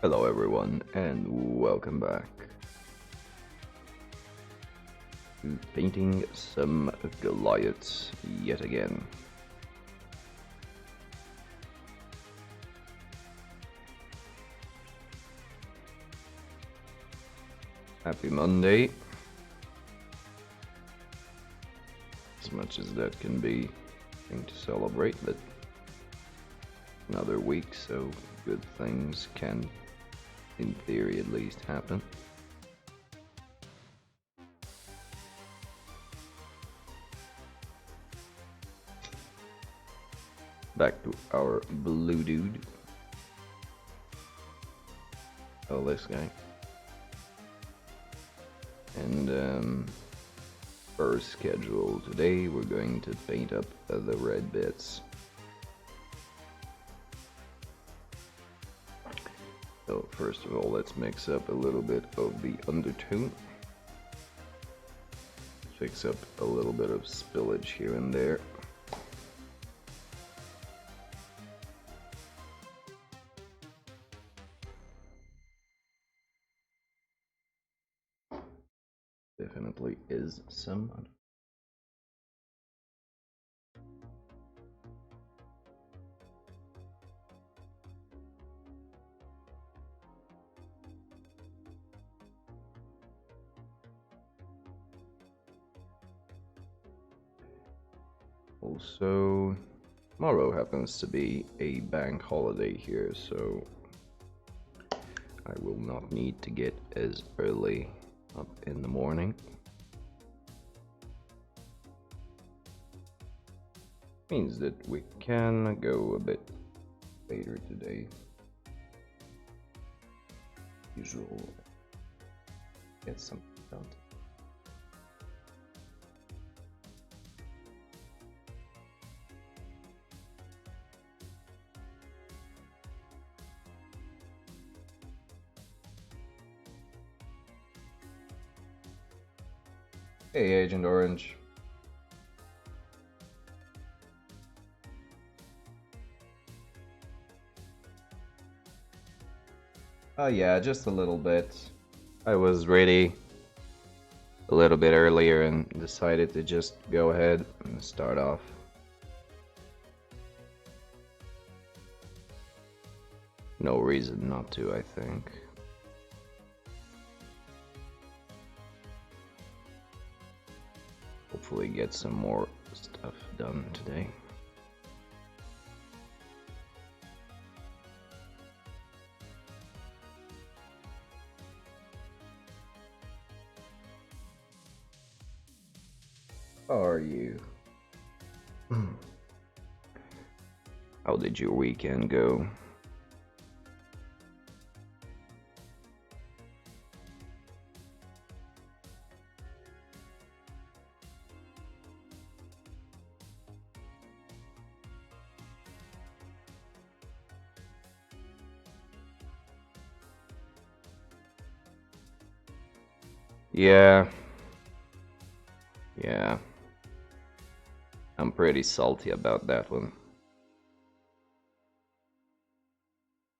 Hello everyone and welcome back to painting some Goliaths yet again. Happy Monday. As much as that can be thing to celebrate, but another week, so good things can, in theory at least, happen. Back to our blue dude. Oh, this guy. And per schedule today, we're going to paint up the red bits. So first of all, let's mix up a little bit of the undertone. Fix up a little bit of spillage here and there. Definitely is some. Also, tomorrow happens to be a bank holiday here, so I will not need to get as early up in the morning. Means that we can go a bit later today. Usual. Get something done. Hey, Agent Orange. Yeah, just a little bit. I was ready a little bit earlier and decided to just go ahead and start off. No reason not to, I think. Hopefully get some more stuff done today. How are you? How did your weekend go? Yeah. I'm pretty salty about that one.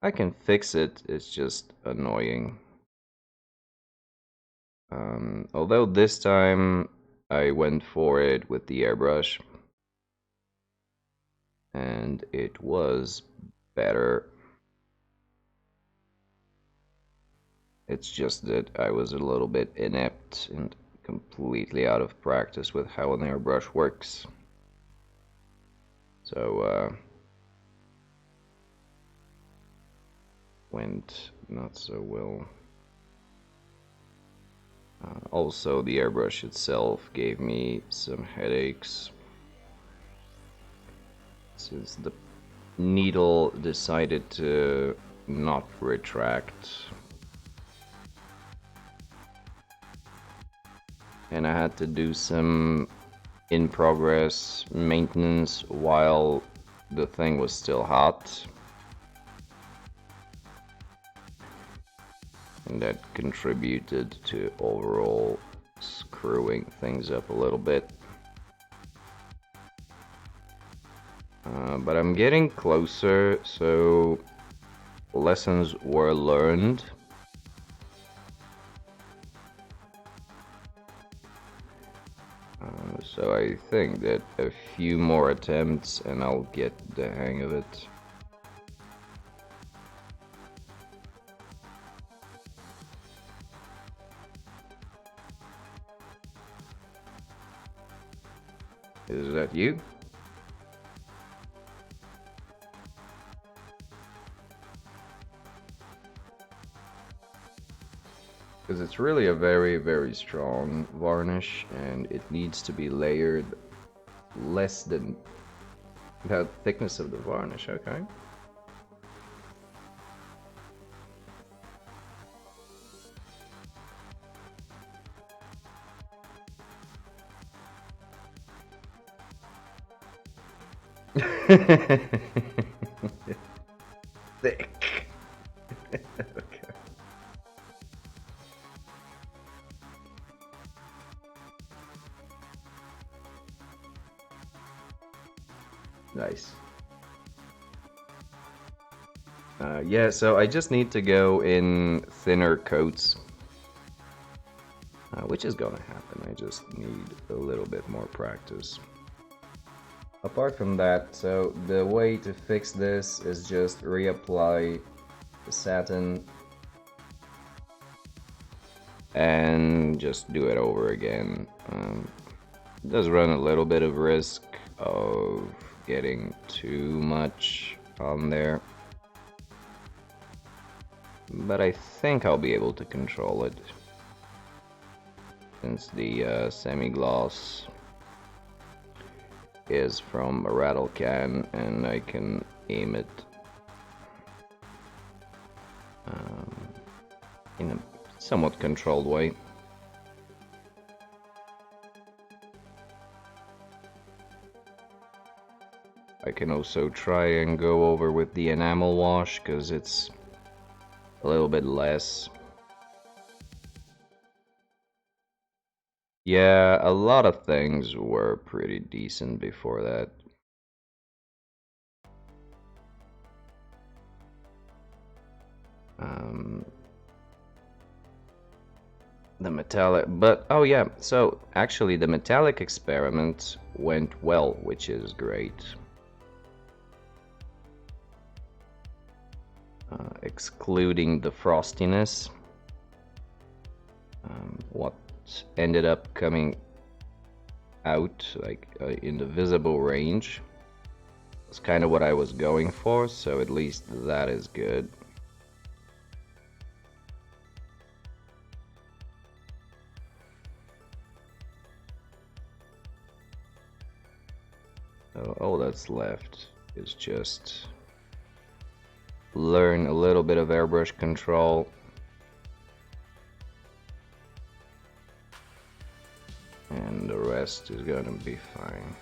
I can fix it, it's just annoying. Although this time I went for it with the airbrush and it was better. It's just that I was a little bit inept and completely out of practice with how an airbrush works. So, went not so well. Also, the airbrush itself gave me some headaches since the needle decided to not retract. And I had to do some in-progress maintenance while the thing was still hot. And that contributed to overall screwing things up a little bit. But I'm getting closer, so lessons were learned. So I think that a few more attempts and I'll get the hang of it. Is that you? Because it's really a very, very strong varnish and it needs to be layered less than the thickness of the varnish, okay? Thick. Okay. Nice. Yeah, so I just need to go in thinner coats, which is gonna happen. I just need a little bit more practice. Apart from that, so the way to fix this is just reapply the satin and just do it over again. It does run a little bit of risk of getting too much on there, but I think I'll be able to control it since the semi-gloss is from a rattle can and I can aim it in a somewhat controlled way. I can also try and go over with the enamel wash because it's a little bit less. Yeah, a lot of things were pretty decent before that. The metallic, but oh yeah, so actually the metallic experiment went well, which is great. Excluding the frostiness, what ended up coming out like in the visible range was kind of what I was going for, so at least that is good. So all that's left is just learn a little bit of airbrush control. And the rest is gonna be fine.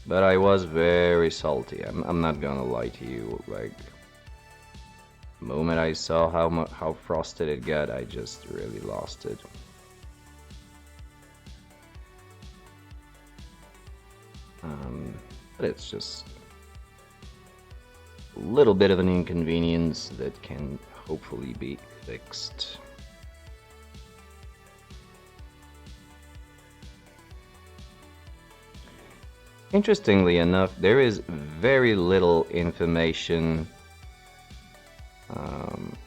But I was very salty. I'm not gonna lie to you. Like, the moment I saw how frosted it got, I just really lost it. But it's just a little bit of an inconvenience that can hopefully be fixed. Interestingly enough, there is very little information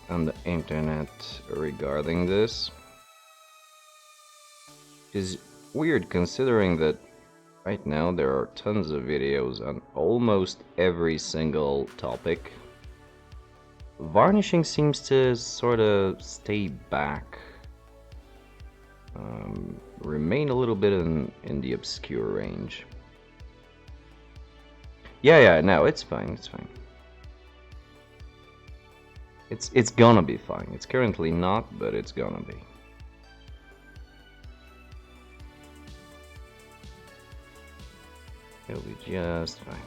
on the internet regarding this. It's weird considering that right now there are tons of videos on almost every single topic. Varnishing seems to sort of stay back, remain a little bit in the obscure range. Yeah, no, it's fine, it's fine. It's gonna be fine. It's currently not, but it's gonna be. It'll be just fine.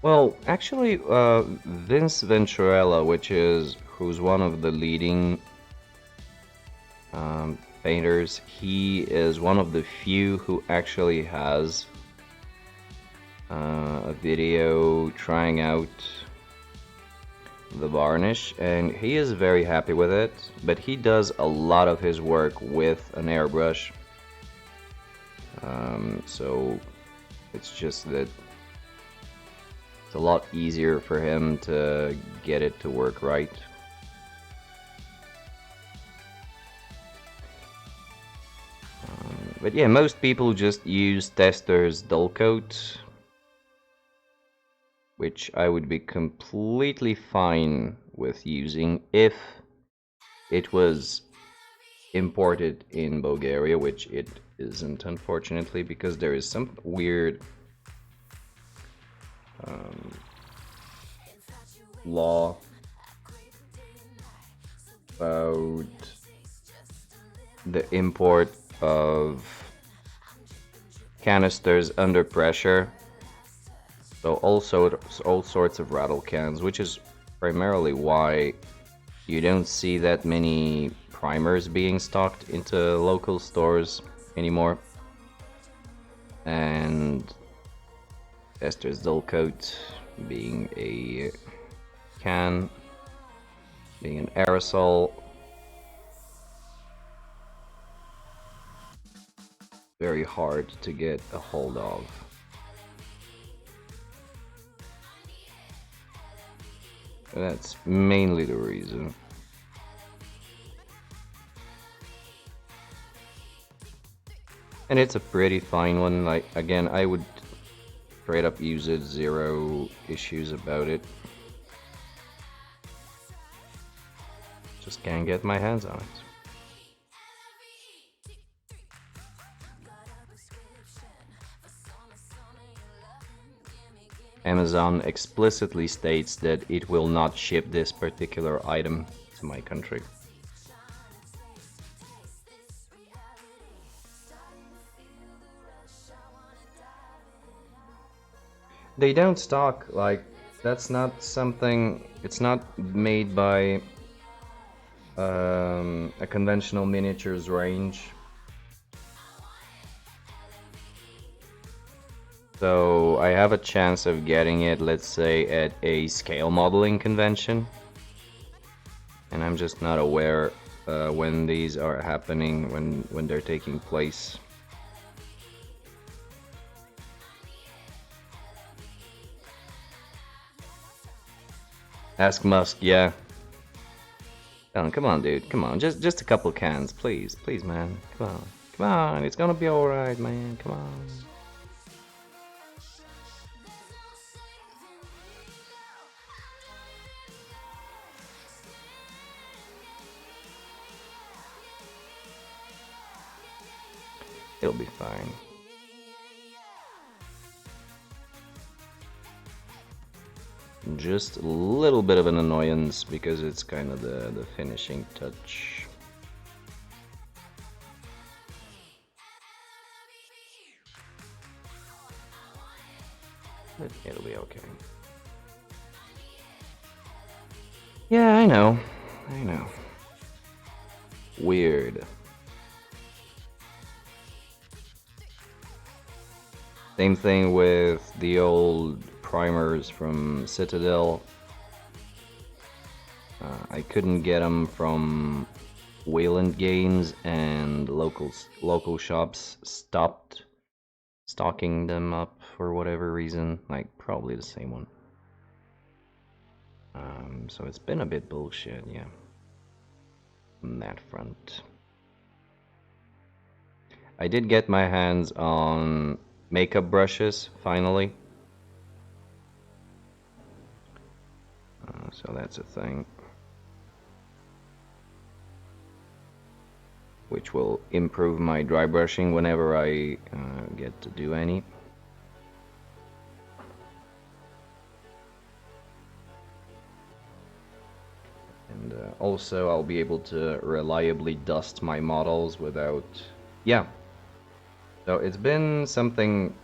Well, actually, Vince Venturella, who's one of the leading painters, he is one of the few who actually has a video trying out the varnish, and he is very happy with it, but he does a lot of his work with an airbrush. So it's just that it's a lot easier for him to get it to work right. But yeah, most people just use Tester's dull coat, which I would be completely fine with using if it was imported in Bulgaria, which it isn't, unfortunately, because there is some weird law about the import of canisters under pressure. So also all sorts of rattle cans, which is primarily why you don't see that many primers being stocked into local stores anymore. And Esther's dull coat being a can, being an aerosol, very hard to get a hold of. That's mainly the reason. And it's a pretty fine one. Like, again, I would straight up use it, zero issues about it. Just can't get my hands on it. Amazon explicitly states that it will not ship this particular item to my country. They don't stock, like, that's not something, it's not made by a conventional miniatures range. So I have a chance of getting it, let's say, at a scale modeling convention. And I'm just not aware when these are happening, when they're taking place. Ask Musk, yeah. Oh, come on, dude, come on, just a couple cans, please, please, man, come on, it's gonna be alright, man, come on. It'll be fine. Just a little bit of an annoyance because it's kind of the finishing touch. But it'll be okay. Yeah, I know. Weird. Same thing with the old primers from Citadel. I couldn't get them from Wayland Games, and local shops stopped stocking them up for whatever reason. Like, probably the same one. So it's been a bit bullshit, yeah, on that front. I did get my hands on makeup brushes, finally. So that's a thing. Which will improve my dry brushing whenever I get to do any. And also I'll be able to reliably dust my models without... Yeah. So it's been something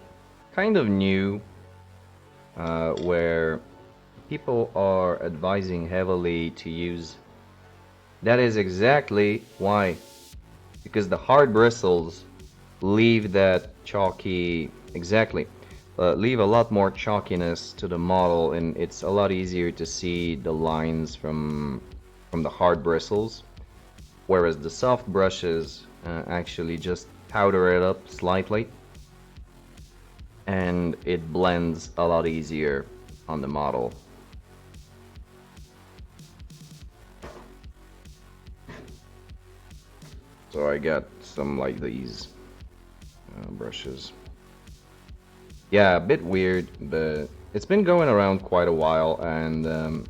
kind of new where people are advising heavily to use. That is exactly why, because the hard bristles leave that chalky, exactly, leave a lot more chalkiness to the model, and it's a lot easier to see the lines from the hard bristles, whereas the soft brushes actually just powder it up slightly, and it blends a lot easier on the model. So I got some like these brushes. Yeah, a bit weird, but it's been going around quite a while, and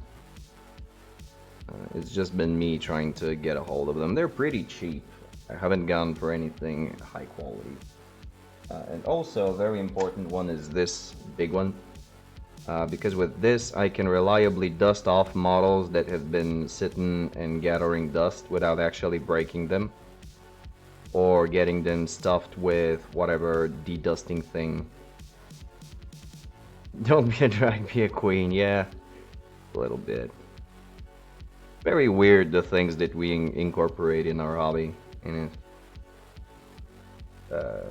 it's just been me trying to get a hold of them. They're pretty cheap. I haven't gone for anything high quality. And also, a very important one is this big one. Because with this, I can reliably dust off models that have been sitting and gathering dust without actually breaking them, or getting them stuffed with whatever de-dusting thing. Don't be a drag, be a queen, yeah, a little bit. Very weird the things that we incorporate in our hobby. And a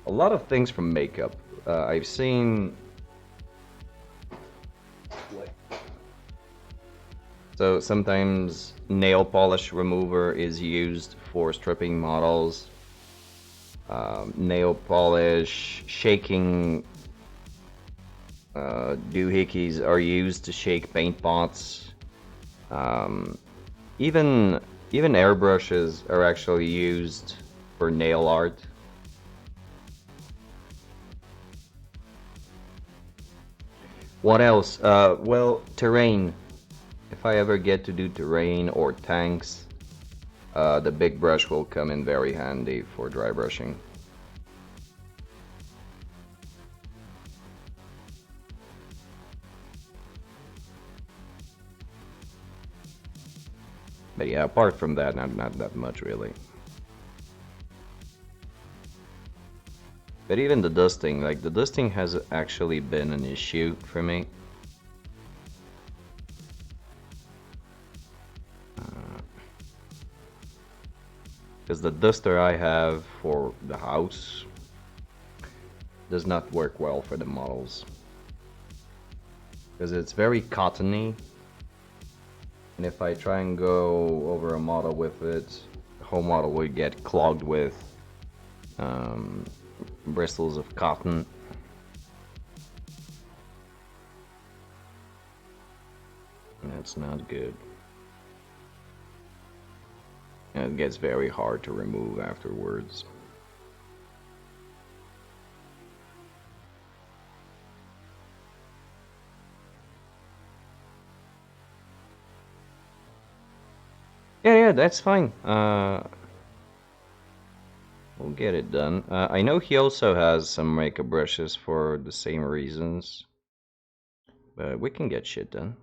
lot of things from makeup. I've seen. So sometimes nail polish remover is used for stripping models. Nail polish, shaking doohickeys are used to shake paint pots. Even airbrushes are actually used for nail art. What else? Well, terrain. If I ever get to do terrain or tanks, the big brush will come in very handy for dry brushing. But yeah, apart from that, not that much really. But even the dusting, like the dusting has actually been an issue for me. Because the duster I have for the house does not work well for the models. Because it's very cottony. And if I try and go over a model with it, the whole model would get clogged with bristles of cotton. That's not good. And it gets very hard to remove afterwards. Yeah, that's fine. We'll get it done. I know he also has some makeup brushes for the same reasons. But we can get shit done.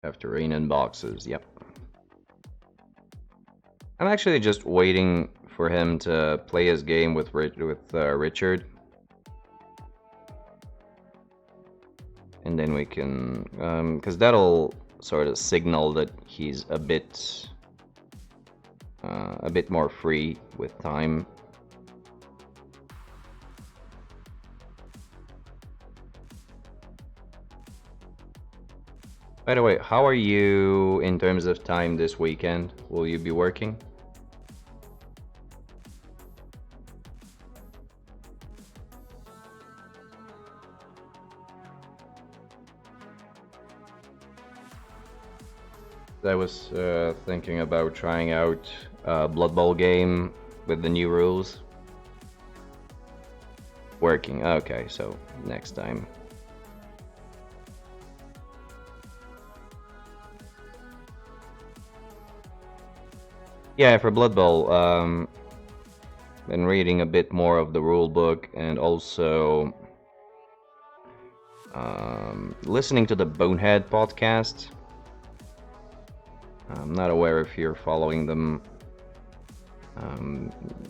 After rain in boxes, yep. I'm actually just waiting for him to play his game with Richard. And then we can, because that'll sort of signal that he's a bit more free with time. By the way, how are you in terms of time this weekend? Will you be working? I was thinking about trying out a Blood Bowl game with the new rules. Working, okay, so next time. Yeah, for Blood Bowl, been reading a bit more of the rule book and also listening to the Bonehead podcast. I'm not aware if you're following them.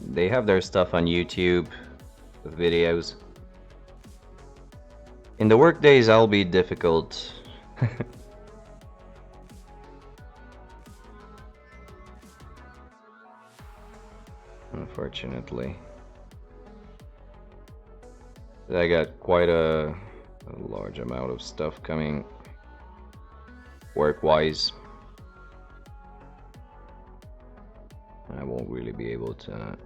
They have their stuff on YouTube. videos. In the work days, I'll be difficult. Unfortunately. I got quite a large amount of stuff coming work-wise. I won't really be able to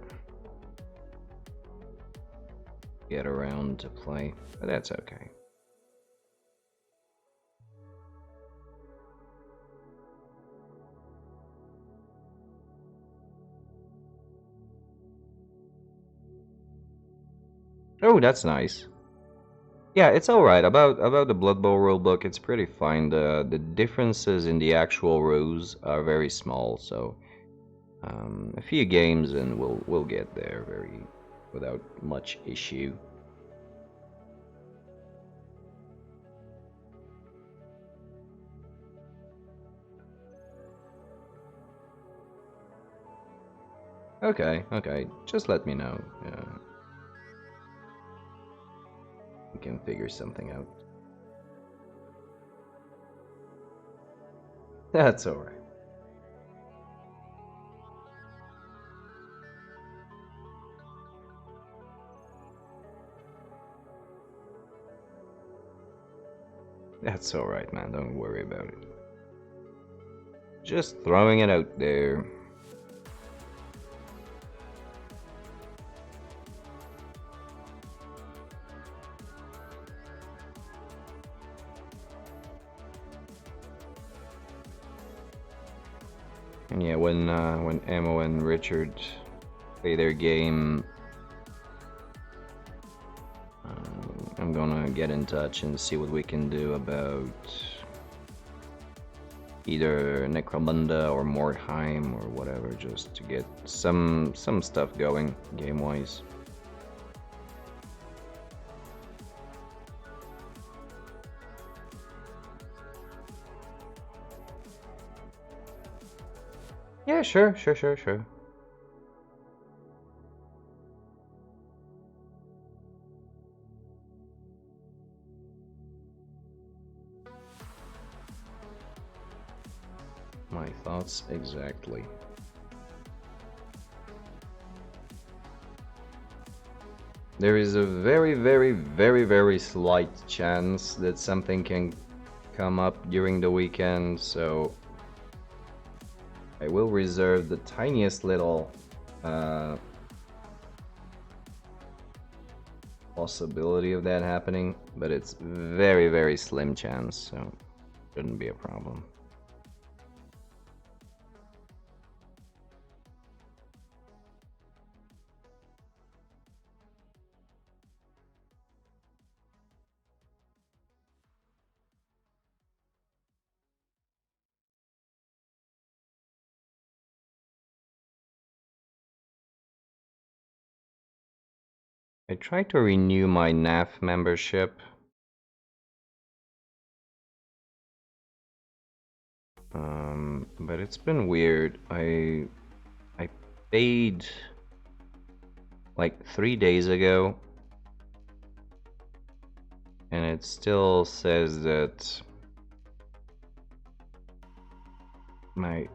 get around to play, but that's okay. Oh, that's nice. Yeah, it's all right. About the Blood Bowl rulebook, it's pretty fine. The differences in the actual rules are very small, so a few games and we'll get there without much issue. Okay, okay. Just let me know. We can figure something out. That's all right. That's all right, man. Don't worry about it. Just throwing it out there. And yeah, when Emo and Richard play their game, I'm gonna get in touch and see what we can do about either Necromunda or Mordheim or whatever, just to get some stuff going game-wise. Yeah, sure. My thoughts exactly. There is a very slight chance that something can come up during the weekend, so I will reserve the tiniest little possibility of that happening, but it's very slim chance, so shouldn't be a problem. I tried to renew my NAF membership. But it's been weird. I paid like 3 days ago, and it still says that my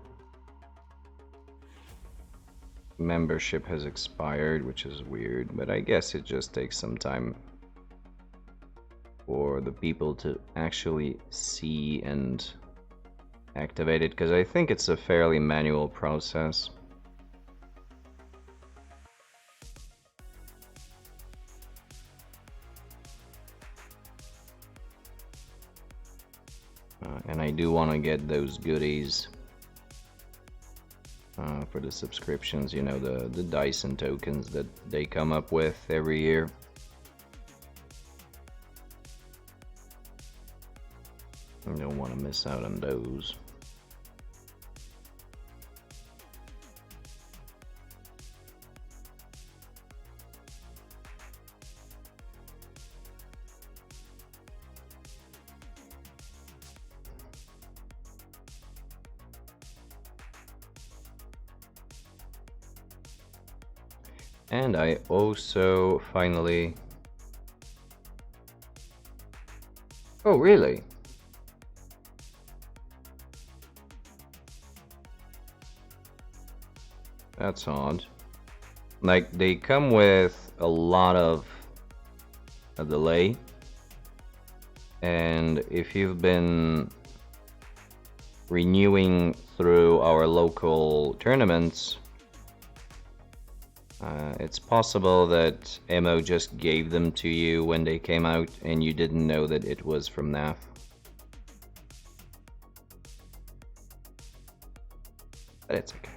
membership has expired, which is weird, but I guess it just takes some time for the people to actually see and activate it, because I think it's a fairly manual process. And I do want to get those goodies for the subscriptions, you know, the Dyson tokens that they come up with every year. I don't want to miss out on those. And I also finally... Oh, really? That's odd. Like, they come with a lot of a delay. And if you've been renewing through our local tournaments, it's possible that Emo just gave them to you when they came out and you didn't know that it was from NAF. But it's okay.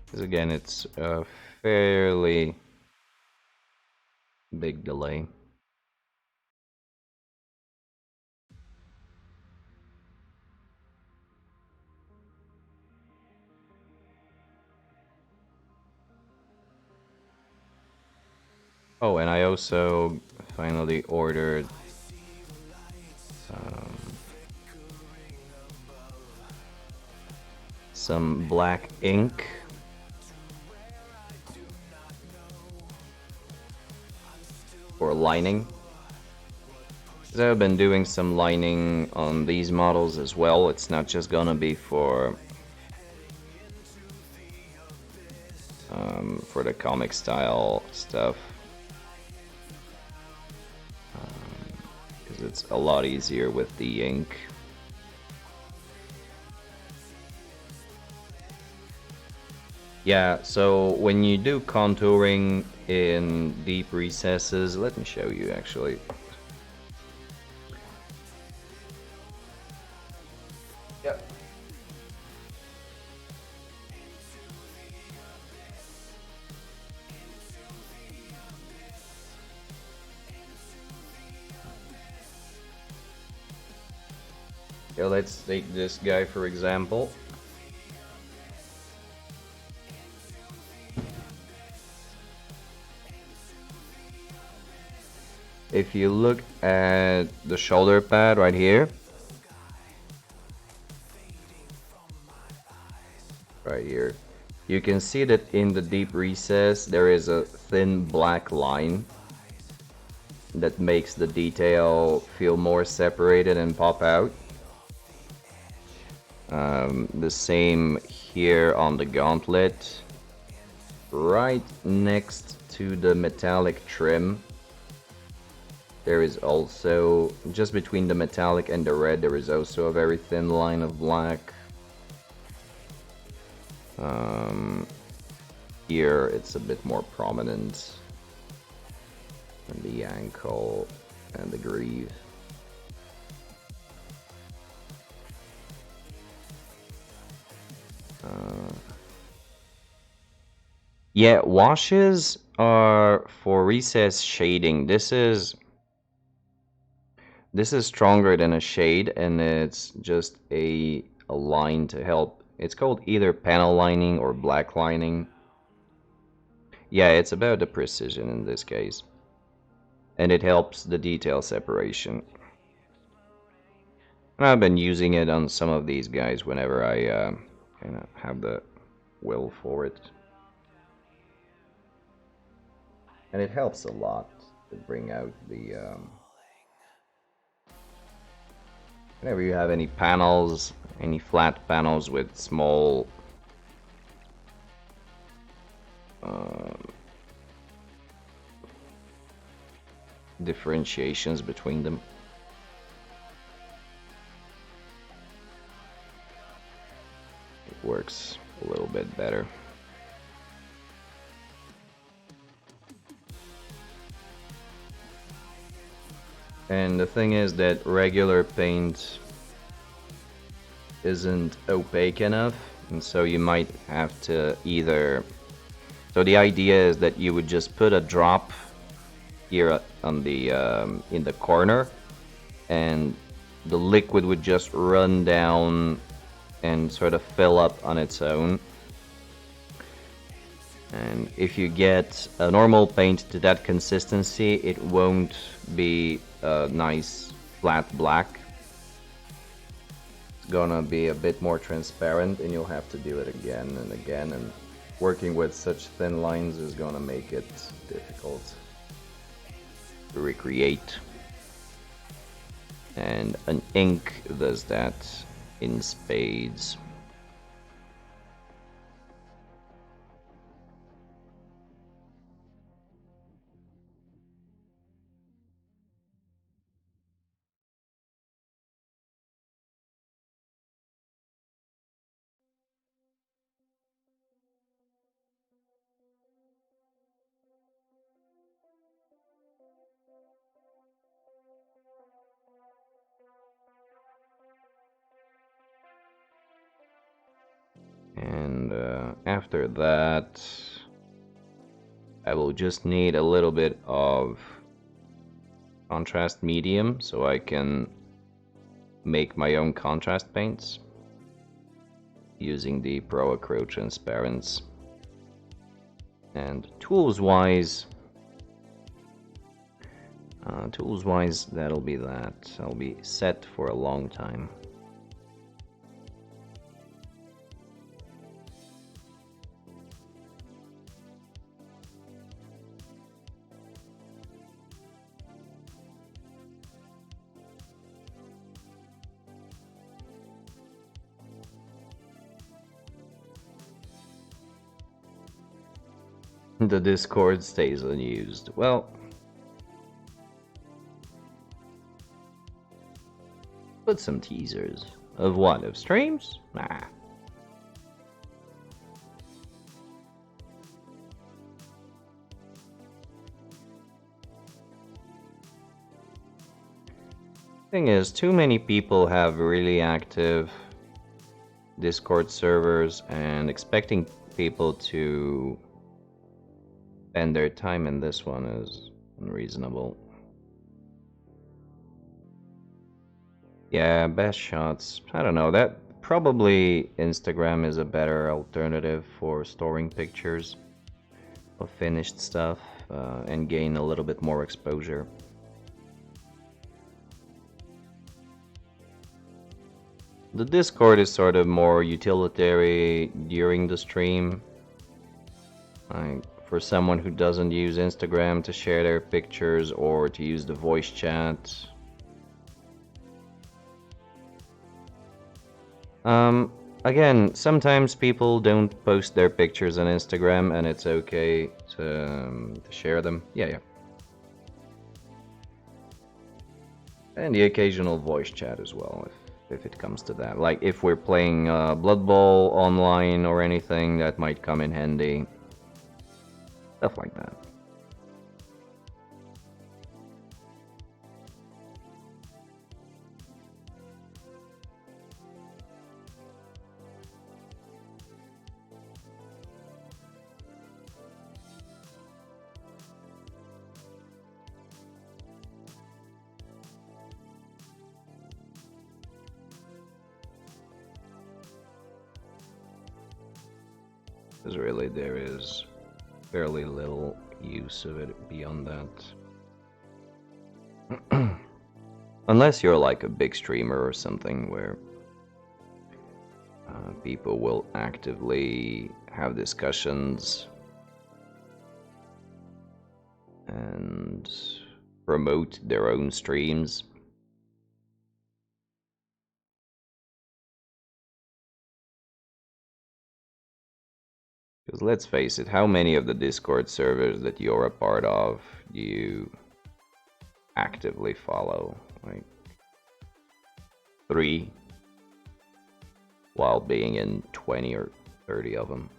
Because again, it's a fairly big delay. Oh, and I also finally ordered some black ink. For lining. Because I've been doing some lining on these models as well. It's not just gonna be for the comic style stuff. Because it's a lot easier with the ink. Yeah, so when you do contouring in deep recesses, let me show you actually. Yep. Yeah, let's take this guy for example. If you look at the shoulder pad right here, you can see that in the deep recess there is a thin black line that makes the detail feel more separated and pop out. The same here on the gauntlet, right next to the metallic trim. There is also, just between the metallic and the red, there is also a very thin line of black. Here it's a bit more prominent on the ankle and the greave. Yeah, washes are for recess shading. This is stronger than a shade, and it's just a line to help. It's called either panel lining or black lining. Yeah, it's about the precision in this case. And it helps the detail separation. And I've been using it on some of these guys whenever I kind of have the will for it. And it helps a lot to bring out the... whenever you have any panels, any flat panels with small differentiations between them. It works a little bit better. And the thing is that regular paint isn't opaque enough, and so you might have to either... So the idea is that you would just put a drop here on the in the corner, and the liquid would just run down and sort of fill up on its own. And if you get a normal paint to that consistency, it won't be a nice flat black. It's gonna be a bit more transparent, and you'll have to do it again and again, and working with such thin lines is gonna make it difficult to recreate. And an ink does that in spades. And after that, I will just need a little bit of contrast medium so I can make my own contrast paints using the Pro Acrylic Transparents. And tools-wise, that'll be that. I'll be set for a long time. The Discord stays unused. Well, put some teasers. Of what? Of streams? Nah. Thing is, too many people have really active Discord servers, and expecting people to spend their time in this one is unreasonable. Yeah, best shots. I don't know, that probably Instagram is a better alternative for storing pictures of finished stuff and gain a little bit more exposure. The Discord is sort of more utilitarian during the stream. For someone who doesn't use Instagram to share their pictures or to use the voice chat. Again, sometimes people don't post their pictures on Instagram, and it's okay to share them. Yeah. And the occasional voice chat as well, if it comes to that. Like if we're playing Blood Bowl online or anything, that might come in handy. Stuff like that. Because really there is fairly little use of it beyond that. Unless you're like a big streamer or something where people will actively have discussions and promote their own streams. Because let's face it, how many of the Discord servers that you're a part of do you actively follow? Like 3, while being in 20 or 30 of them.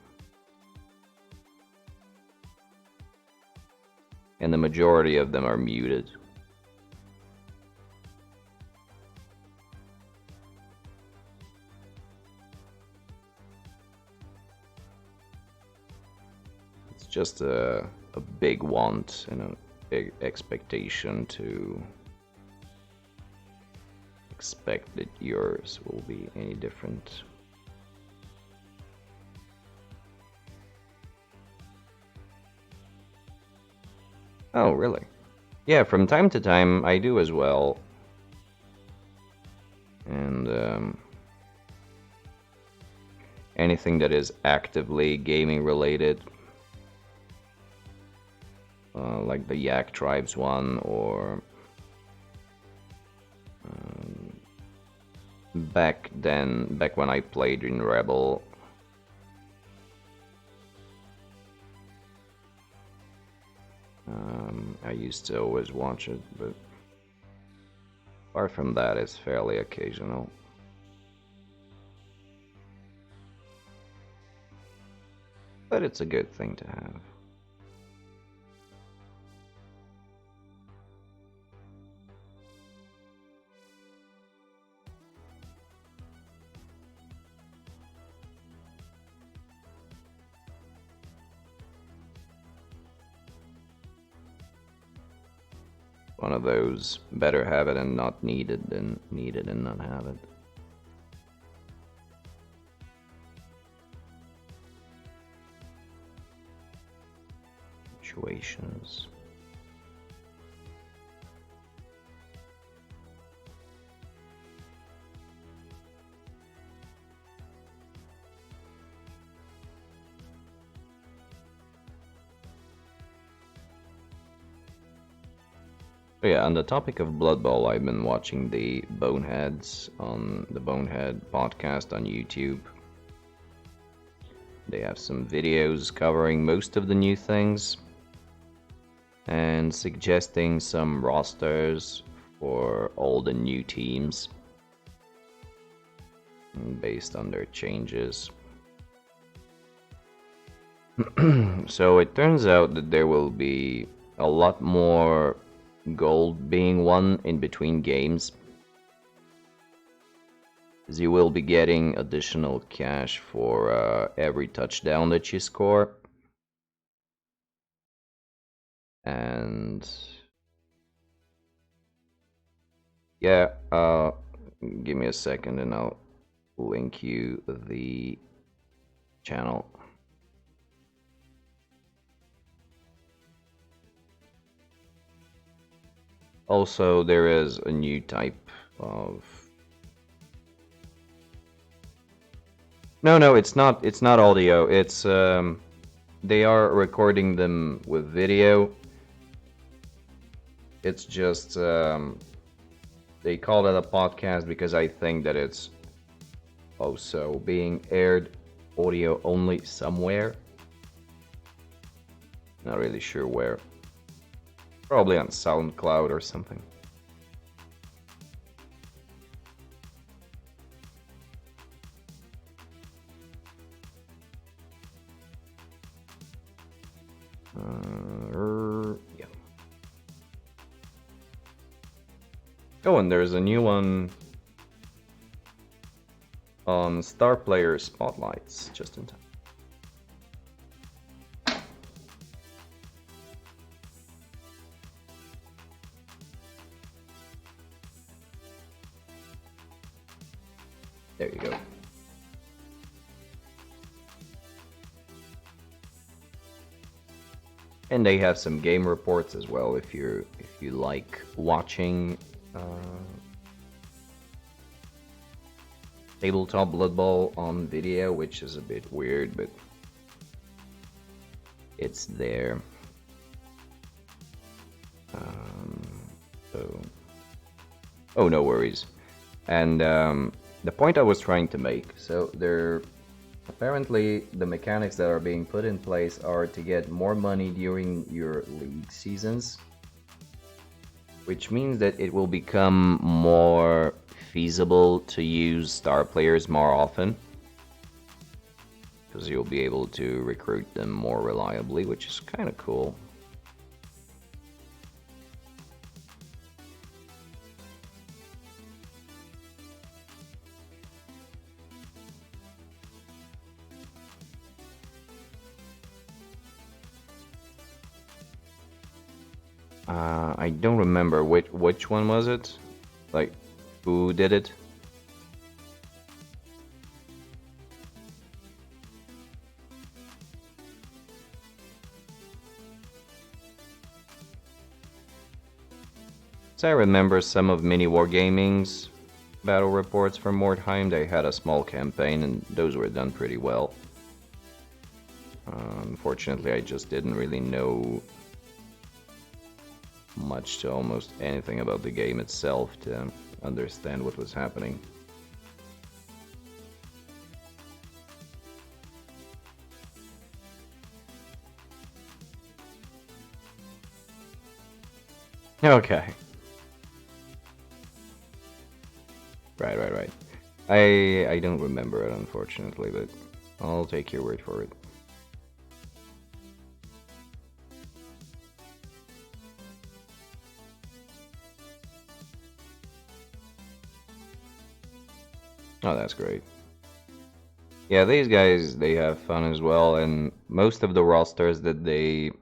And the majority of them are muted. It's just a big want and a big expectation to expect that yours will be any different. Oh, really? Yeah, from time to time I do as well. And anything that is actively gaming related, like the Yak Tribes one, or back when I played in Rebel. I used to always watch it, but apart from that, it's fairly occasional. But it's a good thing to have. One of those better have it and not needed than needed and not have it. Situations. So yeah, on the topic of Blood Bowl, I've been watching the Boneheads on the Bonehead podcast on YouTube. They have some videos covering most of the new things and suggesting some rosters for all the new teams based on their changes. So it turns out that there will be a lot more gold being won in between games, as you will be getting additional cash for every touchdown that you score. And yeah, give me a second and I'll link you the channel. Also, there is a new type of... No, it's not audio. It's they are recording them with video. It's just they call it a podcast because I think that it's also being aired audio only somewhere. Not really sure where. Probably on SoundCloud or something. Yeah. Oh, and there's a new one on Star Player Spotlights, just in time. There you go. And they have some game reports as well if you like watching tabletop Blood Bowl on video, which is a bit weird, but it's there. So, oh, no worries. And the point I was trying to make, so there apparently the mechanics that are being put in place are to get more money during your league seasons, which means that it will become more feasible to use star players more often, because you'll be able to recruit them more reliably, which is kind of cool. I don't remember which one was it. Like, Who did it? So I remember some of Mini Wargaming's battle reports from Mordheim. They had a small campaign, and those were done pretty well. Unfortunately, I just didn't really know much to almost anything about the game itself to understand what was happening. Okay. Right. I don't remember it, unfortunately, but I'll take your word for it. Oh, that's great. Yeah, these guys, they have fun as well, and most of the rosters that they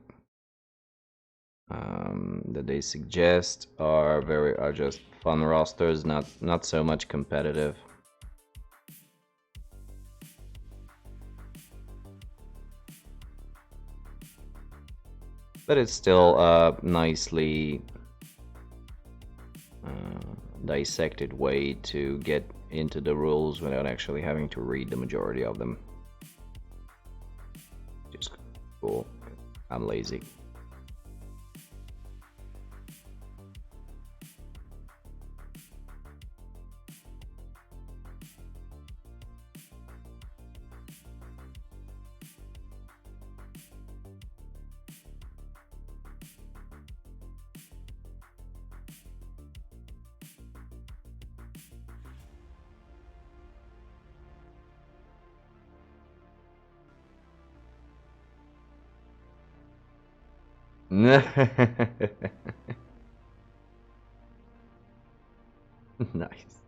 suggest are just fun rosters, not so much competitive. But it's still a nicely dissected way to get into the rules without actually having to read the majority of them. Just cool. I'm lazy. Nice.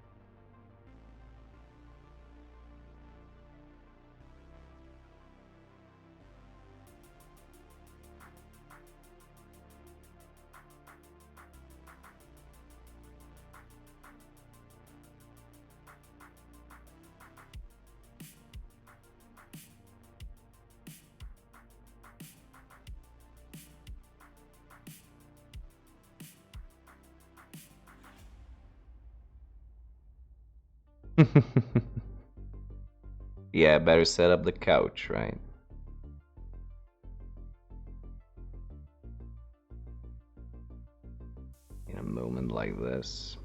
Yeah, better set up the couch, right? In a moment like this.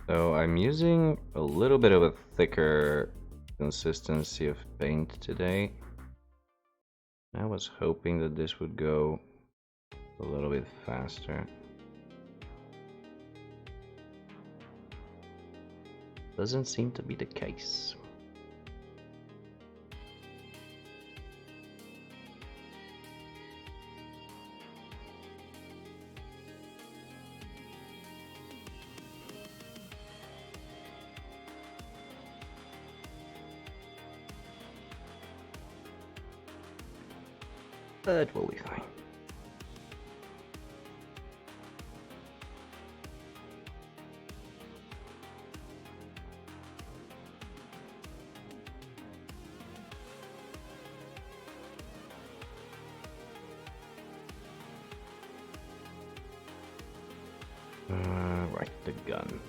So I'm using a little bit of a thicker consistency of paint today. I was hoping that this would go a little bit faster. Doesn't seem to be the case. But we'll be fine. Right, the gun.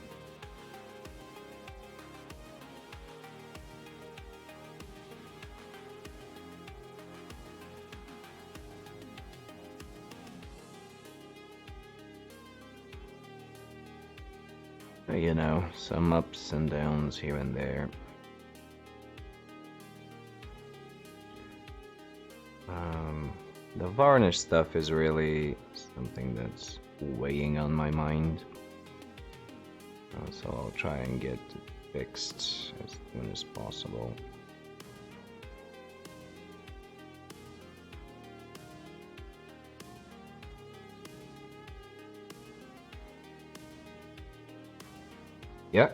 You know, some ups and downs here and there. The varnish stuff is really something that's weighing on my mind. So I'll try and get it fixed as soon as possible. Yeah.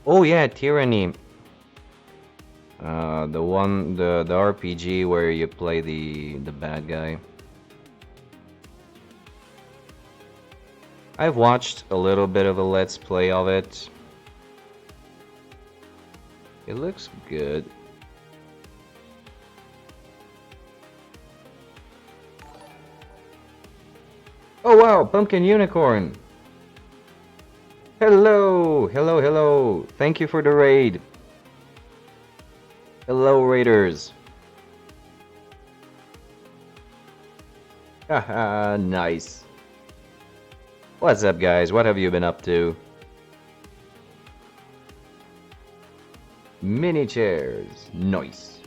Oh yeah, Tyranny. The RPG where you play the bad guy. I've watched a little bit of a let's play of it. It looks good. Oh wow, Pumpkin Unicorn! Hello! Hello, hello! Thank you for the raid! Hello, raiders! Haha, nice. What's up, guys? What have you been up to? Mini chairs. Nice.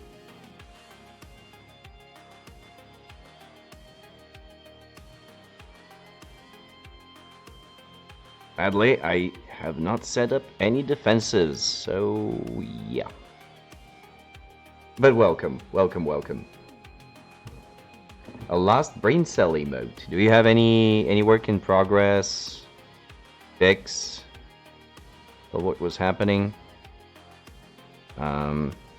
Sadly, I have not set up any defenses, so yeah. But welcome, welcome, welcome. A last brain cell emote. Do you have any work in progress? Fix? Of what was happening?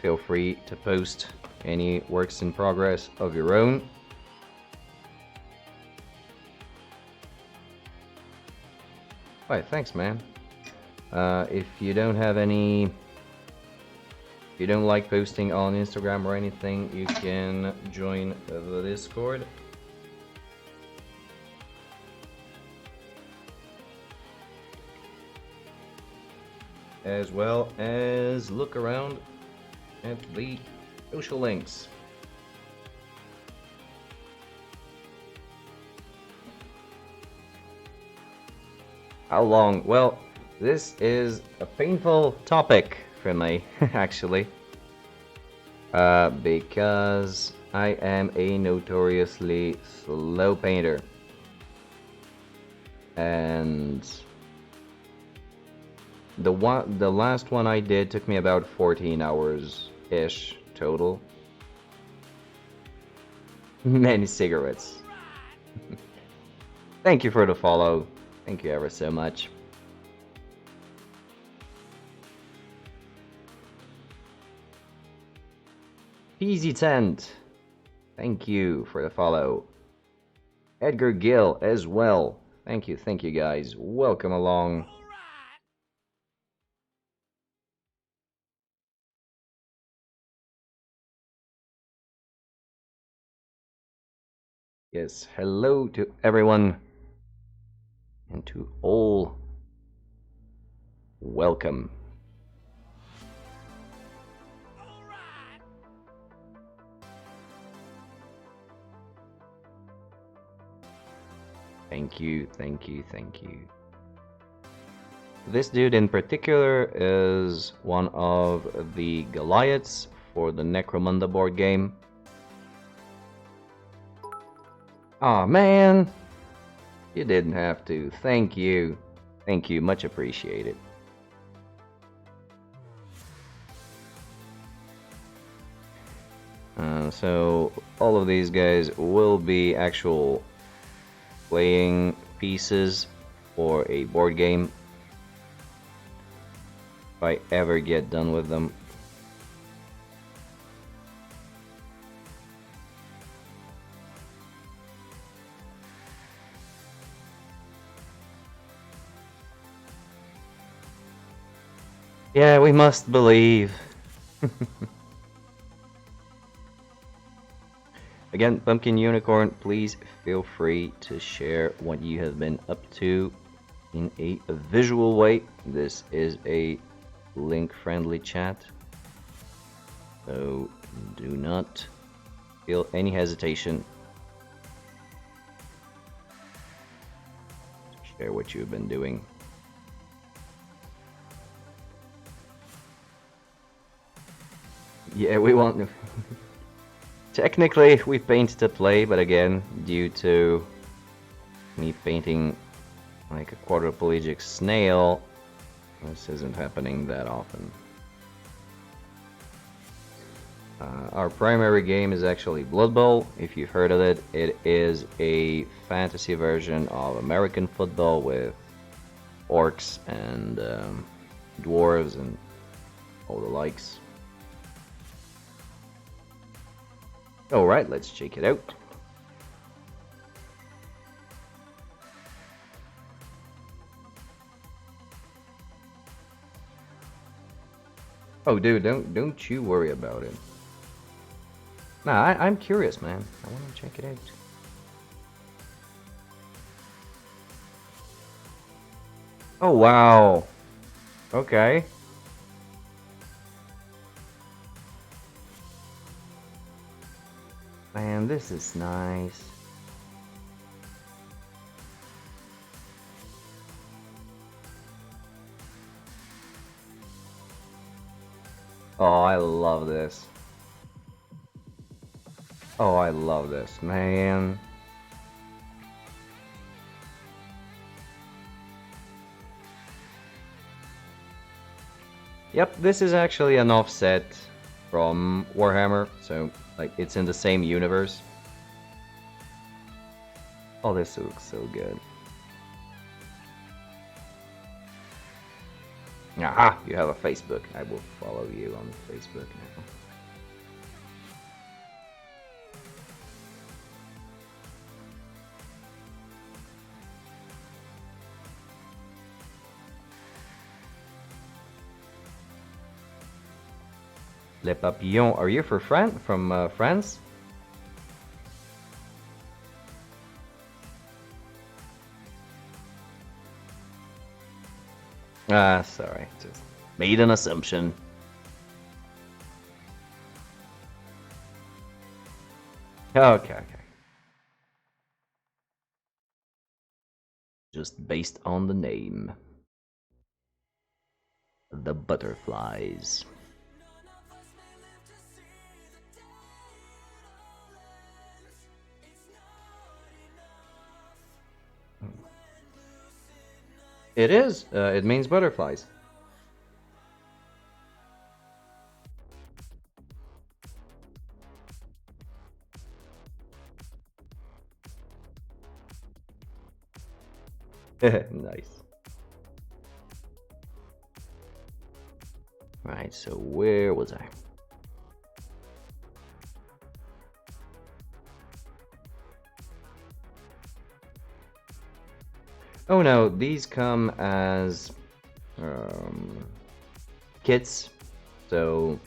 Feel free to post any works in progress of your own. Alright, thanks, man. If you don't have any... If you don't like posting on Instagram or anything, you can join the Discord. As well as look around at the social links. How long? Well, this is a painful topic for me, actually. Because I am a notoriously slow painter. And the last one I did took me about 14 hours-ish total. Many cigarettes. Thank you for the follow. Thank you ever so much. Peasy Tent. Thank you for the follow. Edgar Gill as well. Thank you guys. Welcome along. Yes, hello to everyone. And to all, welcome. Thank you. This dude in particular is one of the Goliaths for the Necromunda board game. Aw, man! You didn't have to. Thank you. Thank you, much appreciated. So, all of these guys will be actual playing pieces for a board game if I ever get done with them. Yeah, we must believe. Again, Pumpkin Unicorn, please feel free to share what you have been up to in a visual way. This is a link-friendly chat, so do not feel any hesitation to share what you've been doing. Yeah, we want. Technically, we painted the play, but again, due to me painting like a quadriplegic snail, this isn't happening that often. Our primary game is actually Blood Bowl. If you've heard of it, it is a fantasy version of American football with orcs and dwarves and all the likes. Alright, let's check it out. Oh, dude, don't you worry about it. Nah, I'm curious, man. I want to check it out. Oh, wow. Okay. Man, this is nice. Oh, I love this. Oh, I love this, man. Yep, this is actually an offset from Warhammer, so like it's in the same universe. Oh, this looks so good. Aha, you have a Facebook. I will follow you on Facebook now. Le Papillon, are you from France? Ah, sorry, just made an assumption. Okay. Just based on the name. The butterflies. It is. It means butterflies. Nice. Right, so where was I? Oh no, these come as kits. So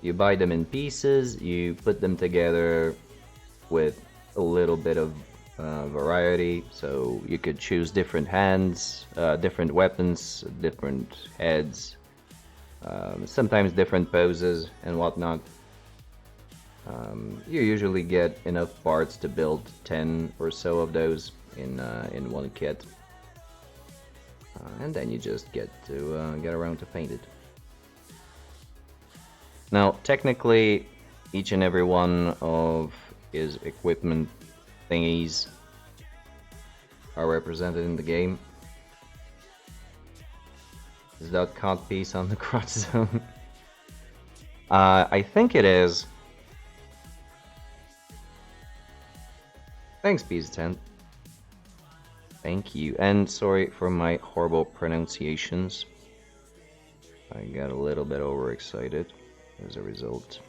you buy them in pieces, you put them together with a little bit of variety. So you could choose different hands, different weapons, different heads, sometimes different poses and whatnot. You usually get enough parts to build 10 or so of those in one kit, and then you just get around to paint it. Now, technically, each and every one of his equipment thingies are represented in the game. Is that cod piece on the crotch zone? I think it is. Thanks, Bees10. Thank you, and sorry for my horrible pronunciations. I got a little bit overexcited as a result.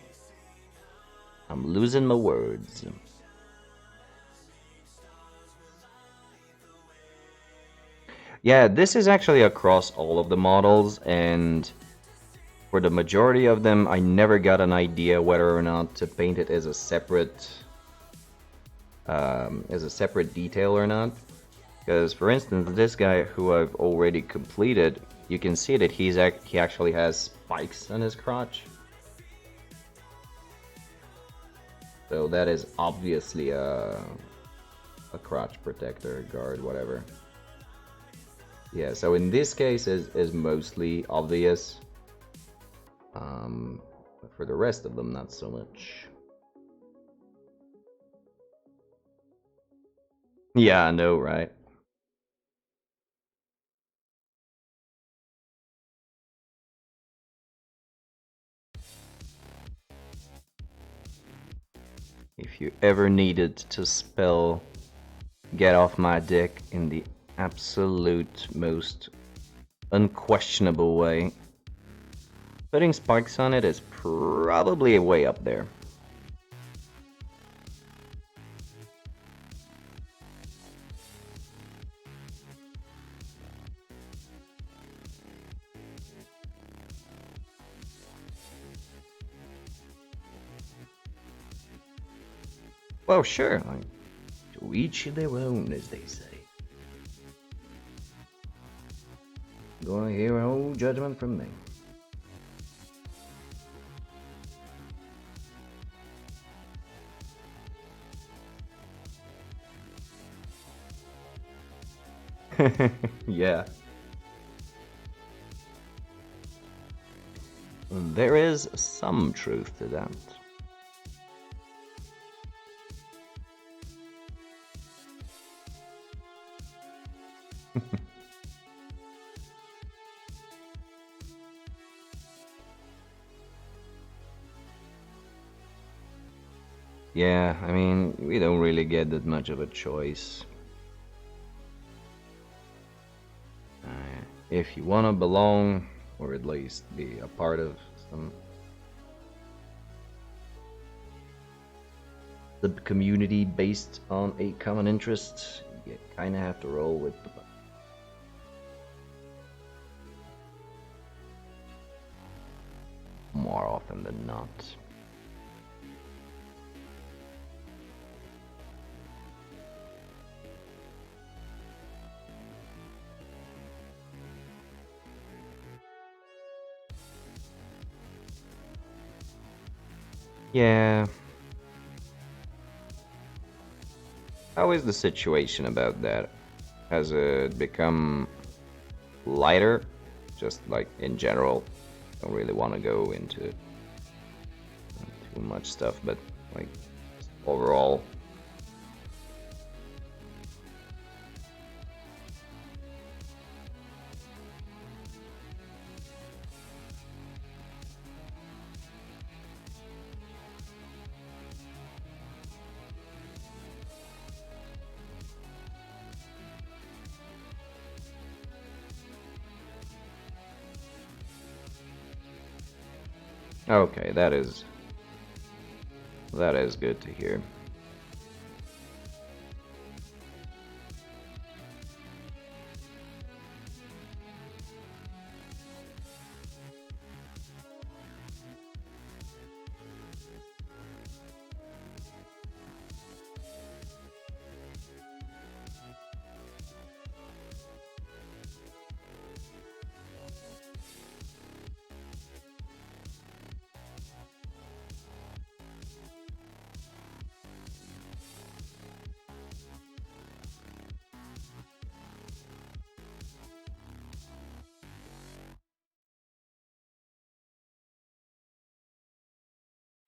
I'm losing my words. Yeah, this is actually across all of the models, and for the majority of them, I never got an idea whether or not to paint it as a separate detail or not. Because, for instance, this guy who I've already completed, you can see that he actually has spikes on his crotch. So that is obviously a crotch protector, guard, whatever. Yeah, so in this case is mostly obvious. But for the rest of them, not so much. Yeah, I know, right? If you ever needed to spell get off my dick in the absolute most unquestionable way, putting spikes on it is probably way up there. Well, sure, like, to each their own, as they say. Gonna hear no judgment from me. Yeah. There is some truth to that. Yeah, I mean, we don't really get that much of a choice. If you want to belong, or at least be a part of some the community based on a common interest, you kind of have to roll with the punches. More often than not. Yeah. How is the situation about that? Has it become lighter? Just like in general, don't really want to go into too much stuff, but like overall. Okay, that is good to hear.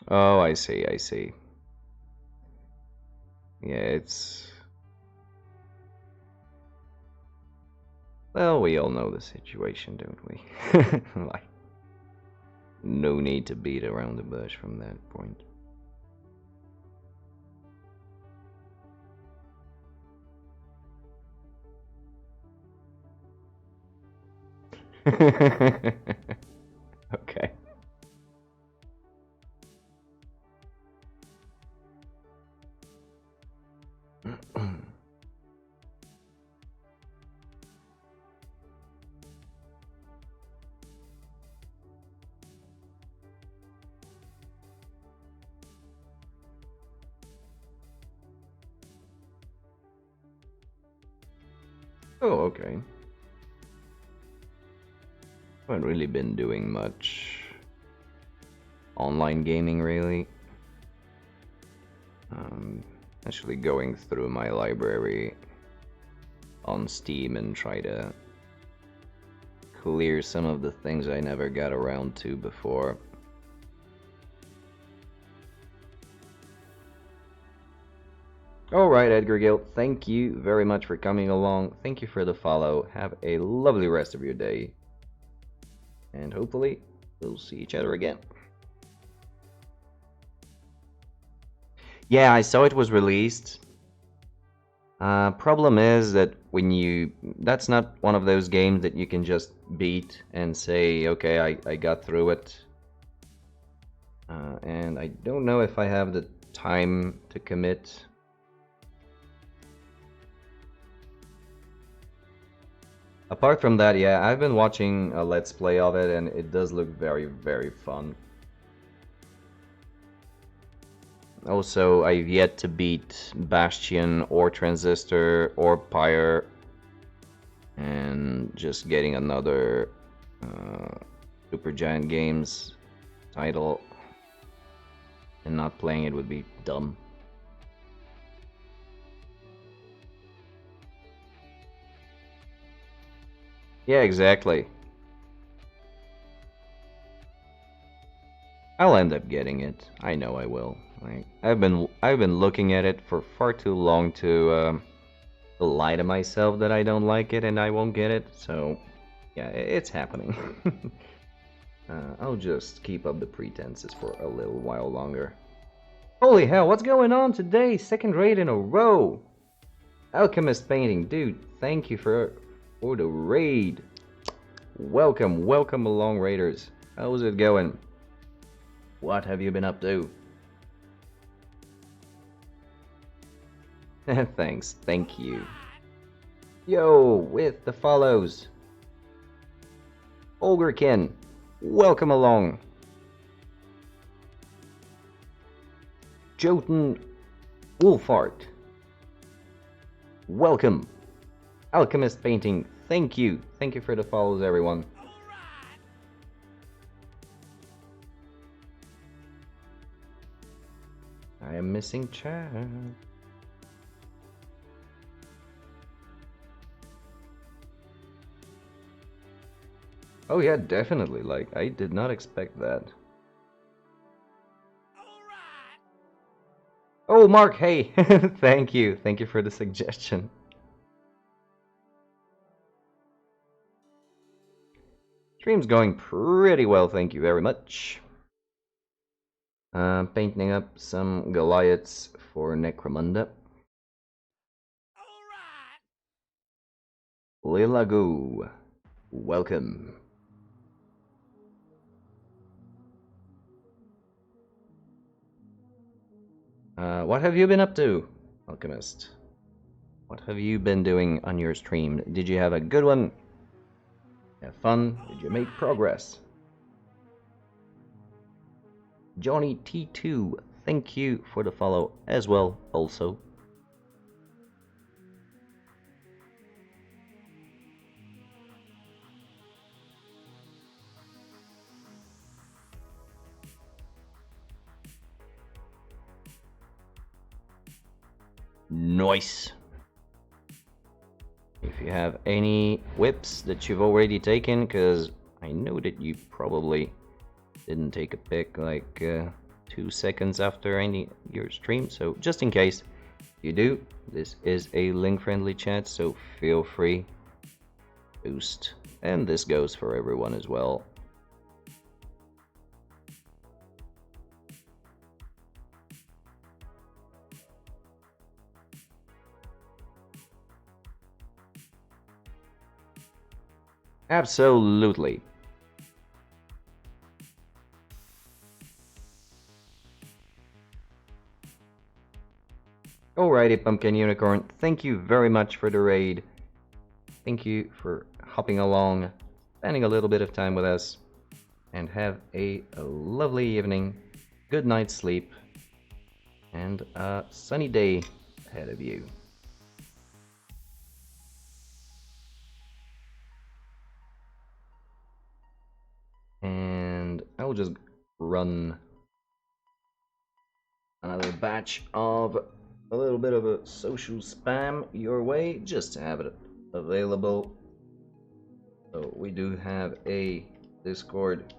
Oh, I see, I see. Yeah, it's... Well, we all know the situation, don't we? Like, no need to beat around the bush from that point. Okay. Oh, okay. Haven't really been doing much online gaming, really. Actually going through my library on Steam and try to clear some of the things I never got around to before. Alright, Edgar Gill, thank you very much for coming along. Thank you for the follow. Have a lovely rest of your day. And hopefully, we'll see each other again. Yeah, I saw it was released. Problem is that that's not one of those games that you can just beat and say, okay, I got through it. And I don't know if I have the time to commit. Apart from that, yeah, I've been watching a Let's Play of it, and it does look very, very fun. Also, I've yet to beat Bastion or Transistor or Pyre, and just getting another Supergiant Games title and not playing it would be dumb. Yeah, exactly. I'll end up getting it. I know I will. Like, I've been looking at it for far too long to lie to myself that I don't like it and I won't get it. So, yeah, it's happening. I'll just keep up the pretenses for a little while longer. Holy hell, what's going on today? Second raid in a row. Alchemist Painting, dude, thank you for the raid. Welcome along, raiders. How's it going? What have you been up to? Thanks, thank you. Yo, with the follows. Olgerkin, welcome along. Jotun Wolfart, welcome. Alchemist Painting, thank you. Thank you for the follows, everyone. I am missing chat. Oh yeah, definitely. Like, I did not expect that. Oh, Mark, hey! Thank you. Thank you for the suggestion. Stream's going pretty well, thank you very much. Painting up some Goliaths for Necromunda. Lilagu, welcome. What have you been up to, Alchemist? What have you been doing on your stream? Did you have a good one? Have fun? Did you make progress? Johnny T2, thank you for the follow as well, also. Nice. If you have any whips that you've already taken, because I know that you probably didn't take a pick like 2 seconds after your stream, so just in case you do, this is a link-friendly chat, so feel free. Boost, and this goes for everyone as well. Absolutely. Alrighty, Pumpkin Unicorn, thank you very much for the raid. Thank you for hopping along, spending a little bit of time with us, and have a lovely evening, good night's sleep, and a sunny day ahead of you. I'll just run another batch of a little bit of a social spam your way, just to have it available. So we do have a Discord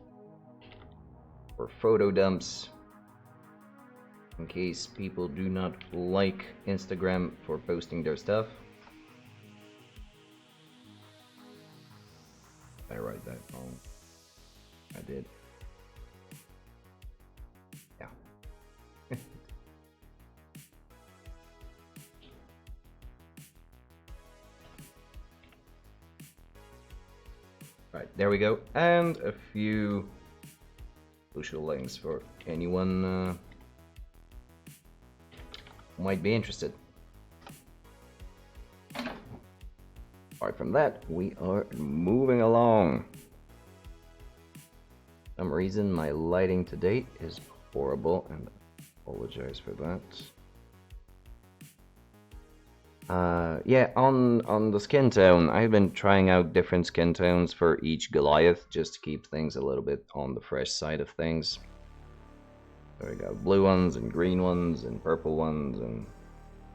for photo dumps, in case people do not like Instagram for posting their stuff. I write that wrong. I did. Yeah. Right, there we go. And a few social links for anyone who might be interested. Apart from that, we are moving along. For some reason, my lighting today is horrible, and I apologize for that. Yeah, on the skin tone, I've been trying out different skin tones for each Goliath, just to keep things a little bit on the fresh side of things. So we got blue ones, and green ones, and purple ones, and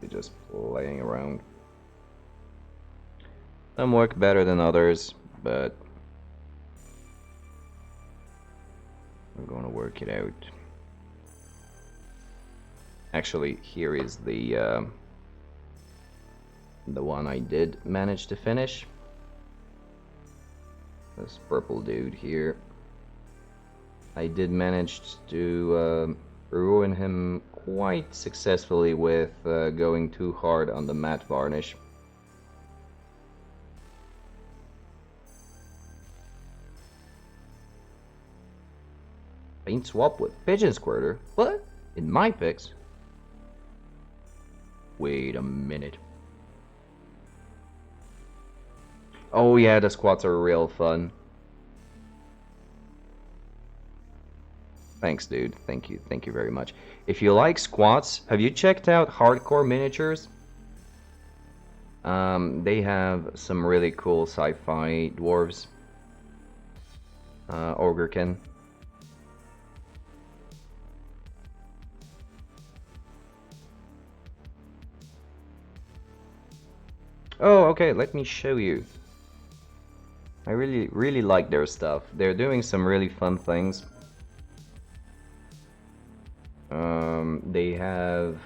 they're just playing around. Some work better than others, but we're going to work it out. Actually, here is the one I did manage to finish. This purple dude here. I did manage to ruin him quite successfully with going too hard on the matte varnish. Paint swap with Pigeon Squirter? What? In my picks? Wait a minute. Oh yeah, the squats are real fun. Thanks, dude. Thank you very much. If you like squats, have you checked out Hardcore Miniatures? They have some really cool sci-fi dwarves. Ogrekin. Oh, okay, let me show you. I really like their stuff. They're doing some really fun things. They have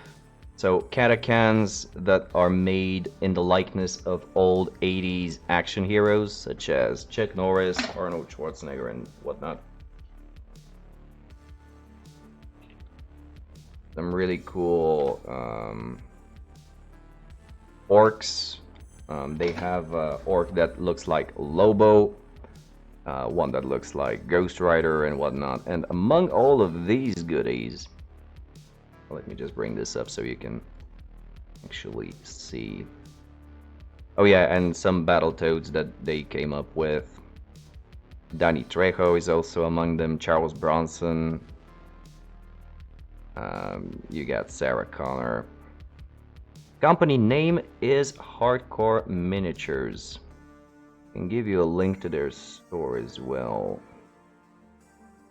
catacans that are made in the likeness of old 80s action heroes, such as Chuck Norris, Arnold Schwarzenegger, and whatnot. Some really cool orcs. They have an orc that looks like Lobo, one that looks like Ghost Rider and whatnot. And among all of these goodies, let me just bring this up so you can actually see. Oh yeah, and some Battletoads that they came up with. Danny Trejo is also among them, Charles Bronson. You got Sarah Connor. Company name is Hardcore Miniatures. I can give you a link to their store as well.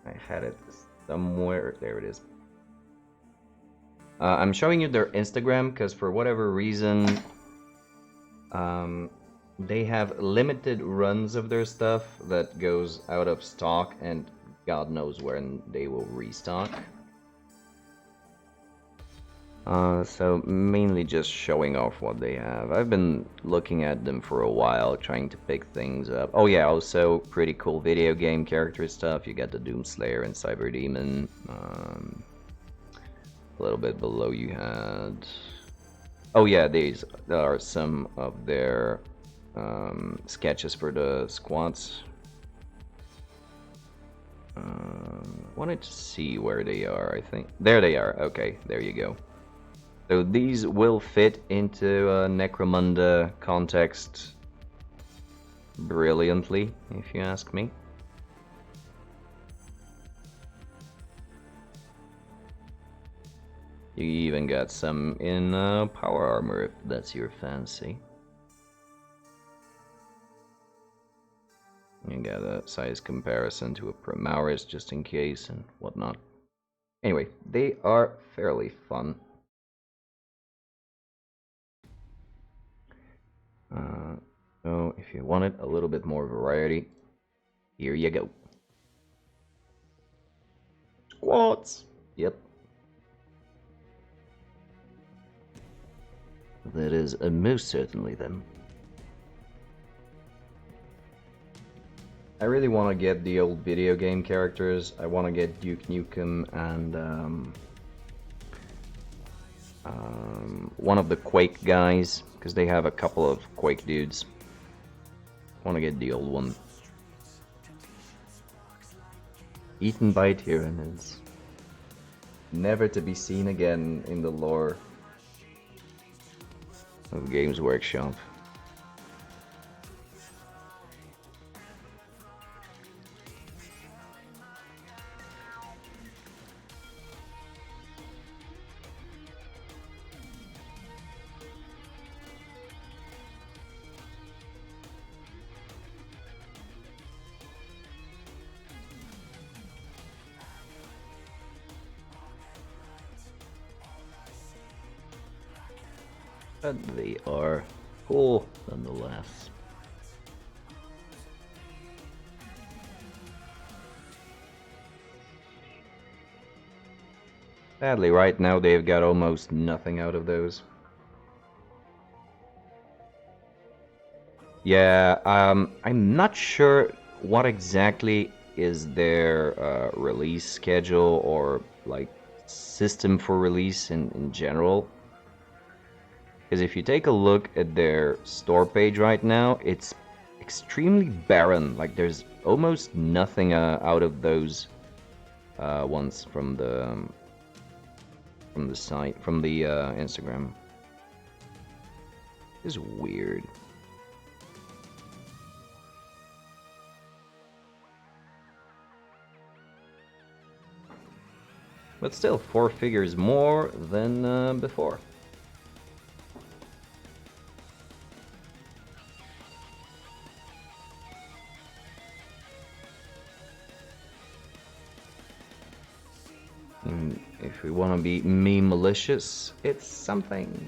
I had it somewhere. There it is. I'm showing you their Instagram because for whatever reason, they have limited runs of their stuff that goes out of stock, and God knows when they will restock. So mainly just showing off what they have. I've been looking at them for a while, trying to pick things up. Oh yeah, also pretty cool video game character stuff. You got the Doomslayer and Cyber Demon. A little bit below you had... Oh yeah, these are some of their sketches for the squats. Wanted to see where they are, I think. There they are. Okay, there you go. So these will fit into a Necromunda context brilliantly, if you ask me. You even got some in power armor, if that's your fancy. You get a size comparison to a Primaris just in case and whatnot. Anyway, they are fairly fun. So if you wanted a little bit more variety, here you go. Squats! Yep. That is most certainly them. I really want to get the old video game characters. I want to get Duke Nukem and one of the Quake guys, because they have a couple of Quake dudes. I want to get the old one. Eaten by Tyranids. Never to be seen again in the lore of Games Workshop. But they are cool nonetheless. Sadly, right now they've got almost nothing out of those. Yeah, I'm not sure what exactly is their release schedule or like system for release in general. Because if you take a look at their store page right now, it's extremely barren. Like there's almost nothing out of those ones from the site, from the Instagram. It's weird. But still, 4 figures more than before. And if we want to be meme malicious, it's something.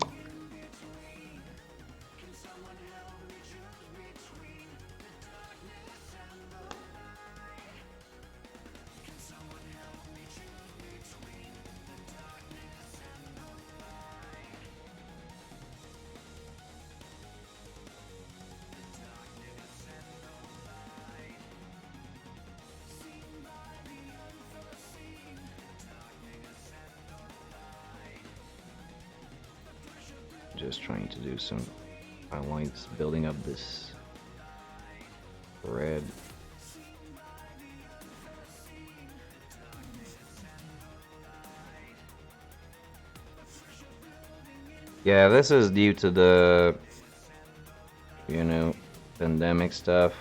Just trying to do some highlights, building up this red. Yeah, this is due to the, pandemic stuff.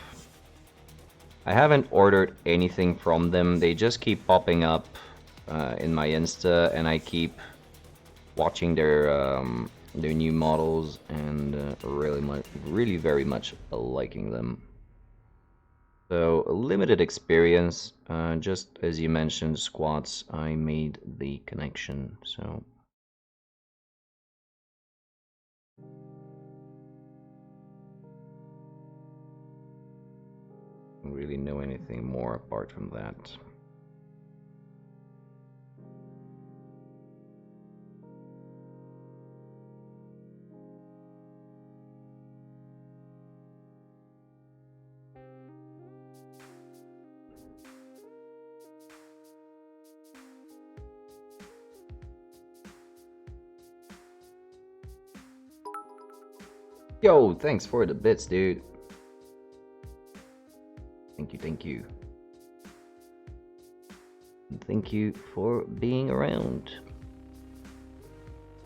I haven't ordered anything from them. They just keep popping up in my Insta, and I keep watching their new models and really very much liking them. So limited experience, just as you mentioned, squats. I made the connection. So I don't really know anything more apart from that. Yo, thanks for the bits, dude. Thank you, thank you. And thank you for being around.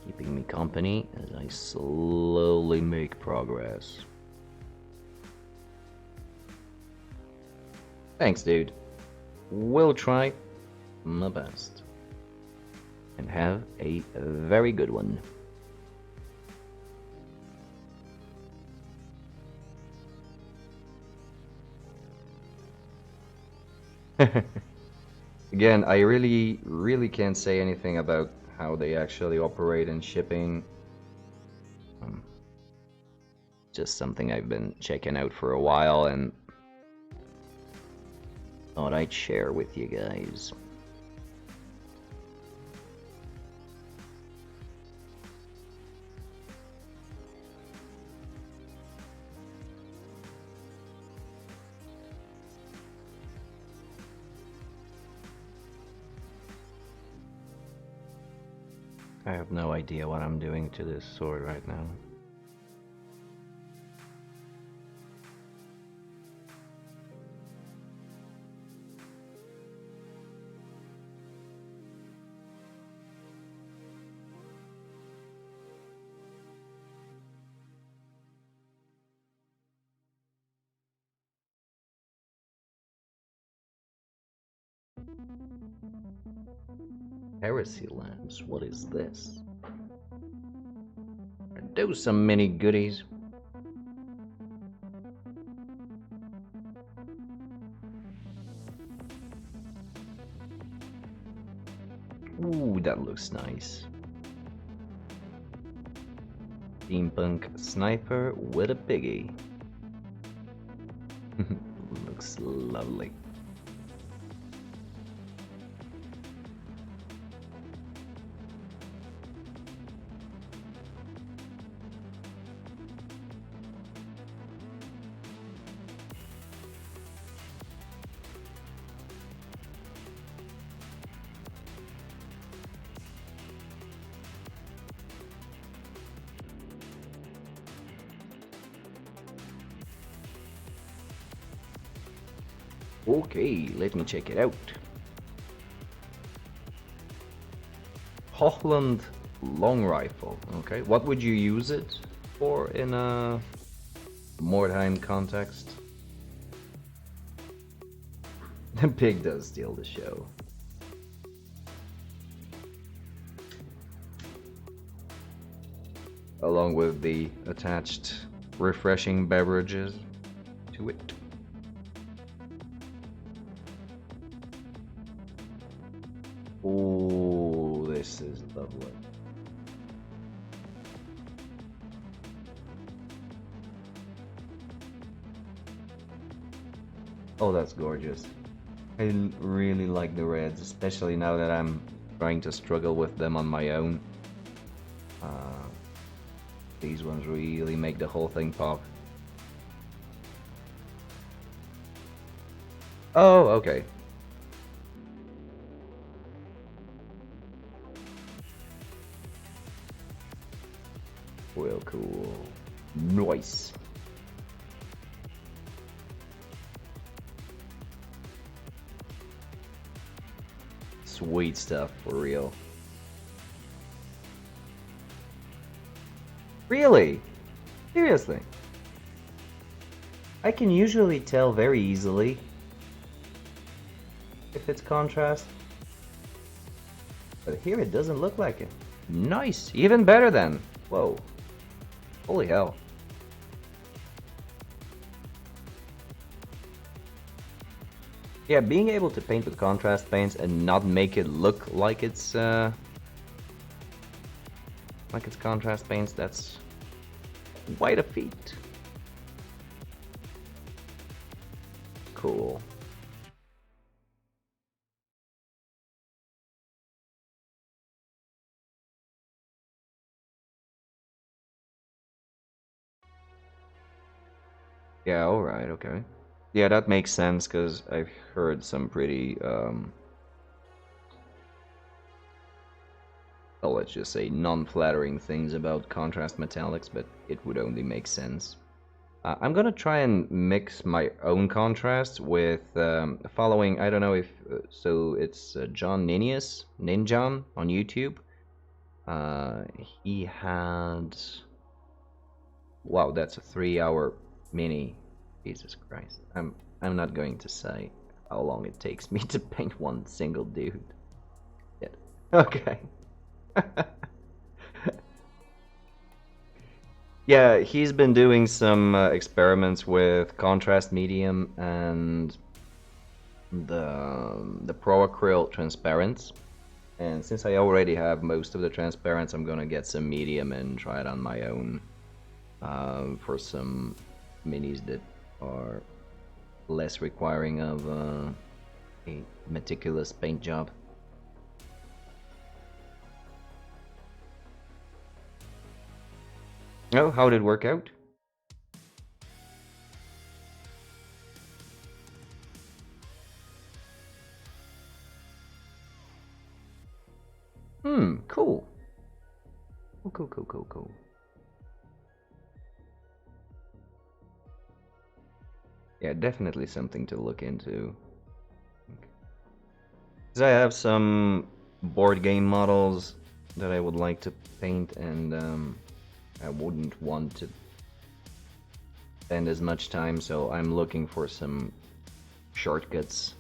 Keeping me company as I slowly make progress. Thanks, dude. Will try my best. And have a very good one. Again, I really can't say anything about how they actually operate in shipping. Um, just something I've been checking out for a while and thought I'd share with you guys. I have no idea what I'm doing to this sword right now. Heresy lamps, what is this? Are those some mini goodies? Ooh, that looks nice. Steampunk sniper with a piggy. Looks lovely. Okay, let me check it out. Hochland long rifle. Okay, what would you use it for in a Mordheim context? The pig does steal the show. Along with the attached refreshing beverages to it. Oh, this is lovely. Oh, that's gorgeous. I really like the reds, especially now that I'm trying to struggle with them on my own. These ones really make the whole thing pop. Oh, okay. Well, cool. Nice. Sweet stuff, for real. Really? Seriously? I can usually tell very easily if it's contrast. But here it doesn't look like it. Nice. Even better then. Whoa. Holy hell. Yeah, being able to paint with contrast paints and not make it look like it's contrast paints, that's quite a feat. Cool. Yeah, alright, okay. Yeah, that makes sense, because I've heard some pretty, well, let's just say non-flattering things about contrast metallics, but it would only make sense. I'm gonna try and mix my own contrast with following, I don't know if, so it's John Ninjan on YouTube. He had, wow, that's a 3-hour mini. Jesus Christ. I'm not going to say how long it takes me to paint one single dude. Yeah. Okay. Yeah, he's been doing some experiments with contrast medium, and the Pro Acrylic Transparent. And since I already have most of the transparents, I'm gonna get some medium and try it on my own for some minis that are less requiring of a meticulous paint job. Oh, how did it work out? Cool. Cool. Yeah, definitely something to look into. Because I have some board game models that I would like to paint, and I wouldn't want to spend as much time, so I'm looking for some shortcuts.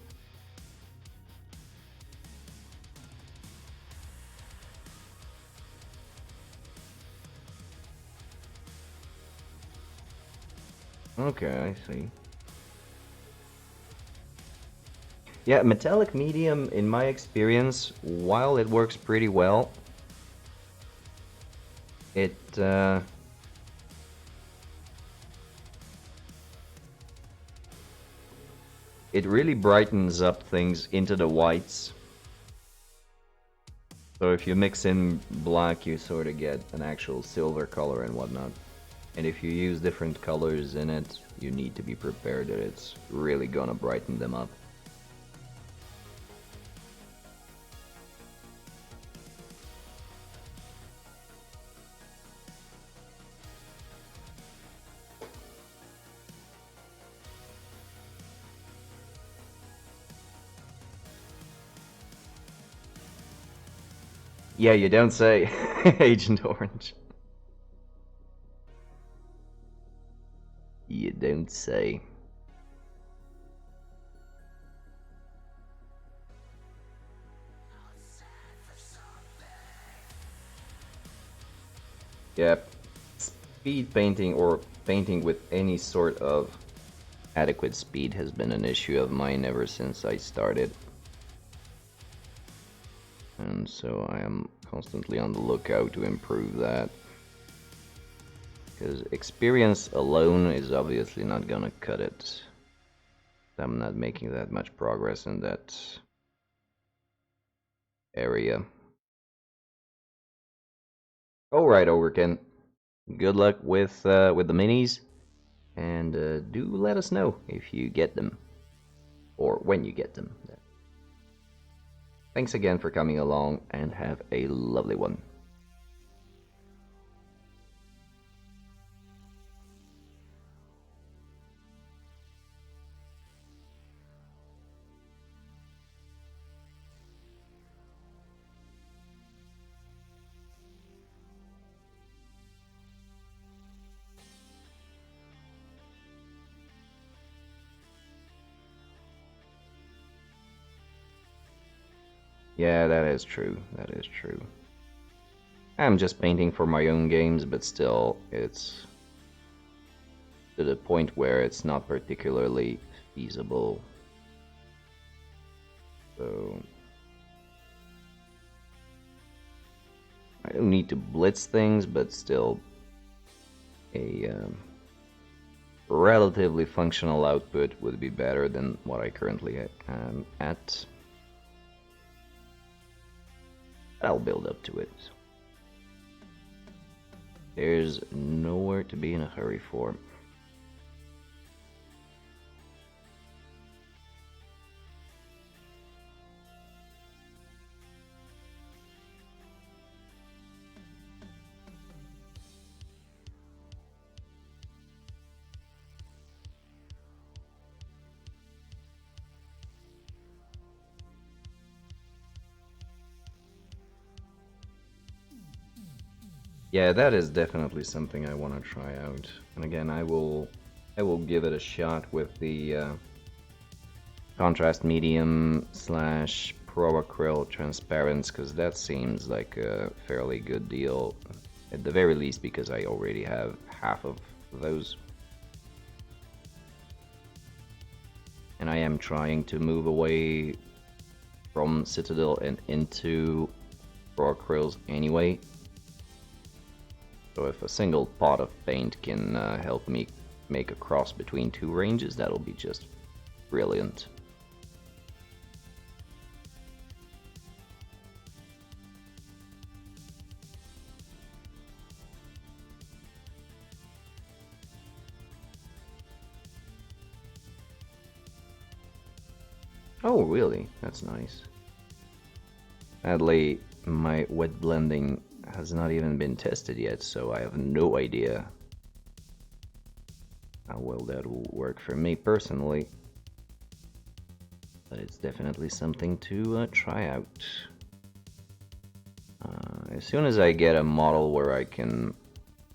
Okay, I see. Yeah, metallic medium, in my experience, while it works pretty well, it it really brightens up things into the whites. So if you mix in black, you sort of get an actual silver color and whatnot. And if you use different colors in it, you need to be prepared that it's really gonna brighten them up. Yeah, you don't say, Agent Orange. You don't say. Yep. Speed painting or painting with any sort of adequate speed has been an issue of mine ever since I started. And so I am constantly on the lookout to improve that. Because experience alone is obviously not gonna cut it. I'm not making that much progress in that area. Alright, Overkin. Good luck with the minis. And do let us know if you get them. Or when you get them. Thanks again for coming along, and have a lovely one. Yeah, that is true. That is true. I'm just painting for my own games, but still, it's to the point where it's not particularly feasible. So I don't need to blitz things, but still a relatively functional output would be better than what I currently am at. I'll build up to it. There's nowhere to be in a hurry for. Yeah, that is definitely something I want to try out. And again, I will give it a shot with the contrast medium slash pro acryl transparents, because that seems like a fairly good deal, at the very least, because I already have half of those. and I am trying to move away from Citadel and into Rock Rails anyway. So if a single pot of paint can help me make a cross between two ranges, that'll be just brilliant. Oh, really? That's nice. Sadly, my wet blending has not even been tested yet, so I have no idea how well that will work for me personally. But it's definitely something to try out. As soon as I get a model where I can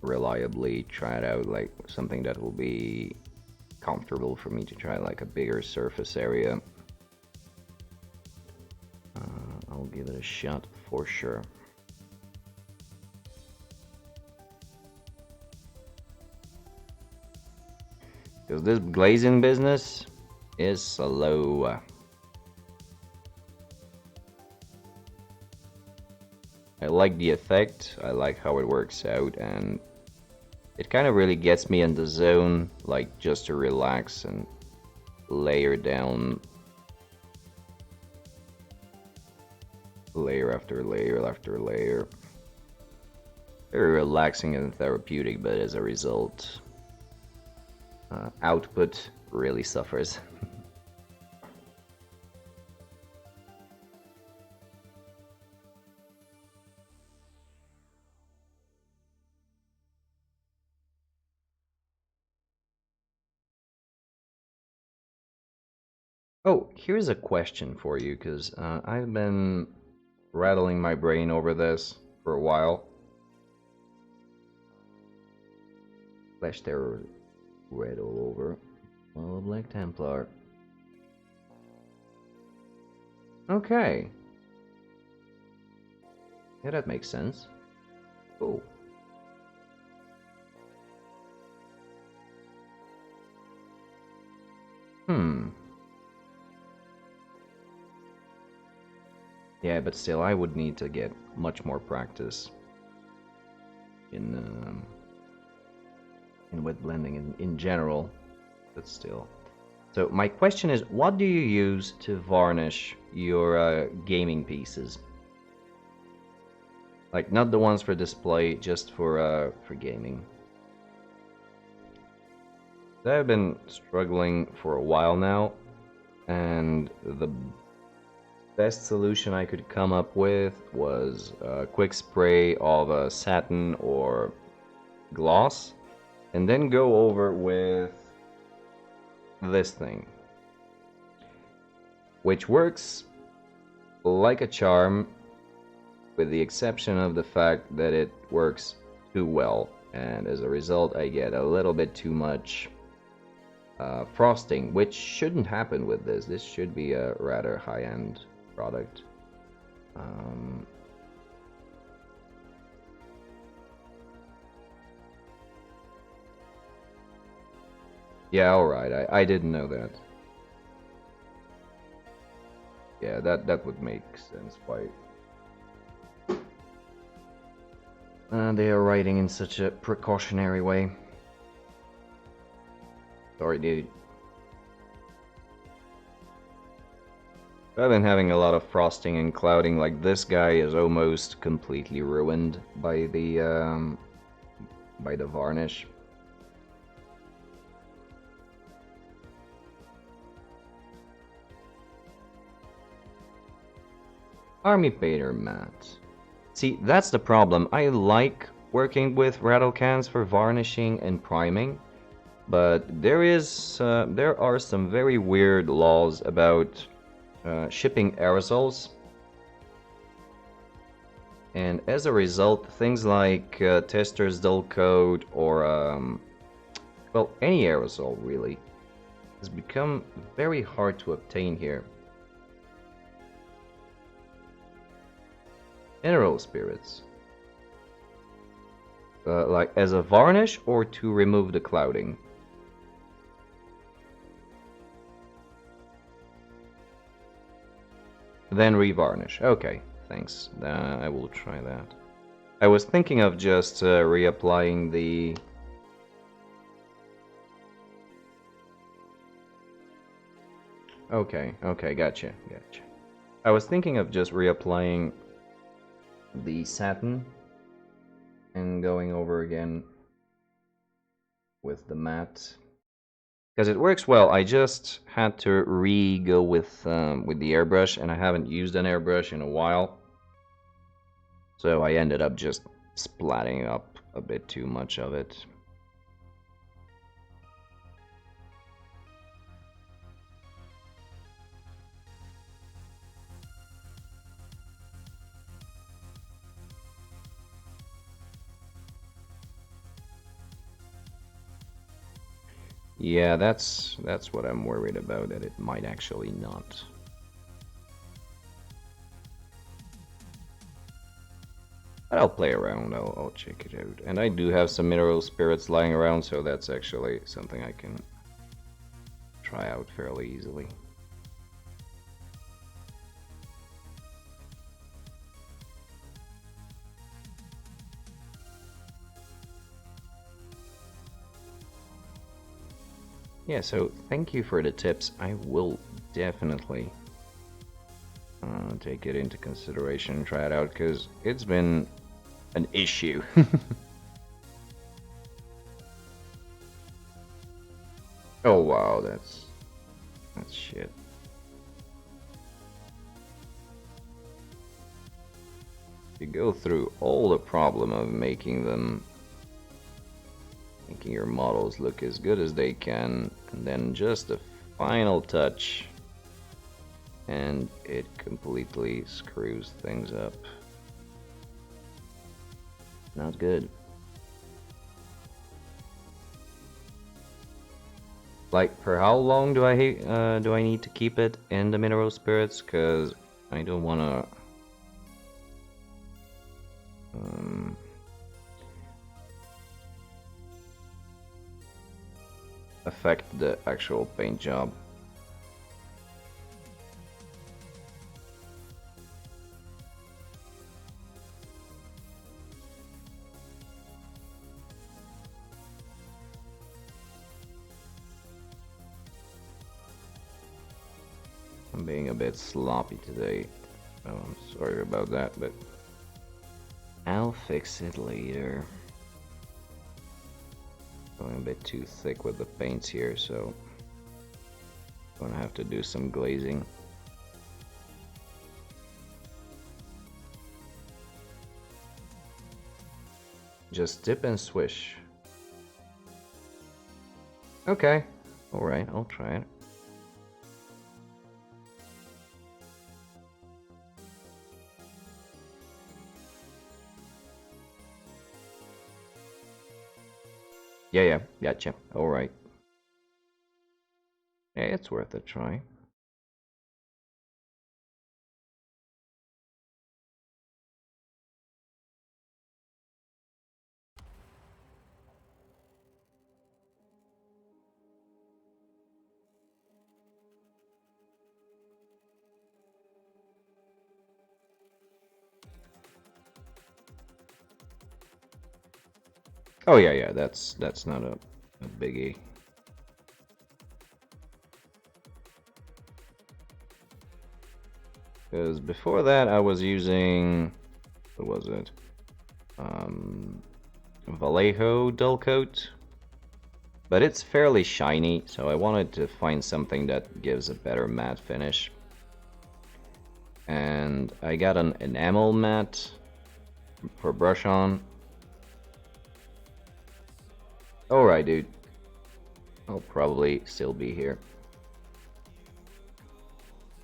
reliably try it out, like something that will be comfortable for me to try, like a bigger surface area, I'll give it a shot for sure. Because this glazing business is slow. I like the effect, I like how it works out, and it kind of really gets me in the zone, like just to relax and layer down layer after layer after layer. Very relaxing and therapeutic, but as a result, output really suffers. Oh, here's a question for you, because I've been rattling my brain over this for a while. Flash Terror red all over. Well, Black Templar. Okay. Yeah, that makes sense. Cool. Yeah, but still, I would need to get much more practice in wet blending in general, but still. So my question is, what do you use to varnish your gaming pieces? Like, not the ones for display, just for gaming. I've been struggling for a while now, and the best solution I could come up with was a quick spray of satin or gloss, and then go over with this thing, which works like a charm, with the exception of the fact that it works too well, and as a result I get a little bit too much frosting, which shouldn't happen with this. This should be a rather high-end product. Yeah, alright, I didn't know that. Yeah, that would make sense why they are writing in such a precautionary way. Sorry, dude. I've been having a lot of frosting and clouding. Like, this guy is almost completely ruined by the varnish. Army Painter matte. See, that's the problem. I like working with rattle cans for varnishing and priming, but there are some very weird laws about shipping aerosols, and as a result, things like Tester's dull coat or well, any aerosol really has become very hard to obtain here. Mineral spirits. Like as a varnish or to remove the clouding? Then revarnish. Okay, thanks. I will try that. I was thinking of just reapplying the... Okay, gotcha. I was thinking of just reapplying the satin and going over again with the matte. Because it works well. I just had to re-go with the airbrush, and I haven't used an airbrush in a while. So I ended up just splatting up a bit too much of it. Yeah, that's what I'm worried about, that it might actually not. But I'll play around, I'll check it out. And I do have some mineral spirits lying around, so that's actually something I can try out fairly easily. Yeah, so thank you for the tips. I will definitely take it into consideration and try it out, because it's been an issue. Oh wow, that's shit. You go through all the problem of making your models look as good as they can, and then just the final touch, and it completely screws things up. Not good. Like, for how long do I need to keep it in the mineral spirits? Cause I don't wanna affect the actual paint job. I'm being a bit sloppy today. Oh, I'm sorry about that, but I'll fix it later. Going a bit too thick with the paints here, so I'm gonna have to do some glazing. Just dip and swish. Okay, alright, I'll try it. Yeah, gotcha. Alright. Yeah, it's worth a try. Oh yeah, that's not a biggie. Because before that I was using, what was it? Vallejo dull coat. But it's fairly shiny, so I wanted to find something that gives a better matte finish. And I got an enamel matte for brush on. Alright, dude. I'll probably still be here.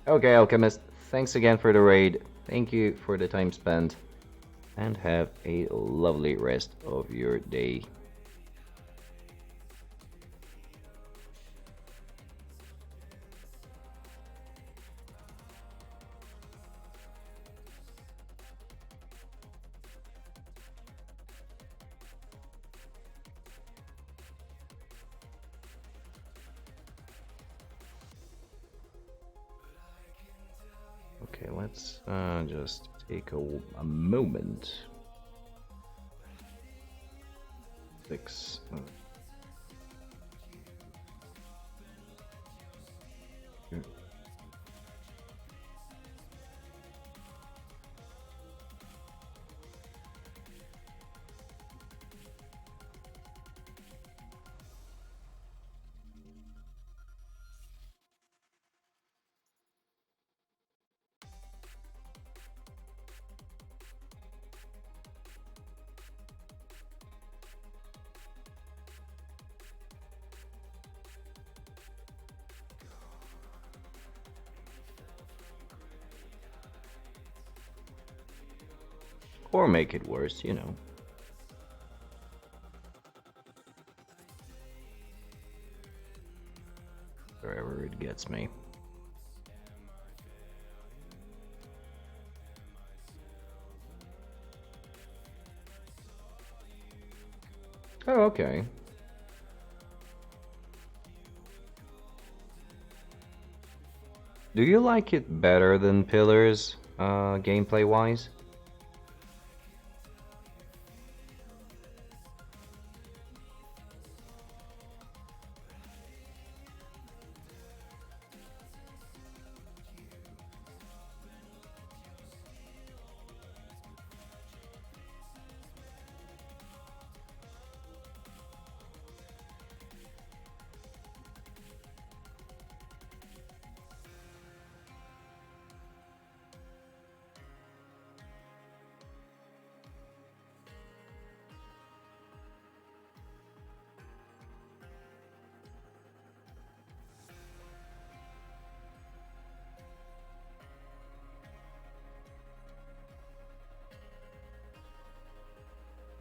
Okay, Alchemist. Thanks again for the raid. Thank you for the time spent. And have a lovely rest of your day. Okay, let's just take a moment. Fix. Or make it worse, you know. Wherever it gets me. Oh, okay. Do you like it better than Pillars, gameplay-wise?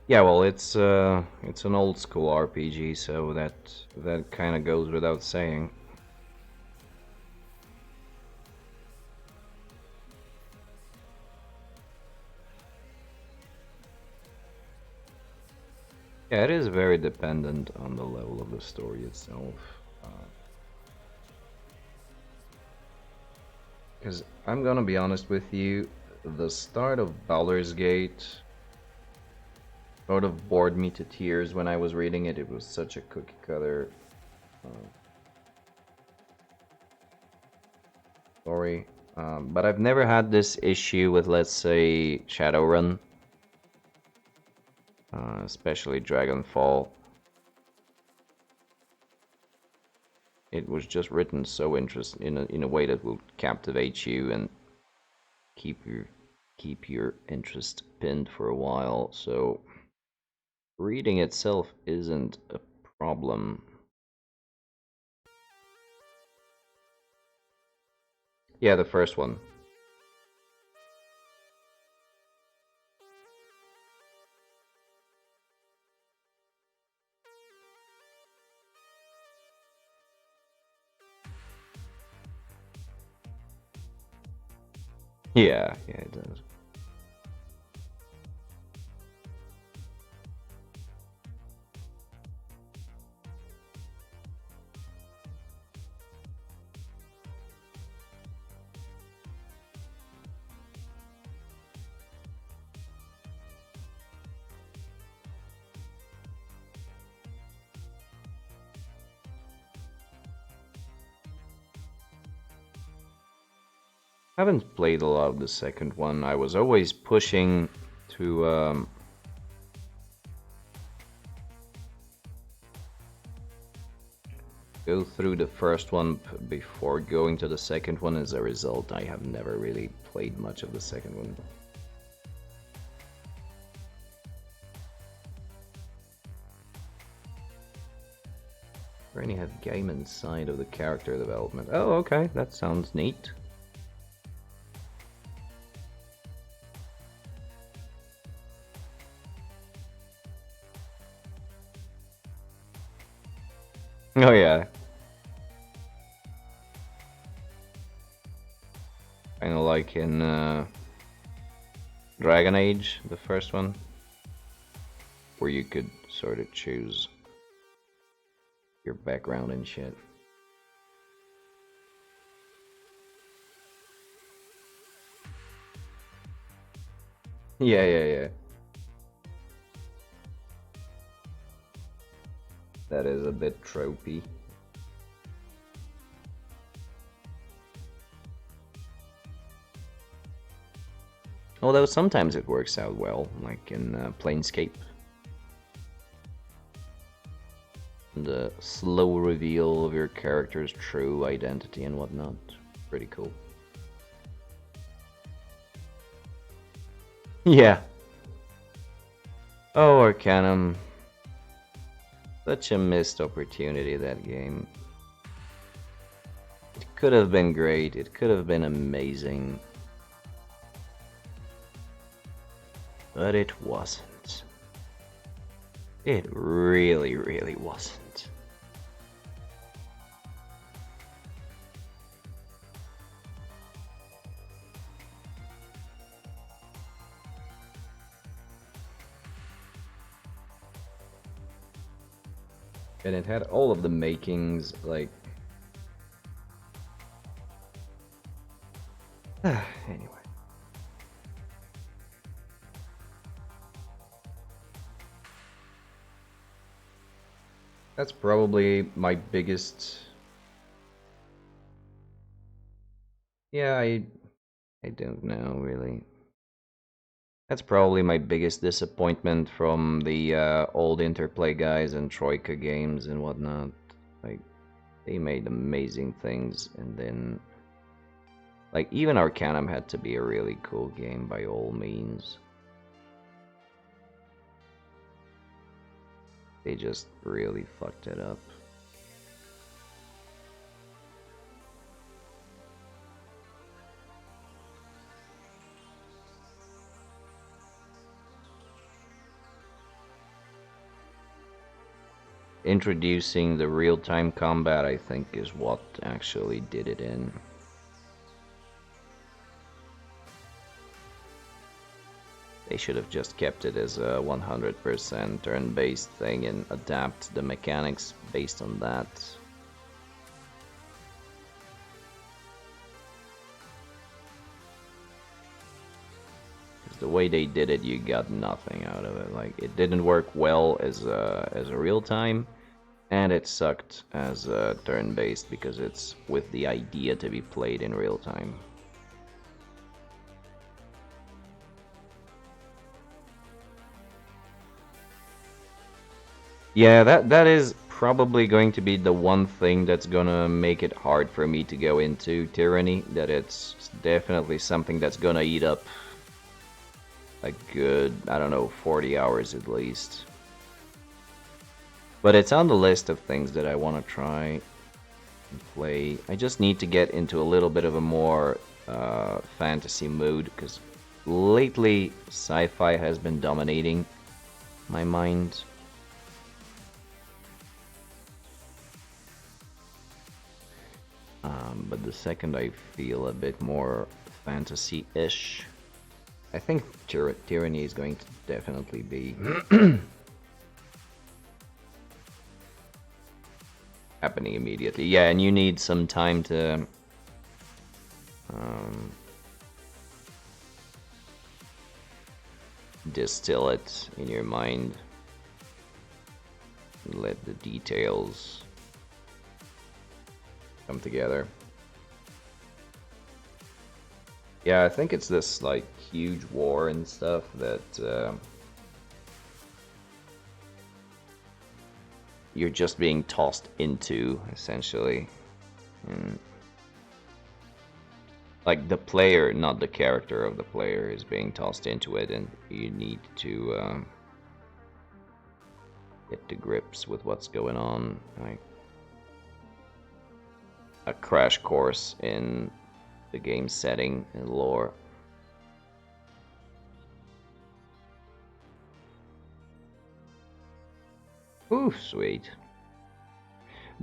Yeah, well, it's an old school RPG, so that kind of goes without saying. Yeah, it is very dependent on the level of the story itself. Because I'm gonna be honest with you, the start of Baldur's Gate sort of bored me to tears when I was reading it. It was such a cookie cutter story. But I've never had this issue with, let's say, Shadowrun, especially Dragonfall. It was just written so in a way that will captivate you and keep your interest pinned for a while. So reading itself isn't a problem. Yeah, the first one. Yeah, yeah, it does. I haven't played a lot of the second one. I was always pushing to go through the first one before going to the second one. As a result, I have never really played much of the second one. Already have game inside of the character development. Oh, okay, that sounds neat. Oh yeah. Kind of like in Dragon Age, the first one, where you could sort of choose your background and shit. Yeah, yeah, yeah. That is a bit tropey. Although sometimes it works out well, like in Planescape. The slow reveal of your character's true identity and whatnot. Pretty cool. Yeah. Oh, Arcanum. Such a missed opportunity, that game. It could have been great, it could have been amazing. But it wasn't. It really, really wasn't. And it had all of the makings, like... anyway. That's probably my biggest... Yeah, I don't know, really. That's probably my biggest disappointment from the old Interplay guys and Troika games and whatnot. Like, they made amazing things, and then... Like, even Arcanum had to be a really cool game by all means. They just really fucked it up. Introducing the real-time combat, I think, is what actually did it in. They should have just kept it as a 100% turn-based thing and adapt the mechanics based on that. The way they did it, you got nothing out of it. Like, it didn't work well as a real time, and it sucked as a turn-based because it's with the idea to be played in real time. Yeah, that is probably going to be the one thing that's gonna make it hard for me to go into Tyranny. That it's definitely something that's gonna eat up a good, I don't know, 40 hours at least. But it's on the list of things that I want to try and play. I just need to get into a little bit of a more fantasy mood, because lately sci-fi has been dominating my mind. But the second I feel a bit more fantasy-ish, I think Tyranny is going to definitely be happening immediately. Yeah, and you need some time to distill it in your mind. Let the details come together. Yeah, I think it's this like huge war and stuff that you're just being tossed into, essentially. And like the player, not the character of the player, is being tossed into it, and you need to get to grips with what's going on. Like a crash course in the game setting and lore. Ooh, sweet.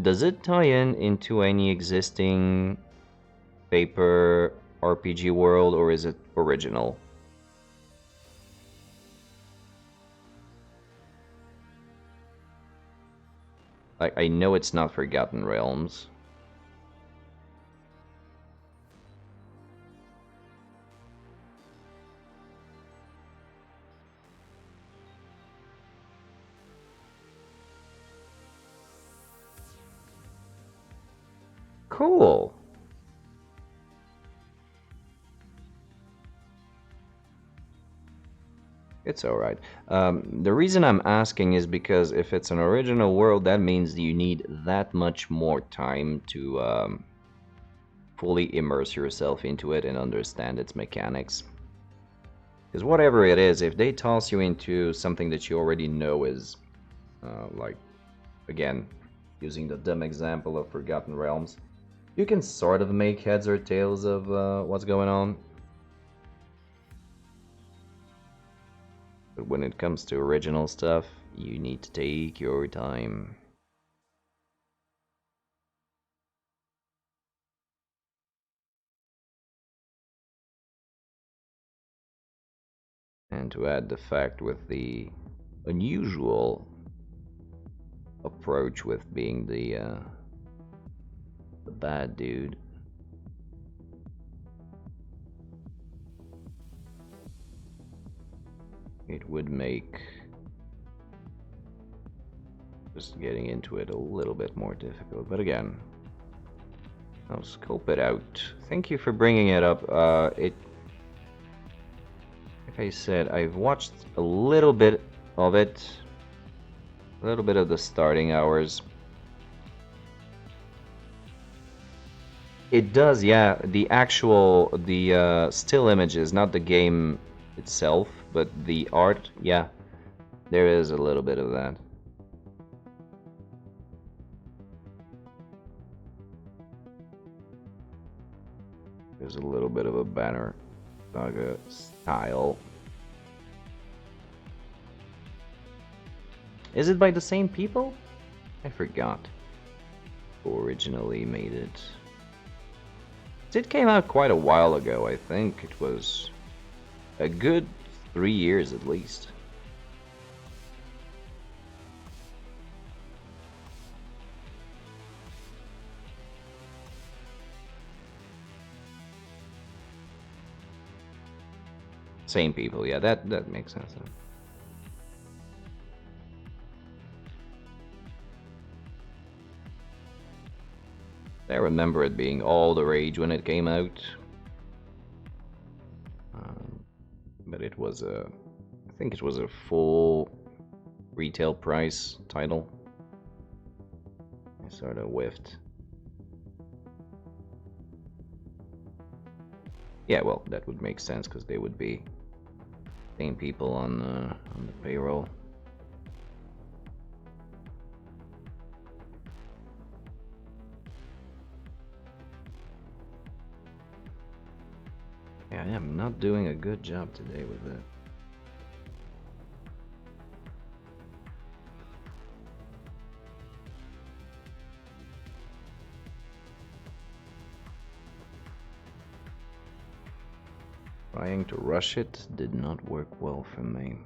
Does it tie in into any existing paper RPG world, or is it original? Like, I know it's not Forgotten Realms. Cool. It's alright. The reason I'm asking is because if it's an original world, that means you need that much more time to fully immerse yourself into it and understand its mechanics. Because whatever it is, if they toss you into something that you already know is, like, again, using the dumb example of Forgotten Realms, you can sort of make heads or tails of what's going on. But when it comes to original stuff, you need to take your time. And to add the fact with the unusual approach with being the bad dude. It would make just getting into it a little bit more difficult. But again, I'll scope it out. Thank you for bringing it up. Like I said, I've watched a little bit of it. A little bit of the starting hours. It does, yeah. The actual, still images, not the game itself, but the art, yeah. There is a little bit of that. There's a little bit of a banner saga style. Is it by the same people? I forgot who originally made it. It came out quite a while ago, I think. It was a good 3 years at least. Same people, yeah, that makes sense. I remember it being all the rage when it came out. But it was I think it was a full retail price title. I sort of whiffed. Yeah, well, that would make sense because they would be same people on the payroll. Yeah, I am not doing a good job today with it. Trying to rush it did not work well for me.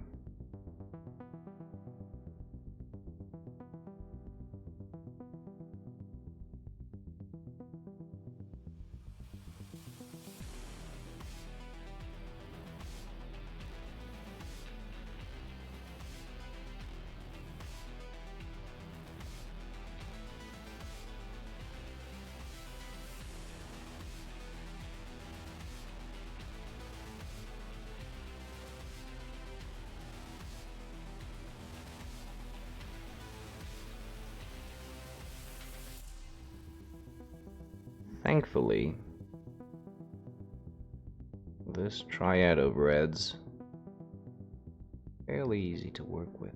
Thankfully, this triad of reds fairly easy to work with.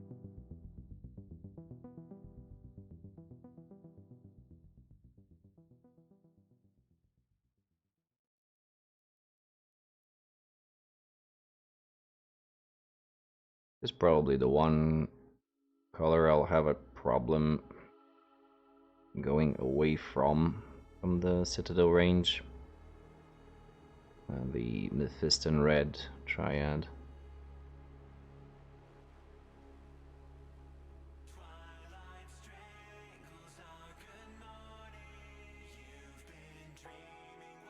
This is probably the one color I'll have a problem going away from the Citadel range. The Mephiston red triad.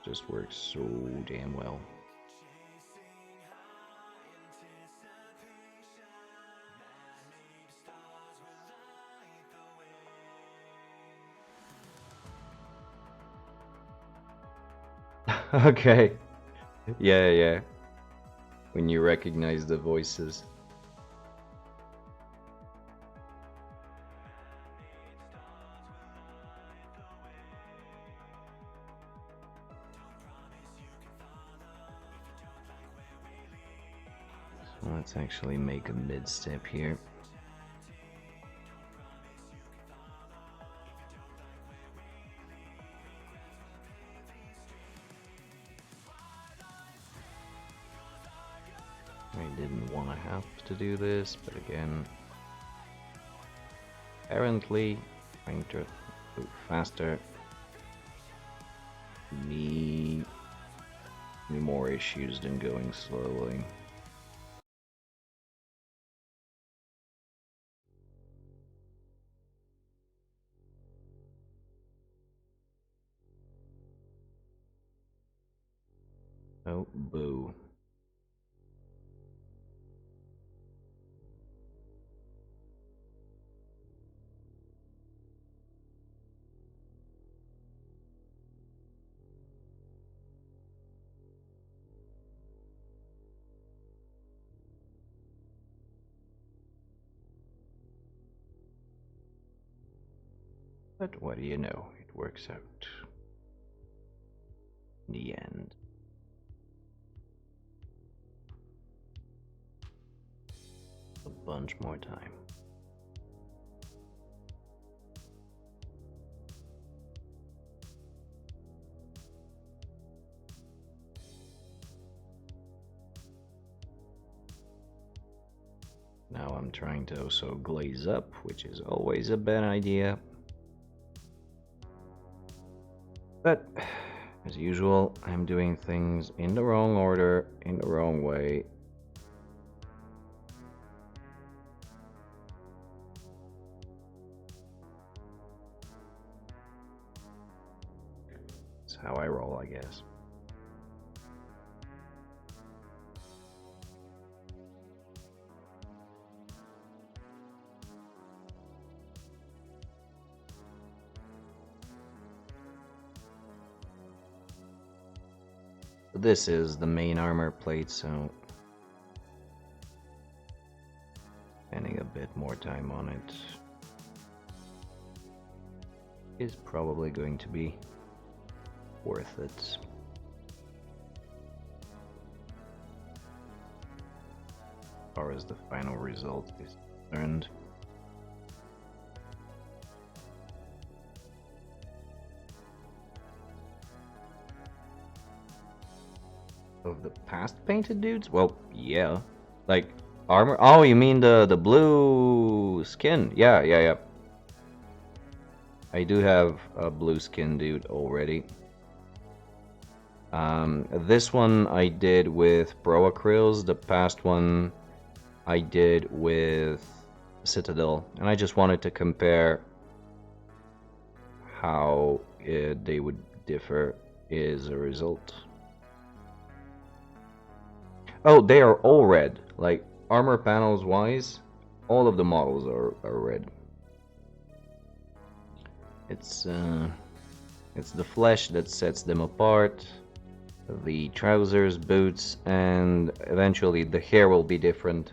Just works so damn well. Okay. Yeah, yeah. When you recognize the voices. So let's actually make a mid step here. I didn't want to have to do this, but again, apparently trying to move faster me more issues than going slowly. Oh, boo. But what do you know? It works out in the end. A bunch more time. Now I'm trying to also glaze up, which is always a bad idea. But, as usual, I'm doing things in the wrong order, in the wrong way. That's how I roll, I guess. This is the main armor plate, so spending a bit more time on it is probably going to be worth it. As far as the final result is concerned. Of the past painted dudes? Well, yeah. Like, armor? Oh, you mean the blue skin? Yeah, yeah, yeah. I do have a blue skin dude already. This one I did with Pro Acryls. The past one I did with Citadel. And I just wanted to compare how they would differ as a result. Oh, they are all red. Like, armor panels wise, all of the models are red. It's the flesh that sets them apart, the trousers, boots, and eventually the hair will be different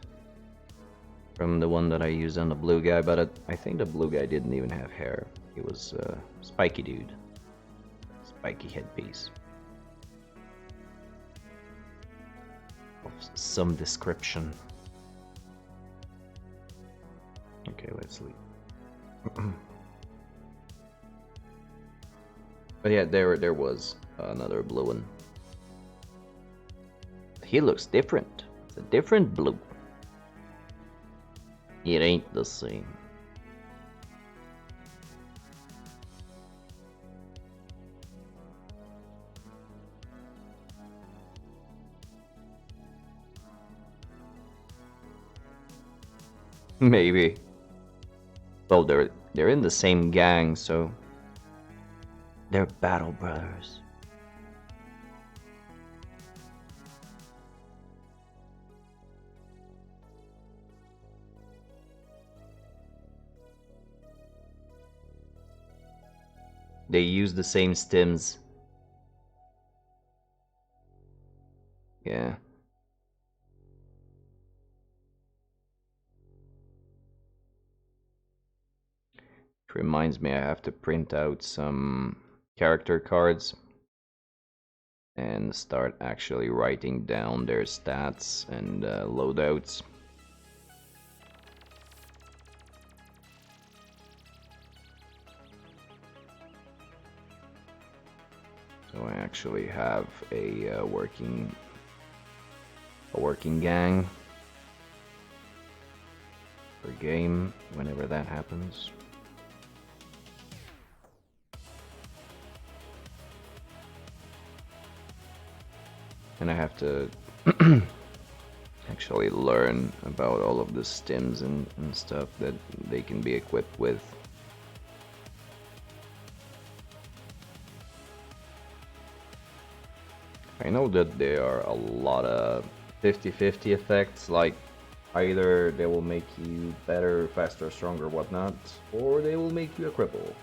from the one that I used on the blue guy, but I think the blue guy didn't even have hair. He was a spiky dude. Spiky headpiece. Of some description. Okay, let's leave. But yeah, there was another blue one. He looks different. It's a different blue. It ain't the same. Maybe. Well, they're in the same gang, so they're battle brothers. They use the same stims. Yeah. It reminds me I have to print out some character cards and start actually writing down their stats and loadouts. So I actually have a working gang per game whenever that happens. And I have to actually learn about all of the stims and stuff that they can be equipped with. I know that there are a lot of 50-50 effects, like either they will make you better, faster, stronger, whatnot, or they will make you a cripple.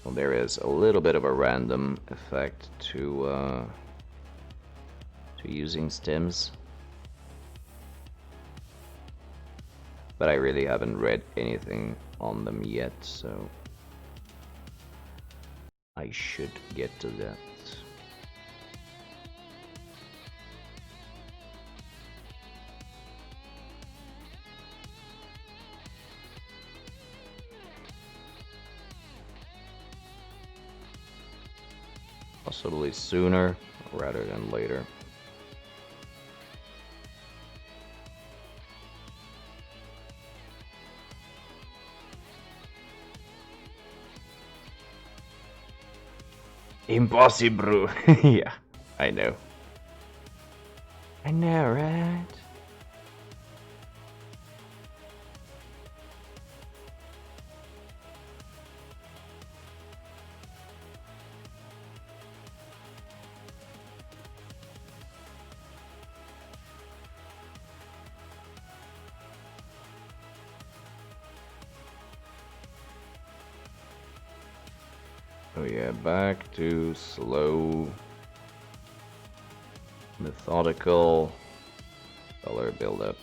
Well, there is a little bit of a random effect to using stims, but I really haven't read anything on them yet, so I should get to that. Possibly sooner rather than later. Impossible! Yeah, I know. I know, right? Oh yeah, back to slow, methodical color buildup.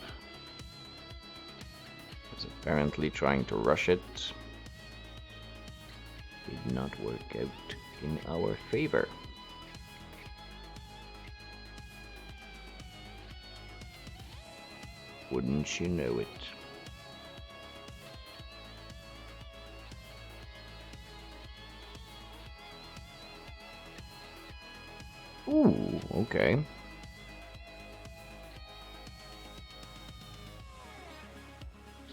Was apparently trying to rush it. Did not work out in our favor. Wouldn't you know it? Ooh, okay.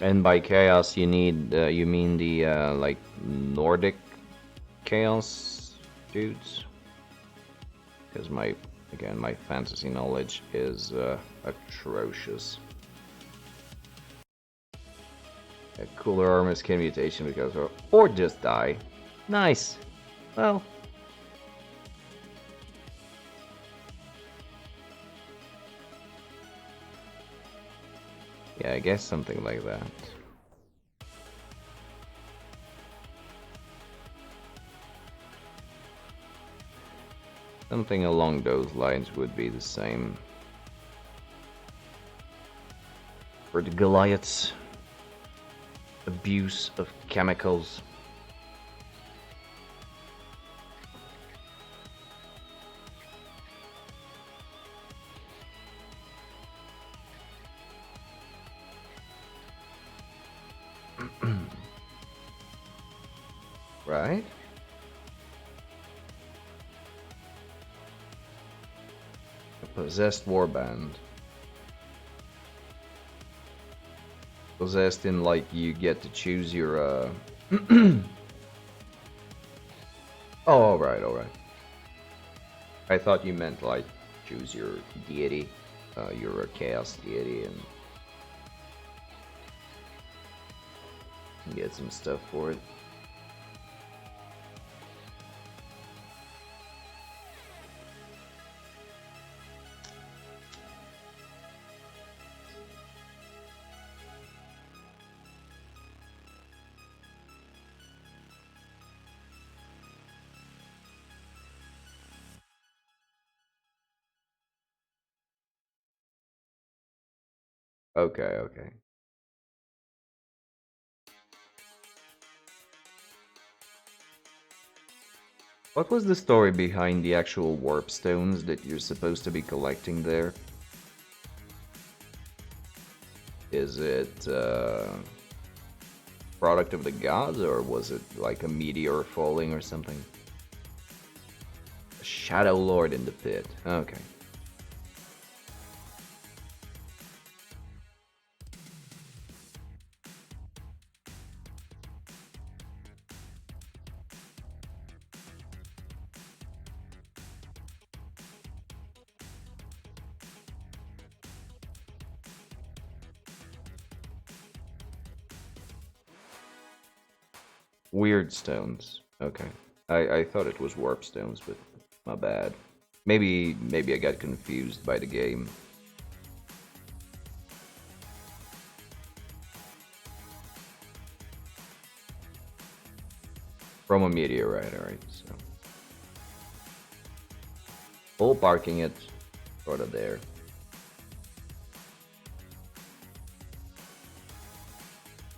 And by chaos, you mean the like Nordic chaos dudes? Because again, my fantasy knowledge is atrocious. A cooler armor skin mutation because or just die. Nice. Well. Yeah, I guess something like that. Something along those lines would be the same. For the Goliaths, abuse of chemicals. Right? A possessed warband. Possessed in like you get to choose your Oh, alright, alright. I thought you meant like choose your deity, your chaos deity, and get some stuff for it. Okay, okay. What was the story behind the actual warp stones that you're supposed to be collecting there? Is it product of the gods, or was it like a meteor falling or something? A Shadow Lord in the pit. Okay. Weird stones. Okay. I thought it was warp stones, but my bad. Maybe I got confused by the game. From a meteorite, alright, so. Full parking it, sort of there.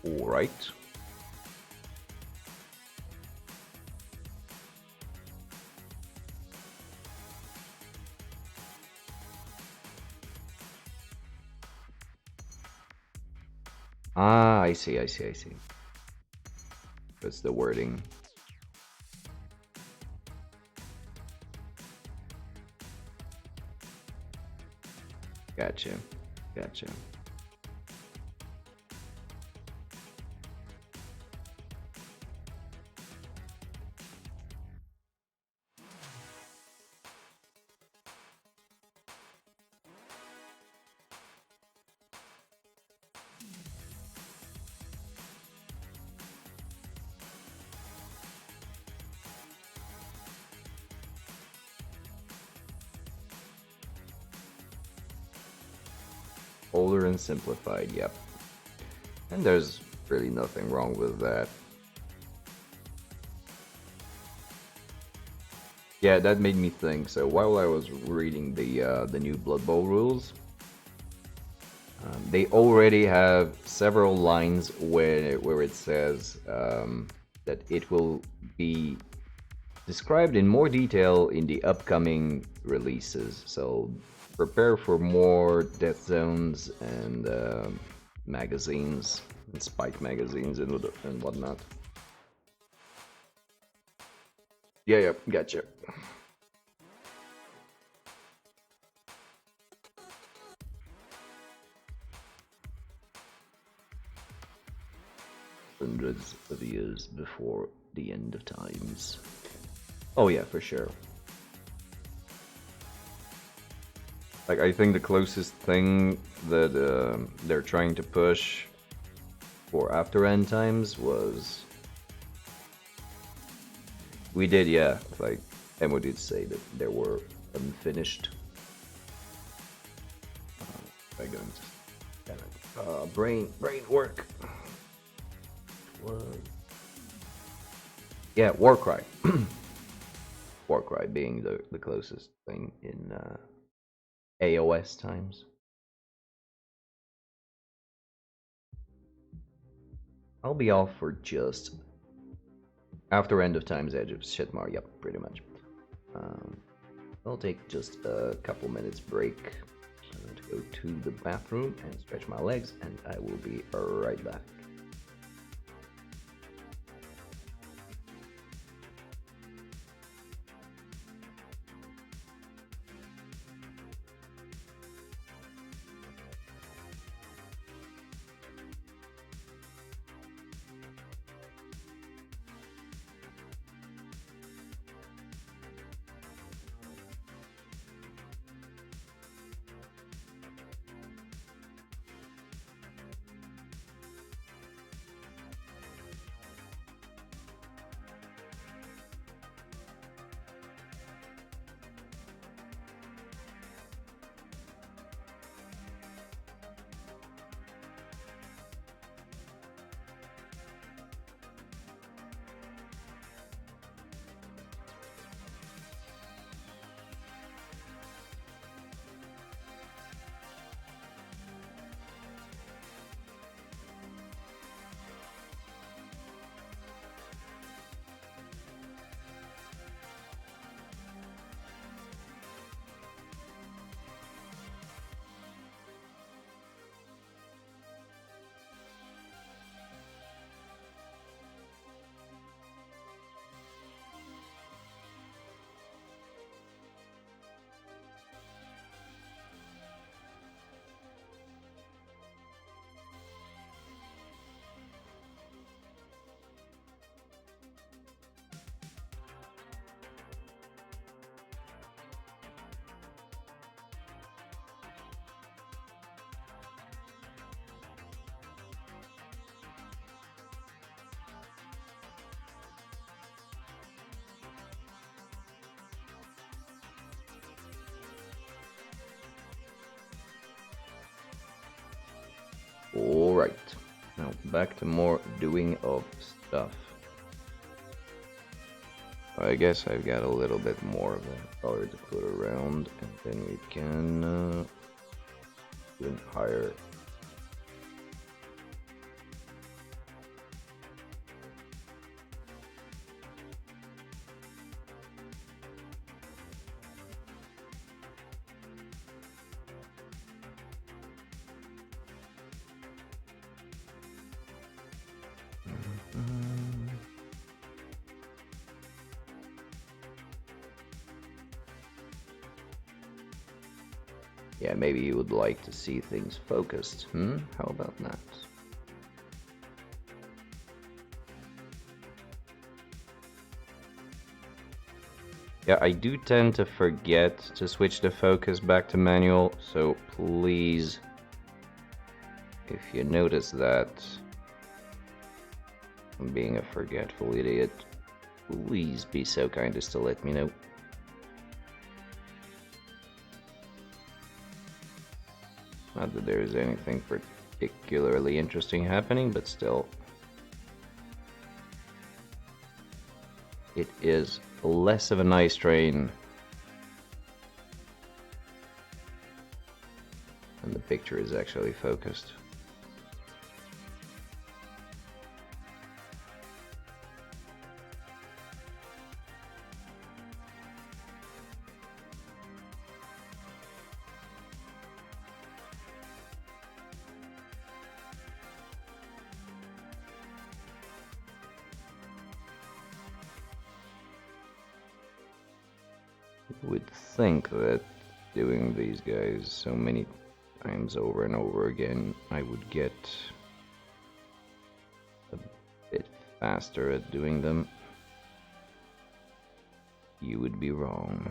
Alright. Ah, I see. That's the wording. Gotcha. Older and simplified, yep. And there's really nothing wrong with that. Yeah, that made me think. So while I was reading the new Blood Bowl rules, they already have several lines where it says that it will be described in more detail in the upcoming releases. So prepare for more death zones and magazines and spike magazines and whatnot. Yeah, gotcha. Hundreds of years before the end of times. Oh yeah, for sure. Like, I think the closest thing that they're trying to push for after end times was... We did, yeah. Like, Emo did say that there were unfinished. I don't... Damn it. Brain work. What? Yeah, Warcry. Warcry being the closest thing in AOS times. I'll be off for just after end of times, edge of Shitmar. Yep, pretty much. I'll take just a couple minutes break to go to the bathroom and stretch my legs, and I will be right back. back to more doing of stuff. I guess I've got a little bit more of a color to put around, and then we can even higher. Yeah, maybe you would like to see things focused. How about that? Yeah, I do tend to forget to switch the focus back to manual, so please, if you notice that I'm being a forgetful idiot, please be so kind as to let me know. Not that there is anything particularly interesting happening, but still, it is less of an eye strain, and the picture is actually focused. Would think that doing these guys so many times over and over again, I would get a bit faster at doing them. You would be wrong.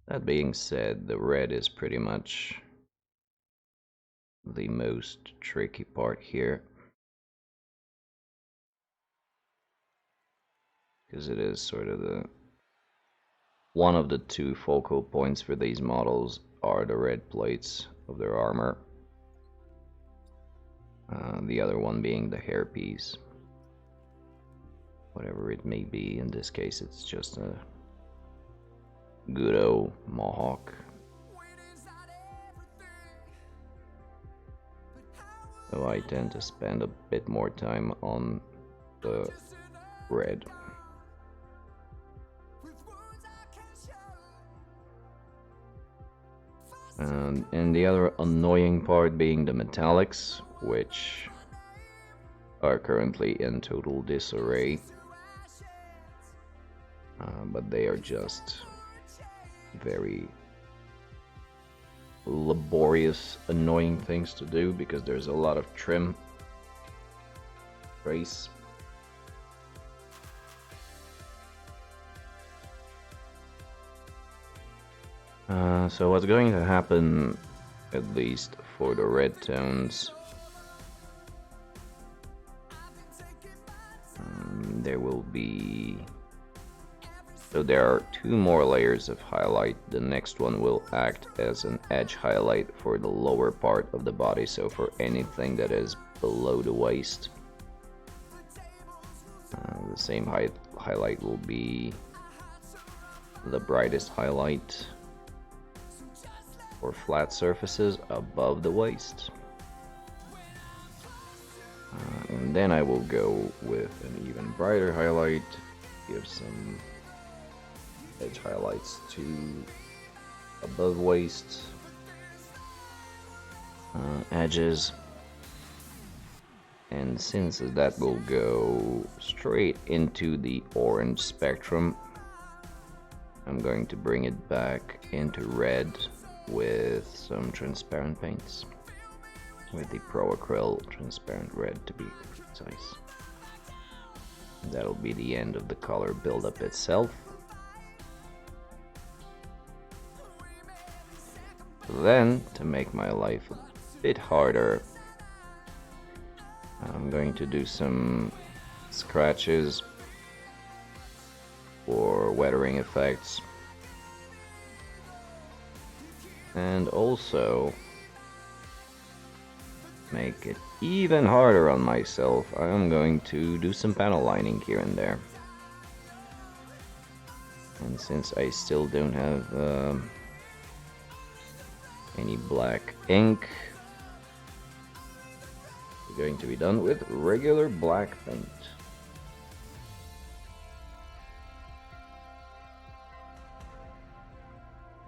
That being said, the red is pretty much the most tricky part here, because it is sort of one of the two focal points for these models are the red plates of their armor, the other one being the hairpiece, whatever it may be. In this case, it's just a good old mohawk. So I tend to spend a bit more time on the red. And the other annoying part being the metallics, which are currently in total disarray. But they are just very laborious, annoying things to do because there's a lot of trim trace. So what's going to happen, at least for the red tones, there will be... So there are two more layers of highlight. The next one will act as an edge highlight for the lower part of the body, so for anything that is below the waist. The same highlight will be the brightest highlight for flat surfaces above the waist. And then I will go with an even brighter highlight, give some edge highlights to above waist edges, and since that will go straight into the orange spectrum, I'm going to bring it back into red with some transparent paints, with the Pro Acryl transparent red to be precise. That'll be the end of the color buildup itself. Then, to make my life a bit harder, I'm going to do some scratches for weathering effects. And also make it even harder on myself, I am going to do some panel lining here and there. And since I still don't have any black ink, we're going to be done with regular black paint.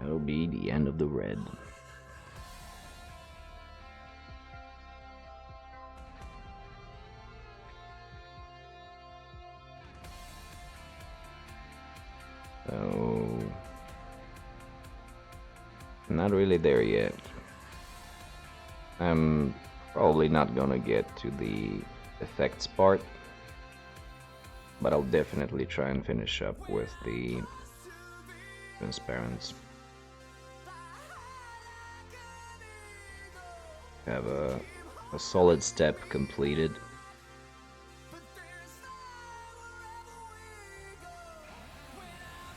That'll be the end of the red. So, not really there yet. I'm probably not gonna get to the effects part, but I'll definitely try and finish up with the transparents. Have a solid step completed.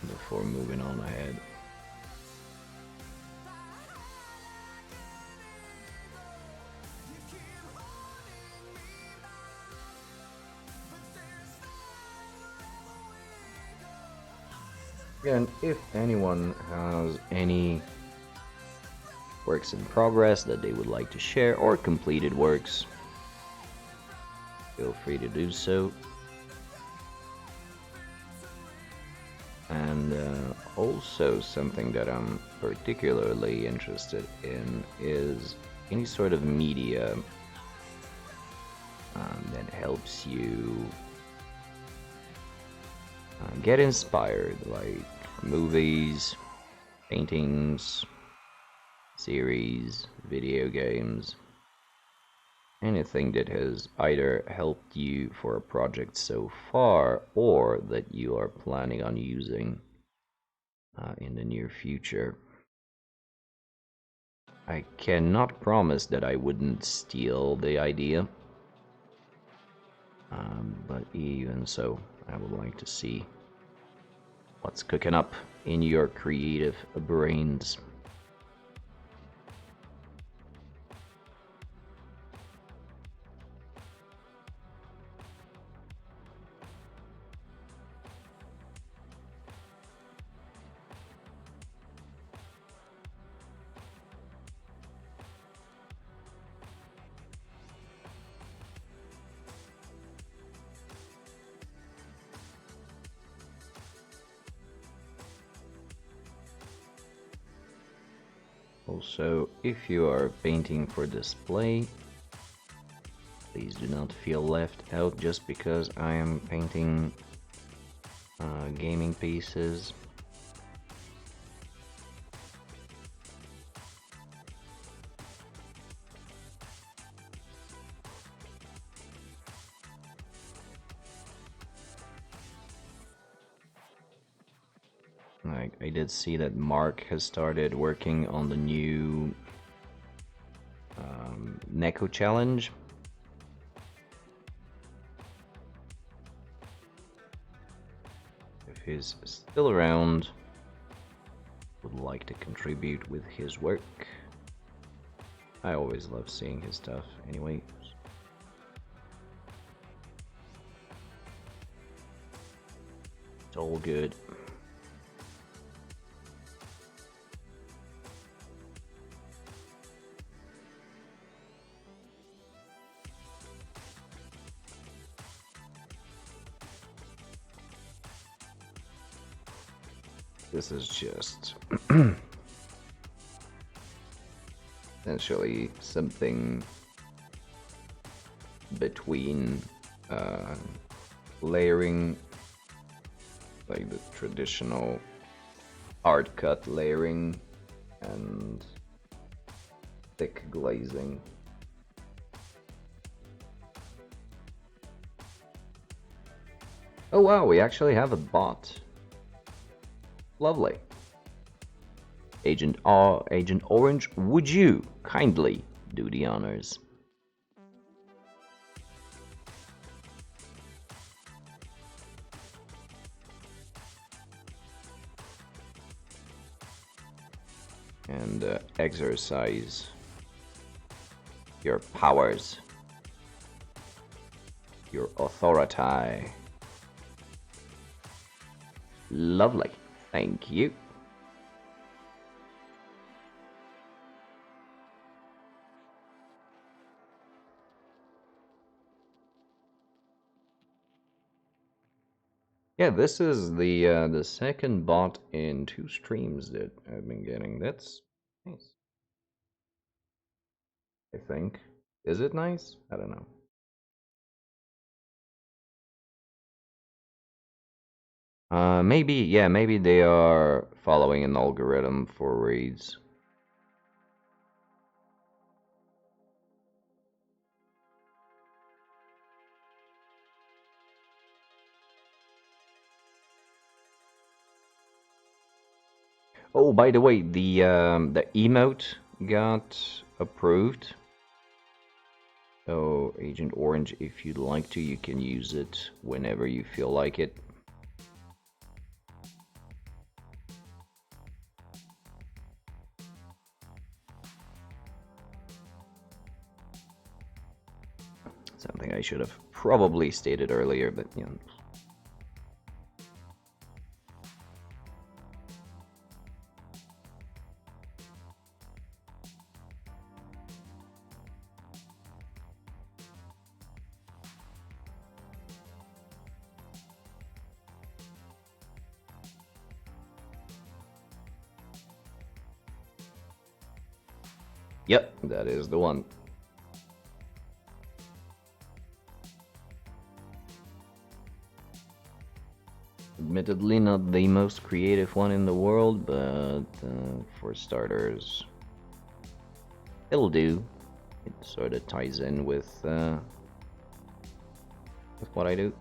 Before moving on ahead. Again, if anyone has any works in progress that they would like to share or completed works, feel free to do so. And also something that I'm particularly interested in is any sort of media that helps you get inspired, like movies, paintings, series, video games, anything that has either helped you for a project so far or that you are planning on using in the near future. I cannot promise that I wouldn't steal the idea, but even so, I would like to see what's cooking up in your creative brains. Also, if you are painting for display, please do not feel left out just because I am painting gaming pieces. I did see that Mark has started working on the new Neko challenge. If he's still around, would like to contribute with his work. I always love seeing his stuff anyway. It's all good. This is just essentially something between layering, like the traditional hard cut layering, and thick glazing. Oh wow, we actually have a bot. Lovely. Agent Orange, would you kindly do the honors? and exercise your powers, your authority. Lovely. Thank you. Yeah, this is the second bot in 2 streams that I've been getting. That's nice. I think. Is it nice? I don't know. Maybe, yeah, maybe they are following an algorithm for raids. Oh, by the way, the emote got approved. So, Agent Orange, if you'd like to, you can use it whenever you feel like it. Something I should have probably stated earlier, but you know. Yep, that is the one. Admittedly, not the most creative one in the world, but for starters, it'll do. It sort of ties in with what I do.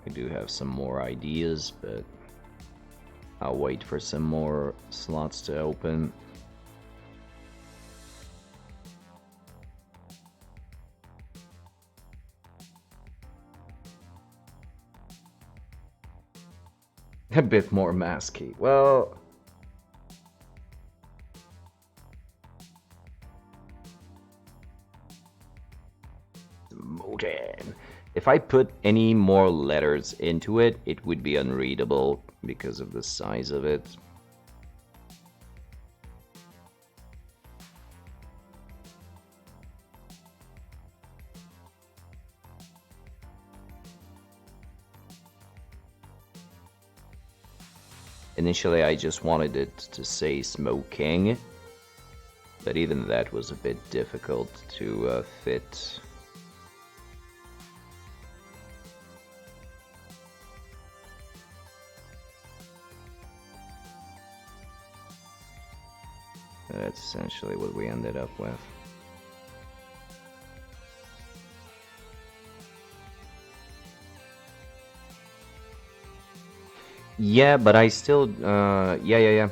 I do have some more ideas, but I'll wait for some more slots to open. A bit more masky. Well, Moten. If I put any more letters into it, it would be unreadable because of the size of it. Initially, I just wanted it to say smoking, but even that was a bit difficult to fit. That's essentially what we ended up with. Yeah, but I still, yeah,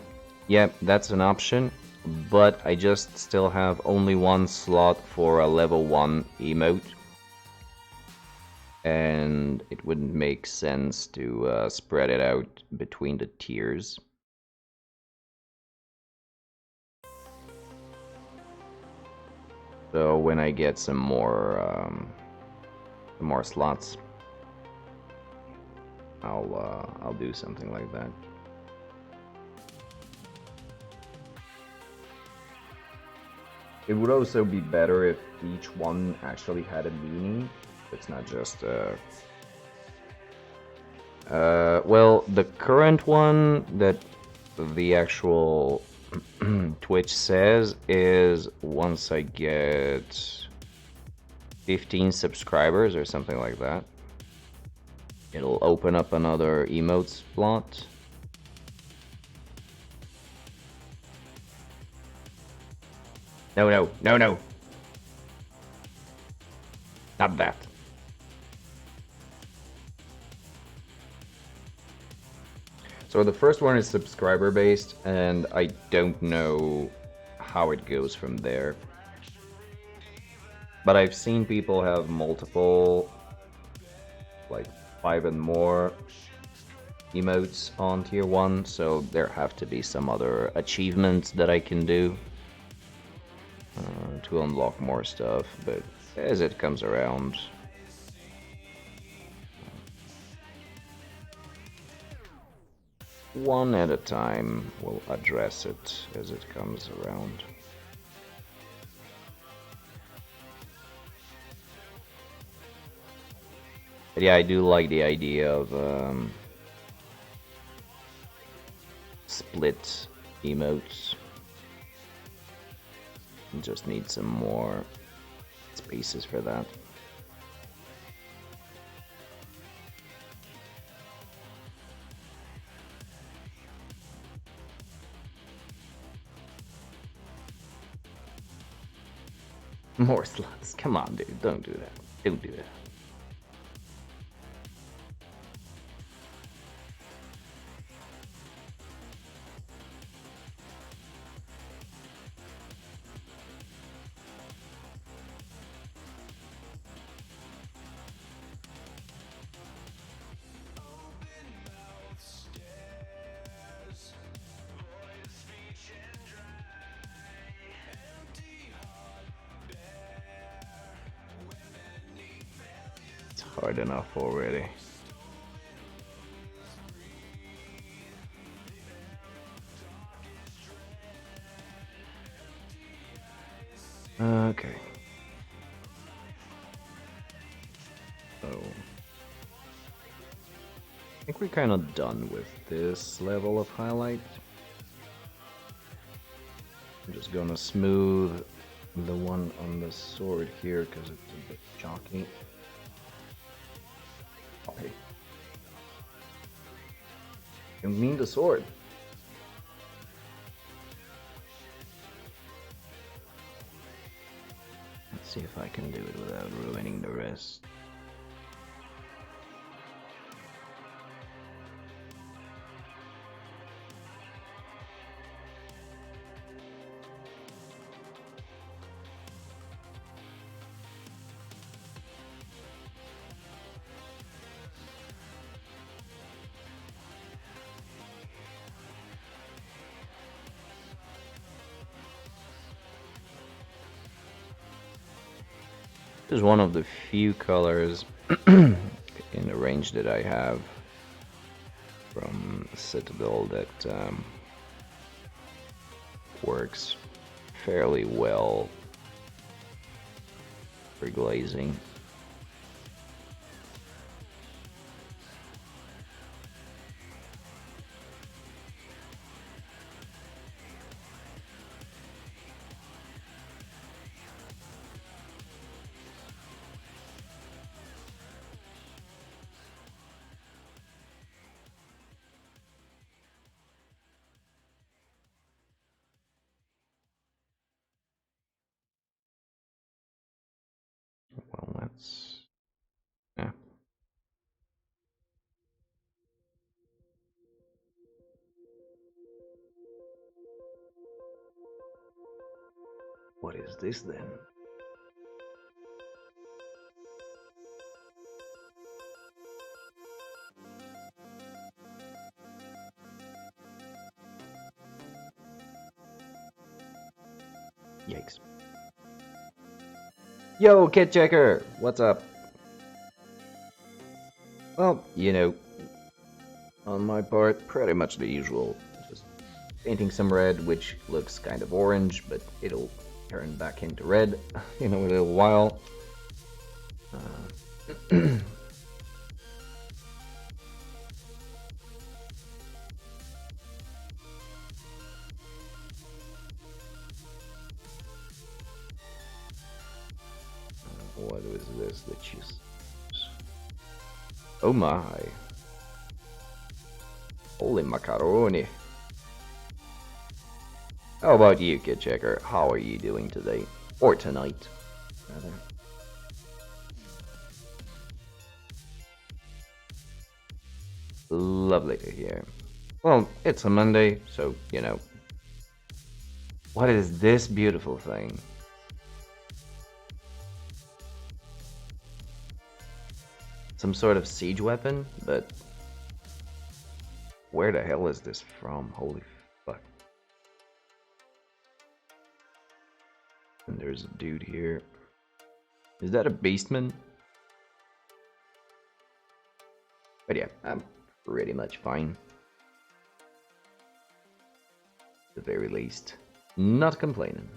that's an option, but I just still have only one slot for a level 1 emote, and it wouldn't make sense to spread it out between the tiers. So when I get some more slots, I'll do something like that. It would also be better if each one actually had a meaning. It's not just well, the current one that the actual Twitch says is once I get 15 subscribers or something like that, it'll open up another emote slot. No. Not that. So the first one is subscriber based, and I don't know how it goes from there. But I've seen people have multiple, like 5 and more emotes on tier 1, so there have to be some other achievements that I can do to unlock more stuff, but as it comes around. One at a time, we'll address it as it comes around. But yeah, I do like the idea of split emotes. Just need some more spaces for that. More slots. Come on, dude. Don't do that. Don't do that. It's hard enough already. Okay. So I think we're kind of done with this level of highlight. I'm just gonna smooth the one on the sword here because it's a bit chalky. Okay. You mean the sword? Let's see if I can do it without ruining the rest. This is one of the few colors in the range that I have from Citadel that works fairly well for glazing. Well, let's... yeah. What is this then? Yikes. Yo, Kid Checker! What's up? Well, you know, on my part, pretty much the usual. Just painting some red, which looks kind of orange, but it'll turn back into red in a little while. What is this that you... Oh my. Holy macaroni. How about you, Kid Checker? How are you doing today? Or tonight, rather. Lovely to hear. Well, it's a Monday, so, you know. What is this beautiful thing? some sort of siege weapon, but where the hell is this from? Holy fuck. And there's a dude here. Is that a beastman? But yeah, I'm pretty much fine. At the very least. Not complaining.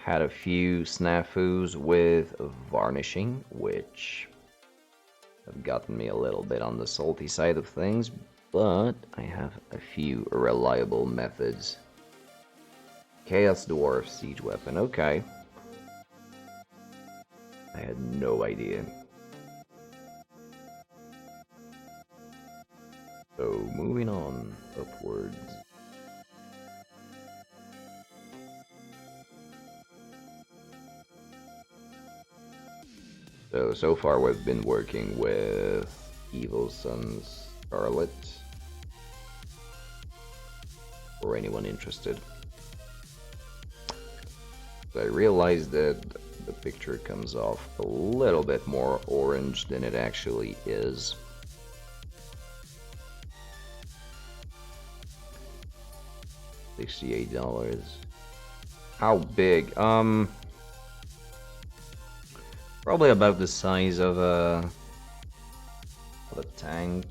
Had a few snafus with varnishing, which have gotten me a little bit on the salty side of things, but I have a few reliable methods. Chaos Dwarf Siege Weapon, okay. I had no idea. So, moving on upwards. So far we've been working with Evil Sun's Scarlet. For anyone interested. I realized that the picture comes off a little bit more orange than it actually is. $68. How big? Probably about the size of a tank.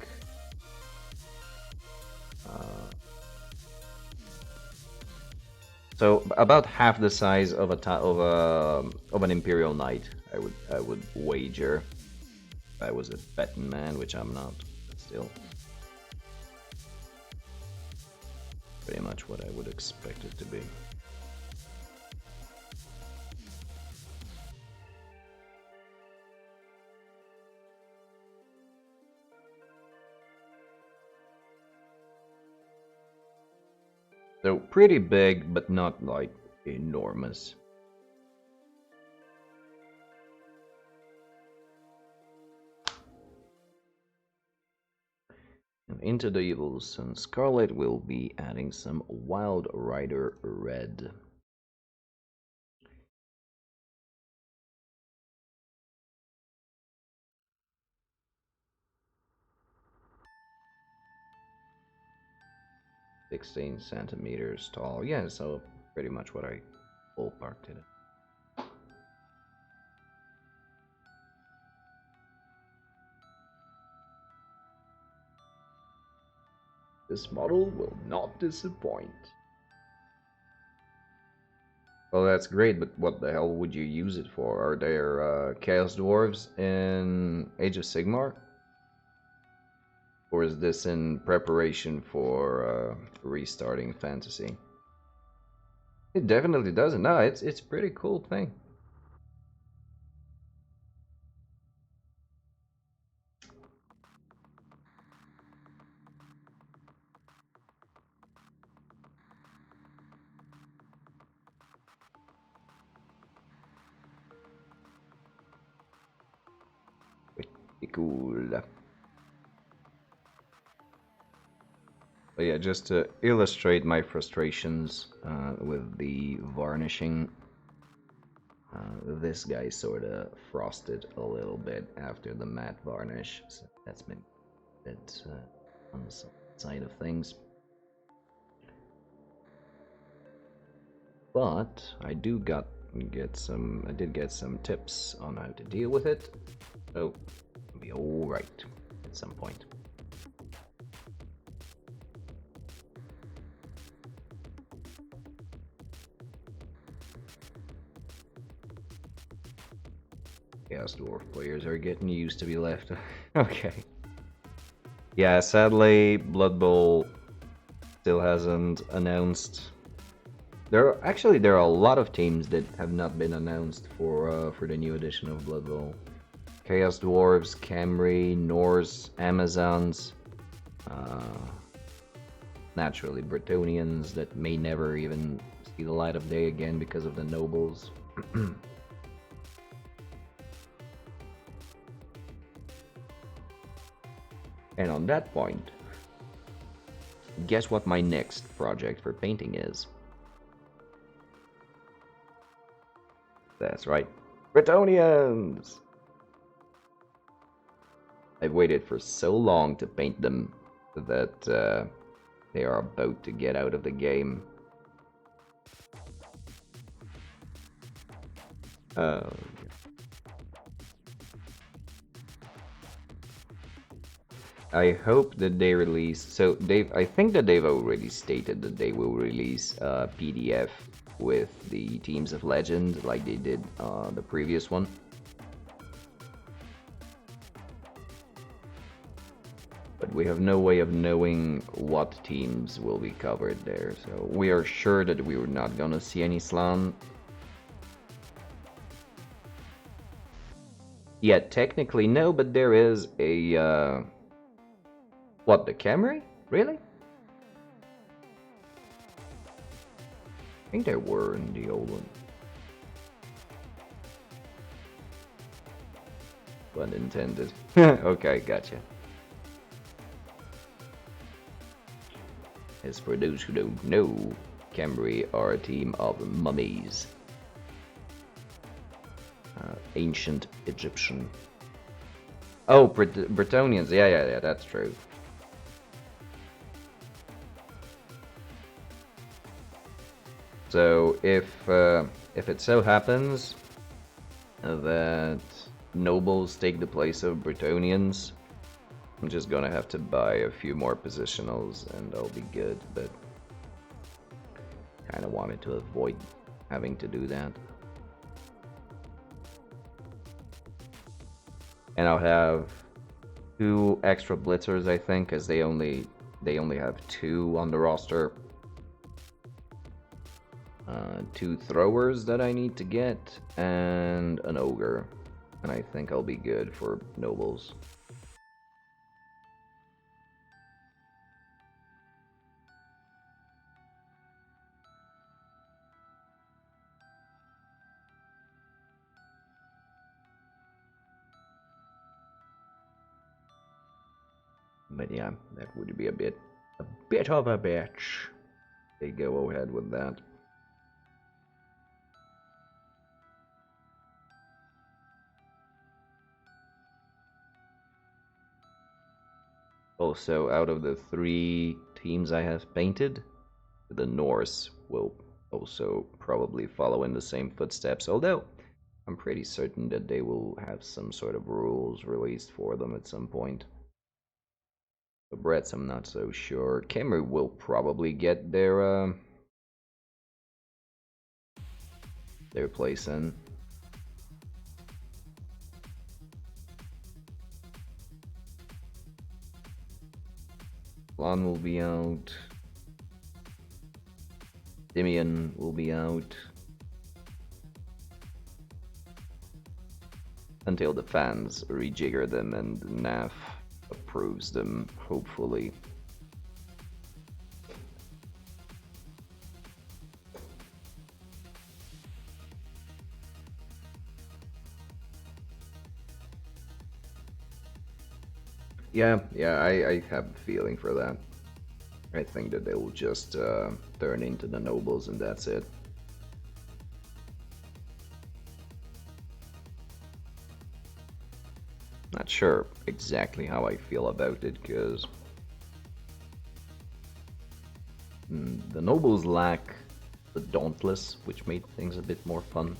So about half the size of an Imperial Knight, I would wager. If I was a betting man, which I'm not, but still. Pretty much what I would expect it to be. So pretty big, but not like enormous. And into the Evil Sun Scarlet we'll be adding some Wild Rider Red. $16 centimeters tall. Yeah, so pretty much what I ballparked it. This model will not disappoint. Well, that's great, but what the hell would you use it for? Are there Chaos Dwarves in Age of Sigmar? Or is this in preparation for restarting Fantasy? It definitely doesn't. No, it's a pretty cool thing. Pretty cool. But yeah, just to illustrate my frustrations with the varnishing, this guy sort of frosted a little bit after the matte varnish, so that's been a bit on the side of things. But I did get some tips on how to deal with it, so it'll be alright at some point. Chaos Dwarf players are getting used to be left. Okay. Yeah, sadly, Blood Bowl still hasn't announced. There are a lot of teams that have not been announced for the new edition of Blood Bowl. Chaos Dwarves, Camry, Norse, Amazons, naturally Bretonians that may never even see the light of day again because of the nobles. And on that point, guess what my next project for painting is? That's right, Bretonians! I've waited for so long to paint them that they are about to get out of the game. Oh. I hope that they release. So I think that they've already stated that they will release a PDF with the Teams of Legend, like they did the previous one. But we have no way of knowing what teams will be covered there, so we are sure that we were not gonna see any Slan. Yeah, technically no, but there is a what, the Camry? Really? I think there were in the old one. Pun intended. Okay, gotcha. As for those who don't know, Camry are a team of mummies. Ancient Egyptian. Oh, Bretonians. Yeah, that's true. So if it so happens that nobles take the place of Bretonians, I'm just gonna have to buy a few more positionals and I'll be good, but kinda wanted to avoid having to do that. And I'll have 2 extra blitzers, I think, because they only have 2 on the roster. 2 throwers that I need to get, and an ogre. And I think I'll be good for nobles. But yeah, that would be a bit of a bitch. They go ahead with that. Also, out of the 3 teams I have painted, the Norse will also probably follow in the same footsteps, although I'm pretty certain that they will have some sort of rules released for them at some point. The Brets, I'm not so sure. Camry will probably get their place in. Lon will be out. Dimian will be out. Until the fans rejigger them and NAF approves them, hopefully. Yeah, I have a feeling for that. I think that they will just turn into the nobles and that's it. Not sure exactly how I feel about it, because the nobles lack the Dauntless, which made things a bit more fun.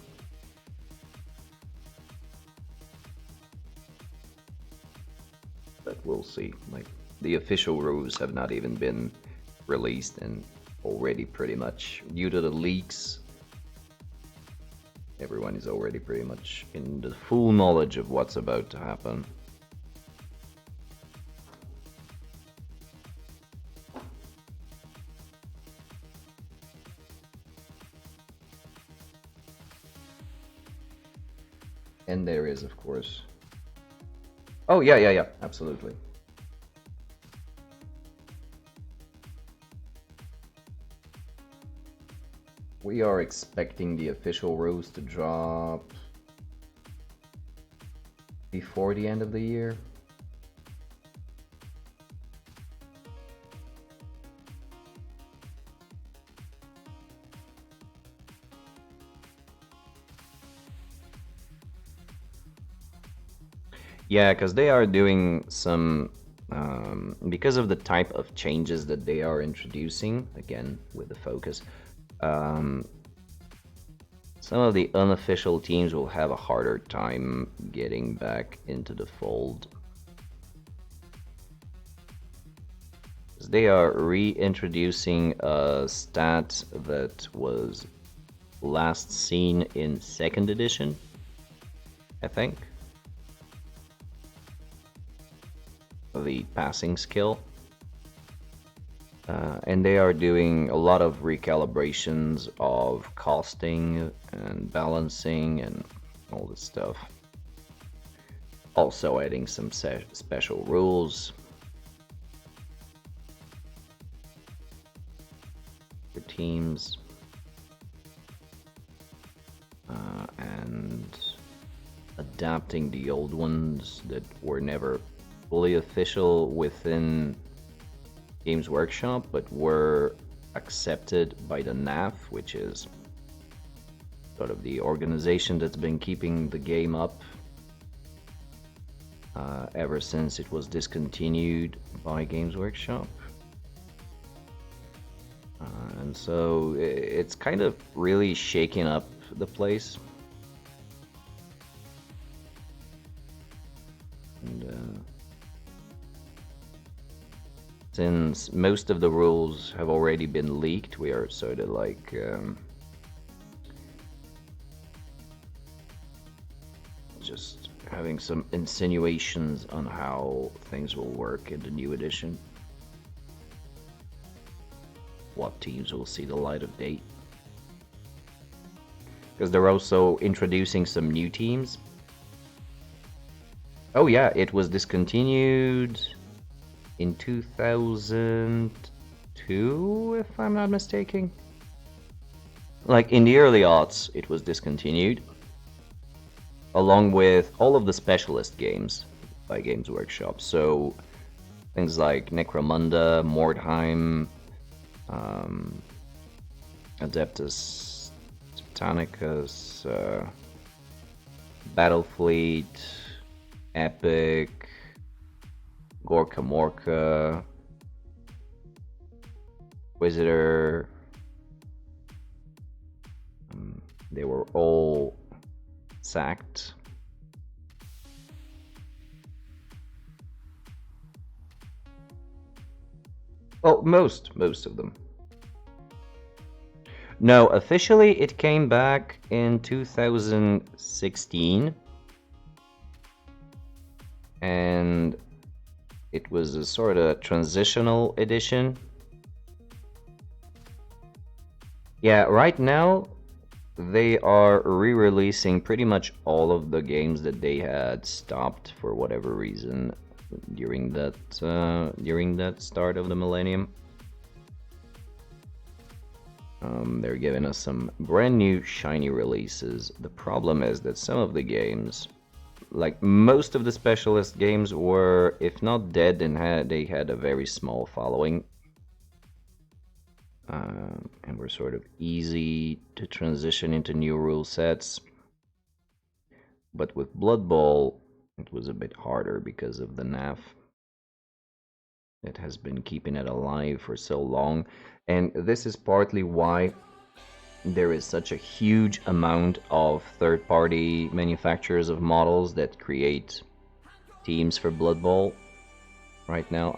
But we'll see. Like, the official rules have not even been released, and already pretty much, due to the leaks, everyone is already pretty much in the full knowledge of what's about to happen. And there is, of course. Oh, yeah, absolutely. We are expecting the official rules to drop before the end of the year. Yeah, because they are doing some, because of the type of changes that they are introducing, again, with the focus, um, some of the unofficial teams will have a harder time getting back into the fold. They are reintroducing a stat that was last seen in 2nd edition, I think. The passing skill. And they are doing a lot of recalibrations of costing and balancing and all this stuff. Also adding some special rules for teams. And adapting the old ones that were never fully official within Games Workshop, but were accepted by the NAF, which is sort of the organization that's been keeping the game up ever since it was discontinued by Games Workshop. And so it's kind of really shaking up the place. And since most of the rules have already been leaked, we are sort of like just having some insinuations on how things will work in the new edition. What teams will see the light of day. Because they're also introducing some new teams. Oh yeah, it was discontinued in 2002, if I'm not mistaken. Like in the early aughts, it was discontinued, along with all of the specialist games by Games Workshop. So things like Necromunda, Mordheim, Adeptus Titanicus, Battlefleet, Epic, Gorka Morka, Inquisitor. They were all sacked. Well, most of them. No, officially it came back in 2016. And it was a sort of transitional edition. Yeah, right now they are re-releasing pretty much all of the games that they had stopped for whatever reason during that start of the millennium. They're giving us some brand new shiny releases. The problem is that some of the games, like most of the specialist games, were, if not dead, then they had a very small following. And were sort of easy to transition into new rule sets. But with Blood Bowl, it was a bit harder because of the NAF. It has been keeping it alive for so long. And this is partly why there is such a huge amount of third-party manufacturers of models that create teams for Blood Bowl. Right now,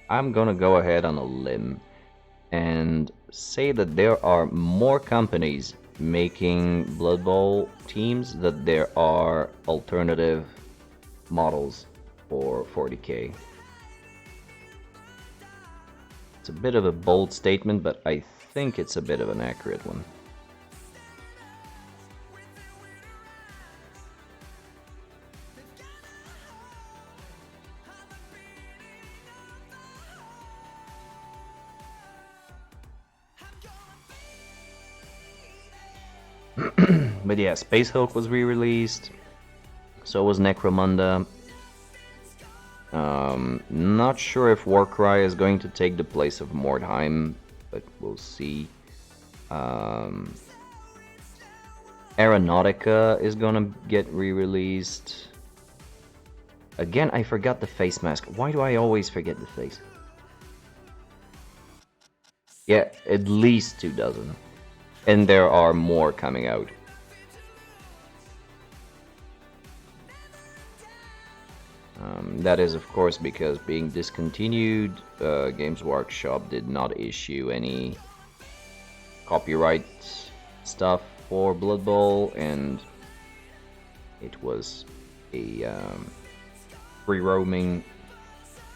I'm gonna go ahead on a limb and say that there are more companies making Blood Bowl teams than there are alternative models for 40k. It's a bit of a bold statement, but I think it's a bit of an accurate one. But yeah, Space Hulk was re-released. So was Necromunda. Not sure if Warcry is going to take the place of Mordheim, but we'll see. Aeronautica is gonna get re-released. Again, I forgot the face mask. Why do I always forget the face? Yeah, at least 2 dozen. And there are more coming out. That is, of course, because being discontinued, Games Workshop did not issue any copyright stuff for Blood Bowl, and it was a free roaming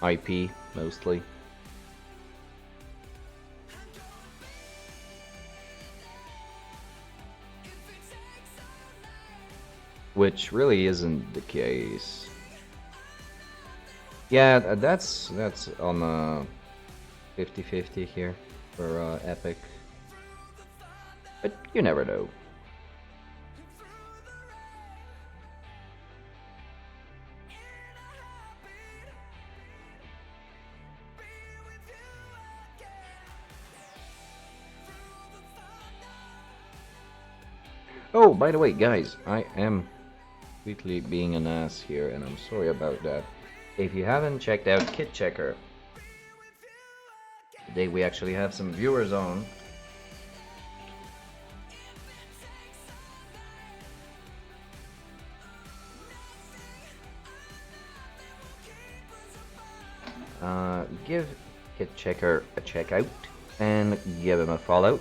IP mostly. Which really isn't the case. Yeah, that's on a 50-50 here for Epic. But you never know. Oh, by the way, guys, I am completely being an ass here, and I'm sorry about that. If you haven't checked out Kit Checker, today we actually have some viewers on. Give Kit Checker a check out and give him a follow.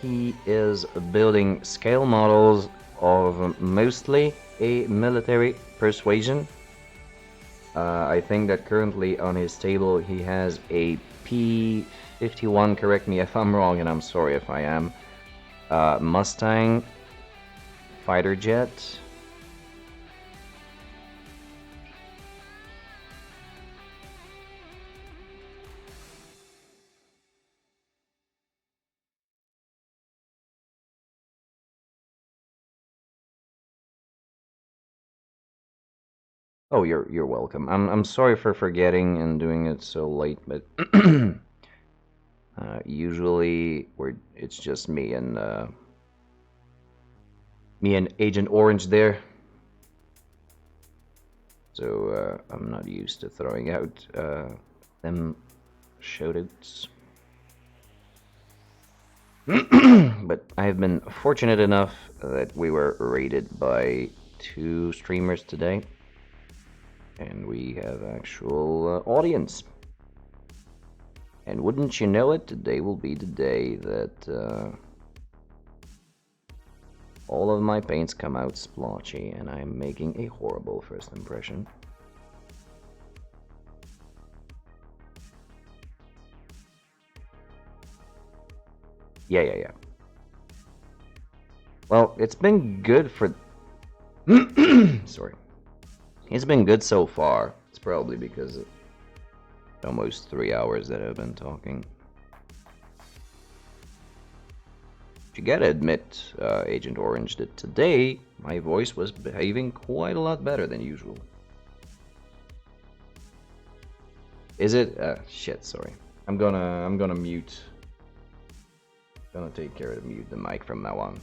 He is building scale models of mostly a military persuasion. I think that currently on his table he has a P-51, correct me if I'm wrong and I'm sorry if I am, Mustang fighter jet. Oh, you're welcome. I'm sorry for forgetting and doing it so late, but usually it's just me and Agent Orange there. So I'm not used to throwing out them shoutouts. But I have been fortunate enough that we were rated by 2 streamers today. And we have actual audience. And wouldn't you know it, today will be the day that all of my paints come out splotchy and I'm making a horrible first impression. Yeah. Well, it's been good for... Sorry. It's been good so far. It's probably because of almost 3 hours that I've been talking. You gotta admit, Agent Orange, that today my voice was behaving quite a lot better than usual. Is it? Shit, sorry. I'm gonna mute. Gonna take care of mute the mic from now on.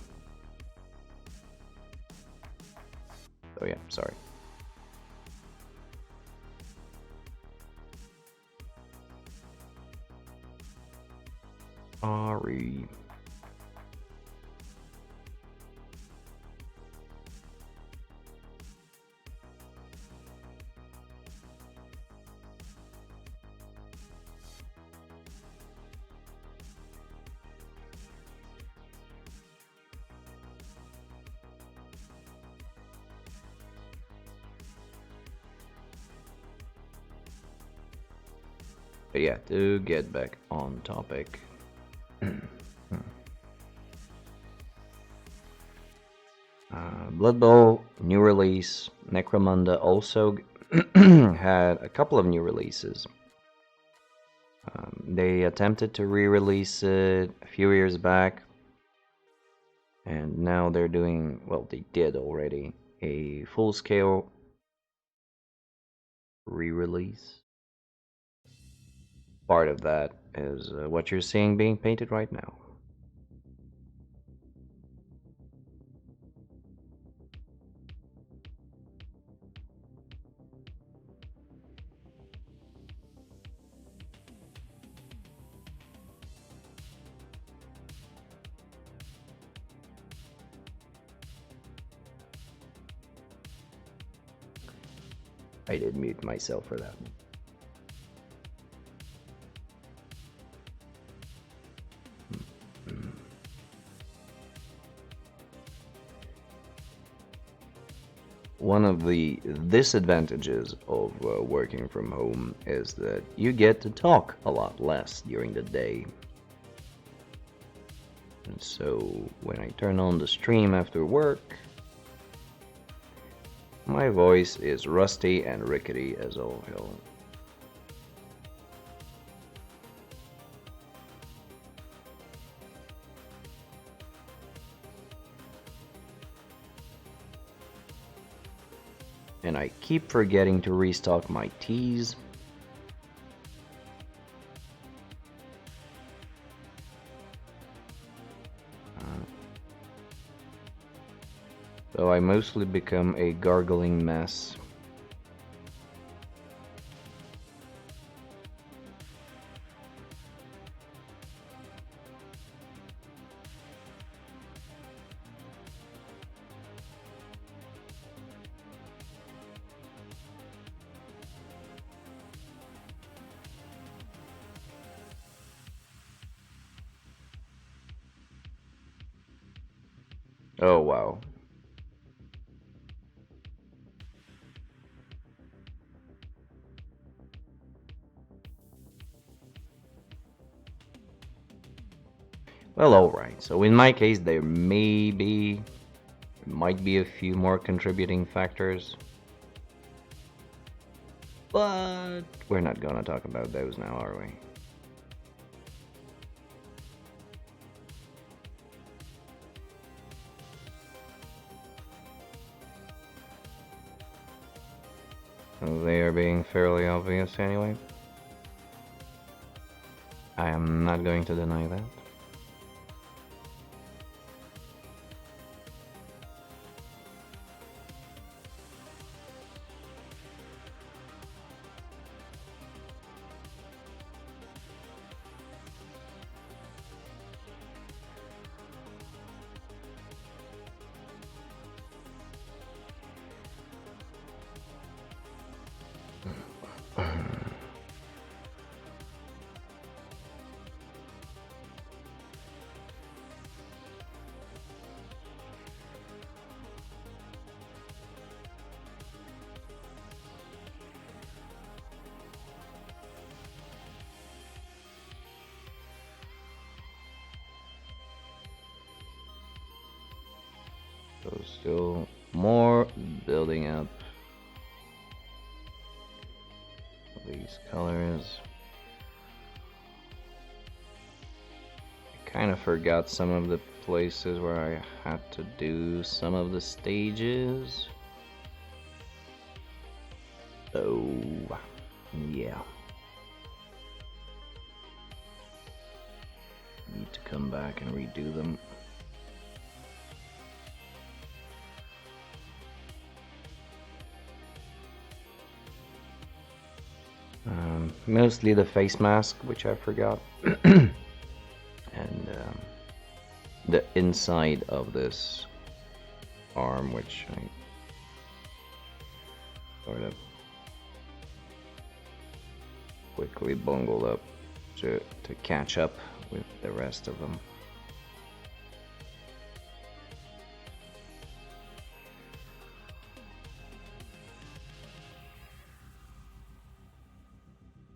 Oh yeah, sorry. Sorry. But yeah, to get back on topic. Blood Bowl, new release. Necromunda also had a couple of new releases. They attempted to re-release it a few years back. And now they're doing, well, they did already, a full-scale re-release. Part of that is what you're seeing being painted right now. I did mute myself for that. One of the disadvantages of working from home is that you get to talk a lot less during the day. And so when I turn on the stream after work, my voice is rusty and rickety as all hell. And I keep forgetting to restock my teas. So I mostly become a gargling mess. Oh wow. Well, alright, so in my case there might be a few more contributing factors, but we're not gonna talk about those now, are we? They are being fairly obvious anyway. I am not going to deny that. So still more building up these colors. I kind of forgot some of the places where I had to do some of the stages. So yeah, need to come back and redo them. Mostly the face mask, which I forgot, and the inside of this arm, which I sort of quickly bungled up to catch up with the rest of them.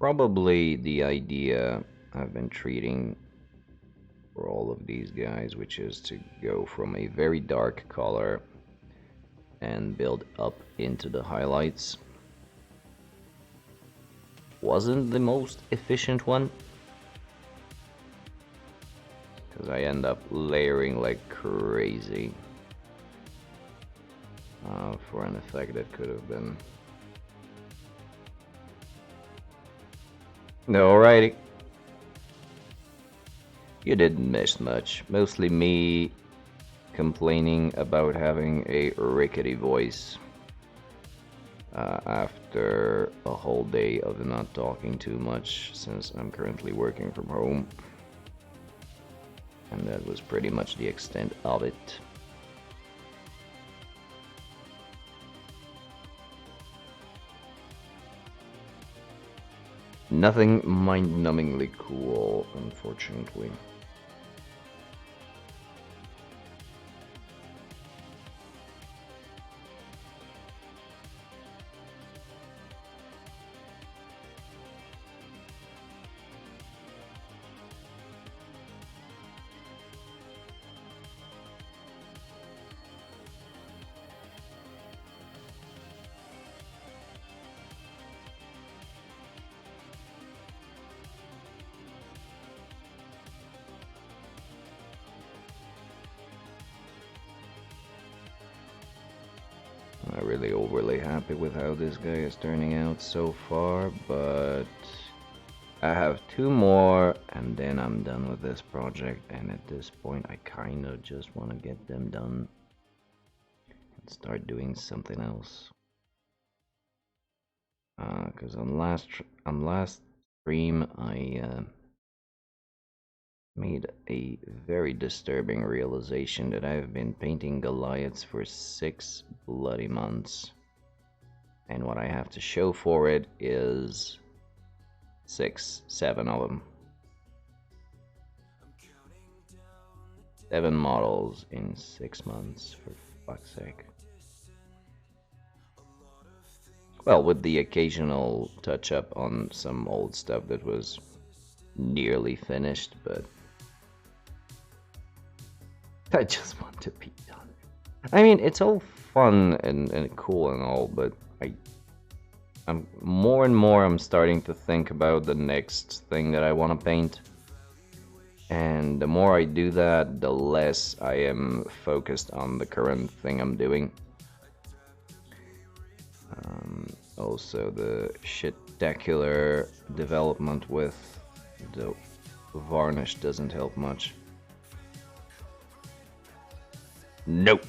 Probably the idea I've been treating for all of these guys, which is to go from a very dark color and build up into the highlights, wasn't the most efficient one, because I end up layering like crazy for an effect that could have been. Alrighty. You didn't miss much. Mostly me complaining about having a rickety voice after a whole day of not talking too much, since I'm currently working from home. And that was pretty much the extent of it. Nothing mind-numbingly cool, unfortunately. Not really overly happy with how this guy is turning out so far, but I have 2 more and then I'm done with this project, and at this point I kinda just want to get them done and start doing something else. Cause on last stream I made a very disturbing realization that I've been painting Goliaths for 6 bloody months. And what I have to show for it is 7 of them. 7 models in 6 months, for fuck's sake. Well, with the occasional touch up on some old stuff that was nearly finished, but I just want to be done. I mean, it's all fun and cool and all, but I'm more and more I'm starting to think about the next thing that I want to paint. And the more I do that, the less I am focused on the current thing I'm doing. Also, the shit-tacular development with the varnish doesn't help much. Nope.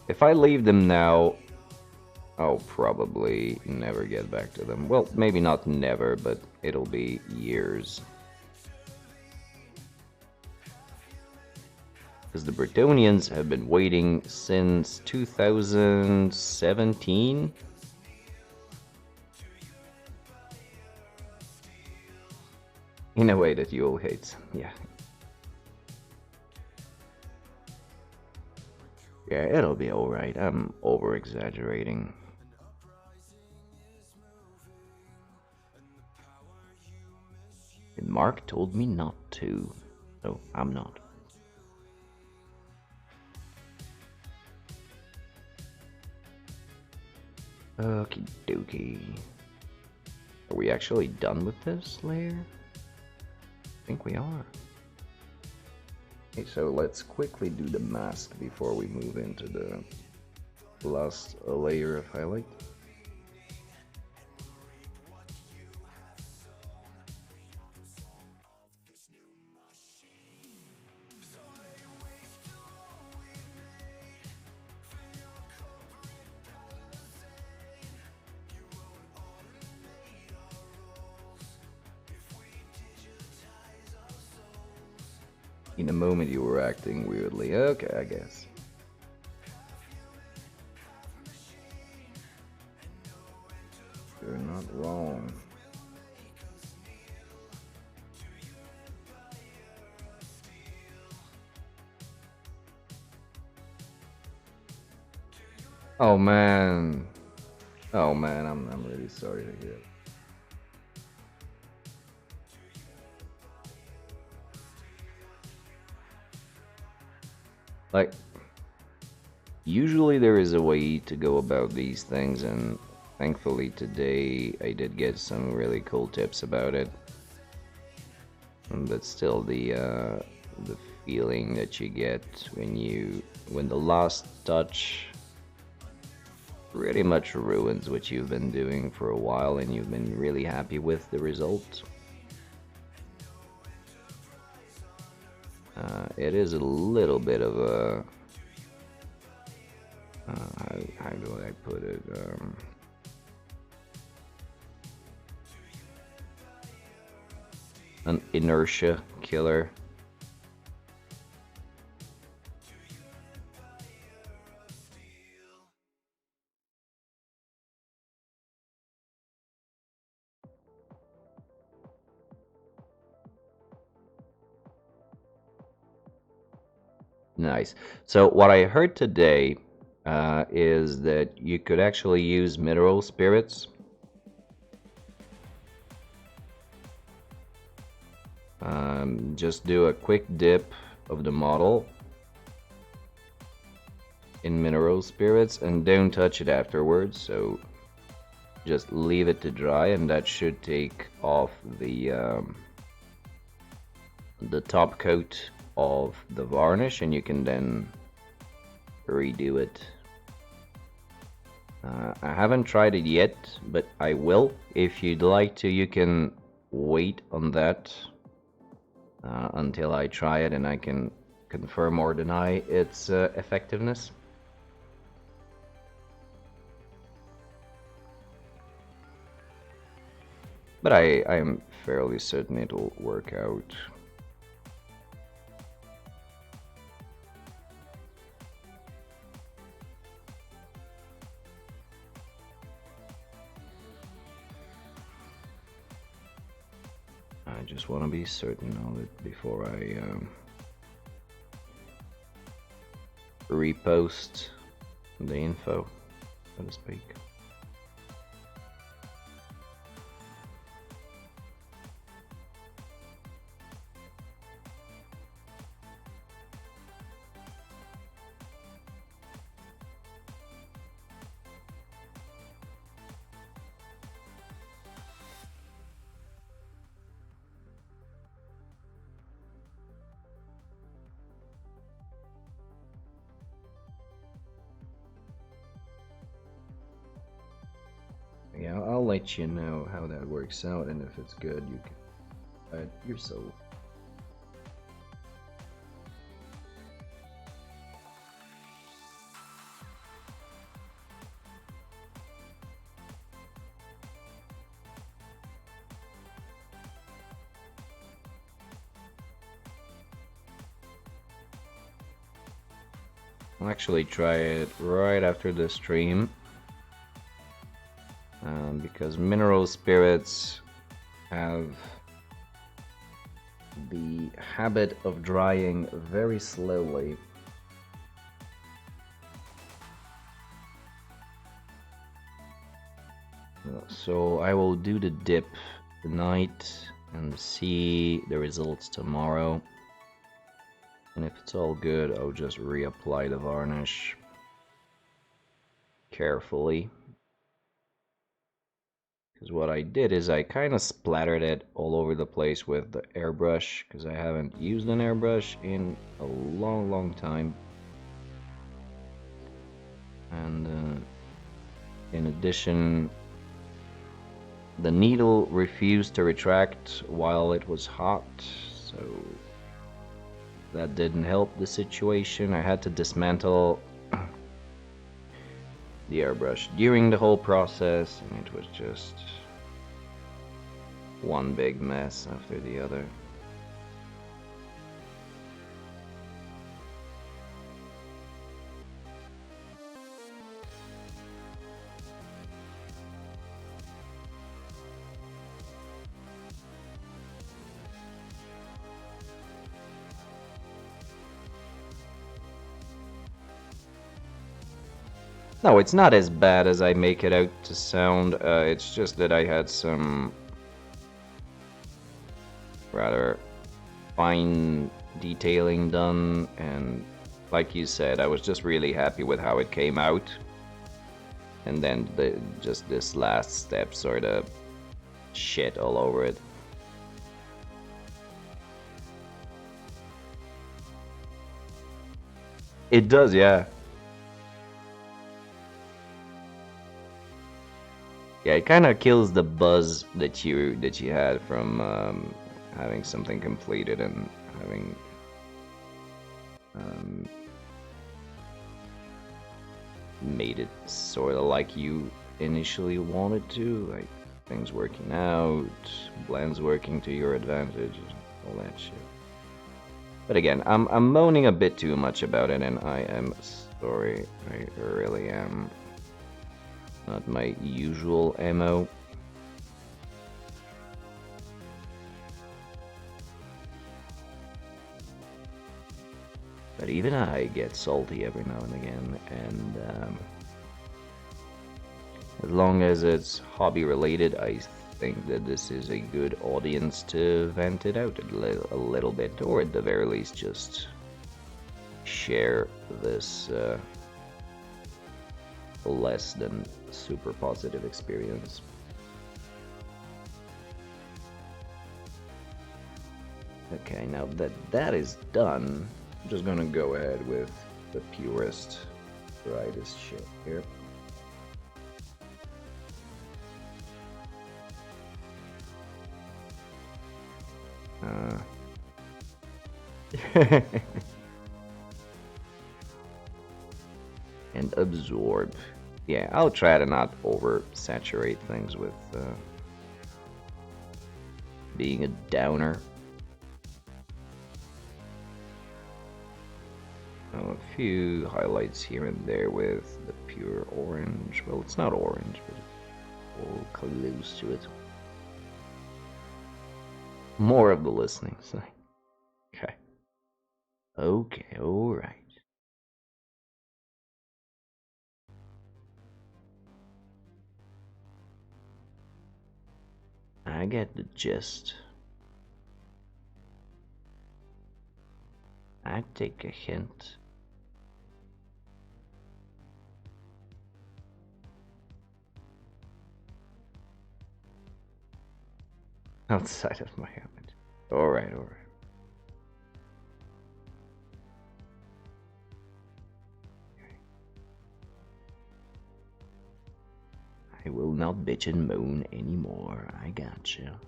If I leave them now, I'll probably never get back to them. Well, maybe not never, but it'll be years. Because the Bretonians have been waiting since 2017. In a way that you all hate, yeah. Yeah, it'll be alright. I'm over-exaggerating. And Mark told me not to, so I'm not. Okie dokie. Are we actually done with this layer? I think we are. Okay, so let's quickly do the mask before we move into the last layer of highlight. In a moment you were acting weirdly. Okay, I guess. You're not wrong. Oh man. Oh man, I'm really sorry to hear. Like, usually there is a way to go about these things, and thankfully today I did get some really cool tips about it. But still, the feeling that you get when the last touch pretty much ruins what you've been doing for a while and you've been really happy with the result. It is a little bit of a how do I put it? An inertia killer. Nice. So what I heard today is that you could actually use mineral spirits. Just do a quick dip of the model in mineral spirits and don't touch it afterwards. So just leave it to dry, and that should take off the top coat of the varnish, and you can then redo it. I haven't tried it yet, but I will. If you'd like to, you can wait on that until I try it and I can confirm or deny its effectiveness. But I'm fairly certain it'll work out. I just want to be certain of it before I repost the info, so to speak. Yeah, I'll let you know how that works out, and if it's good, you can add yourself. I'll actually try it right after the stream. Because mineral spirits have the habit of drying very slowly. So I will do the dip tonight and see the results tomorrow. And if it's all good, I'll just reapply the varnish carefully. Because what I did is I kind of splattered it all over the place with the airbrush, because I haven't used an airbrush in a long time. And in addition, the needle refused to retract while it was hot, so that didn't help the situation. I had to dismantle the airbrush during the whole process, and it was just one big mess after the other. No, it's not as bad as I make it out to sound. It's just that I had some rather fine detailing done, and like you said, I was just really happy with how it came out. And then just this last step sort of shit all over it. It does, yeah. Yeah, it kind of kills the buzz that you had from having something completed and having made it sort of like you initially wanted to, like things working out, blends working to your advantage, all that shit. But again, I'm moaning a bit too much about it, and I am sorry. I really am. Not my usual MO. But even I get salty every now and again, and as long as it's hobby related, I think that this is a good audience to vent it out a little bit, or at the very least just share this less than super positive experience. Okay, now that that is done, I'm just gonna go ahead with the purest, brightest shit here. And absorb. Yeah, I'll try to not oversaturate things with being a downer. A few highlights here and there with the pure orange. Well, it's not orange, but it's all close to it. More of the listening. So. Okay. Okay, alright. I get the gist. I take a hint. Outside of my habit. Alright, alright. I will not bitch and moan anymore. I gotcha.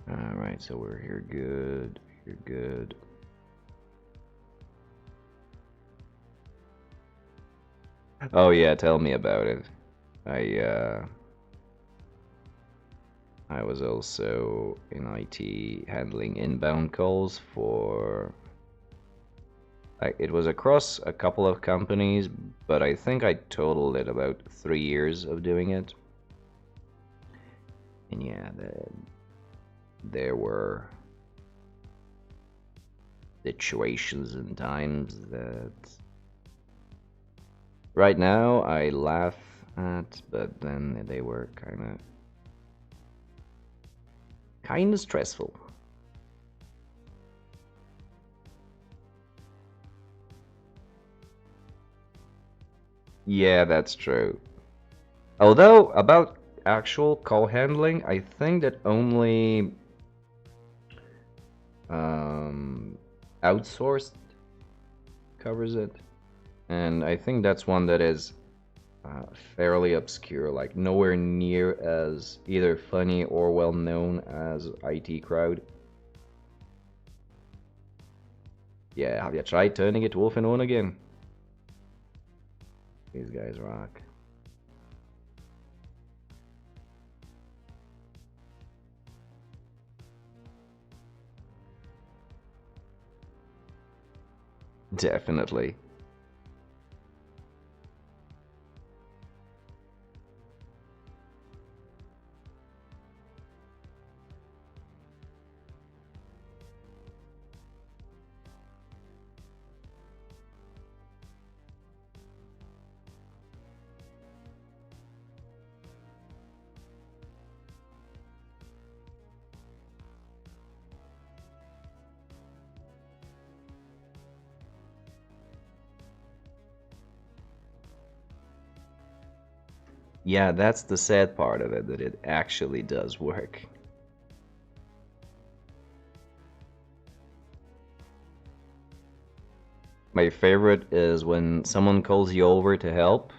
Alright, so we're here good. Here good. Oh yeah, tell me about it. I was also in IT handling inbound calls for it was across a couple of companies, but I think I totaled it about 3 years of doing it. And yeah, there were situations and times that right now I laugh at, but then they were kind of stressful. Yeah, that's true. Although about actual call handling, I think that only outsourced covers it, and I think that's one that is fairly obscure, like nowhere near as either funny or well known as IT Crowd. Yeah, have you tried turning it wolf and on again? These guys rock. Definitely. Yeah, that's the sad part of it, that it actually does work. My favorite is when someone calls you over to help,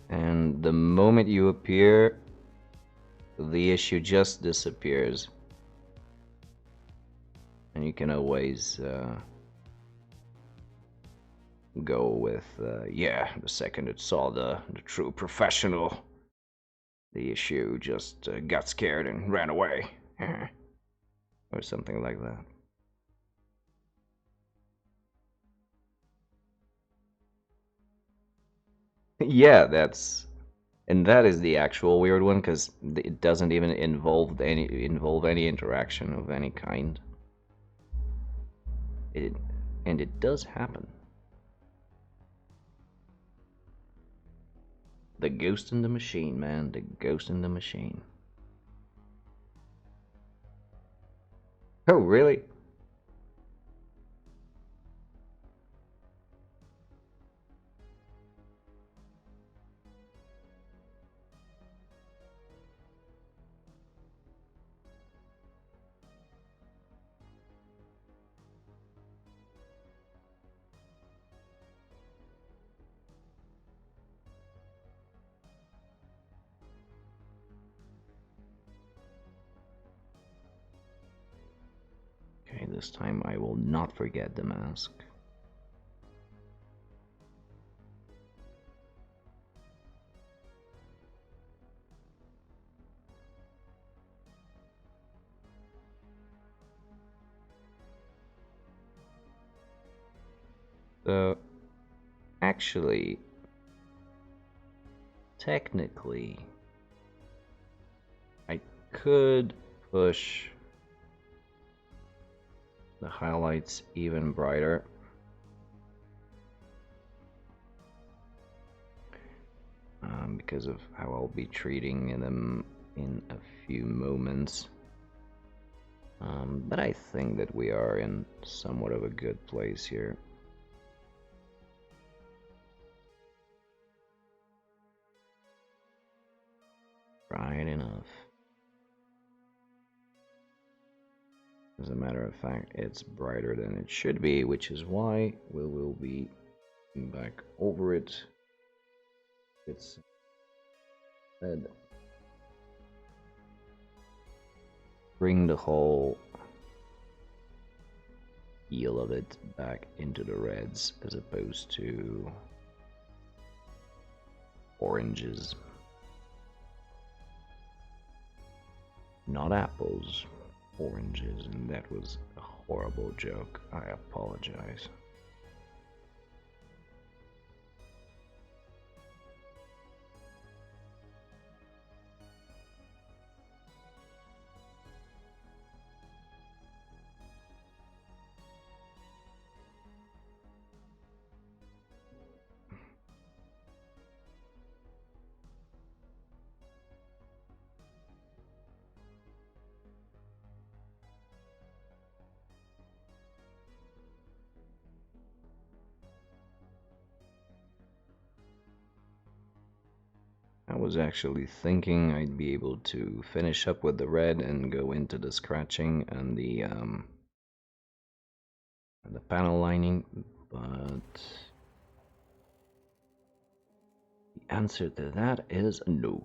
and the moment you appear, the issue just disappears. And you can always go with, yeah, the second it saw the true professional, the issue just got scared and ran away. Or something like that. Yeah, that's And that is the actual weird one, because it doesn't even involve any interaction of any kind. And it does happen. The ghost in the machine, man. The ghost in the machine. Oh, really? Okay, this time I will not forget the mask. So, actually, technically, I could push the highlights even brighter. Because of how I'll be treating them in a few moments. But I think that we are in somewhat of a good place here. Bright enough. As a matter of fact, it's brighter than it should be, which is why we will be back over it. It's said. Bring the whole feel of it back into the reds as opposed to oranges. Not apples, oranges, and that was a horrible joke. I apologize. I was actually thinking I'd be able to finish up with the red and go into the scratching and the panel lining, but the answer to that is no.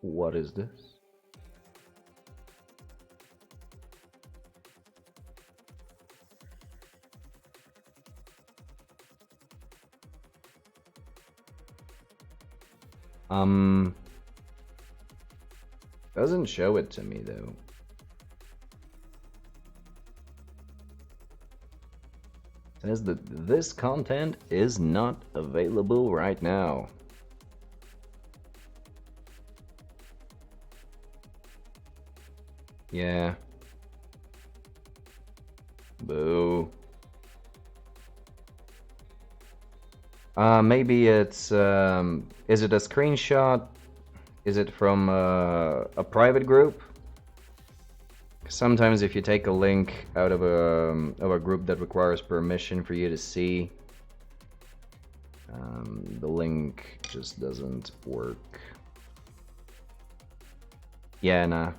What is this? Doesn't show it to me though. Says that this content is not available right now. Yeah. Boo. Maybe it's, is it a screenshot? Is it from a private group? Sometimes if you take a link out of a group that requires permission for you to see, the link just doesn't work. Yeah, nah.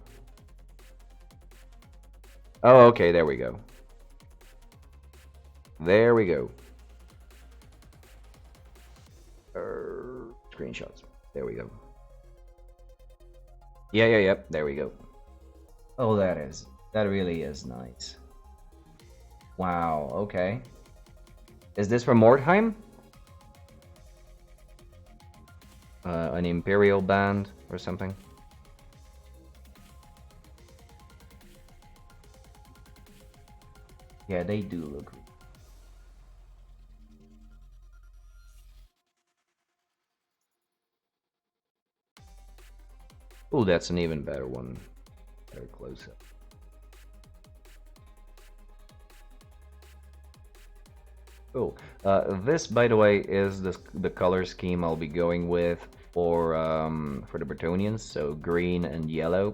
Oh, okay, there we go. There we go. Screenshots. There we go. Yeah, there we go. Oh, that really is nice. Wow, okay. Is this from Mordheim? An Imperial band or something? Yeah, they do look. Oh, that's an even better one. Better close up. Cool. This, by the way, is the color scheme I'll be going with for the Bretonians, so green and yellow.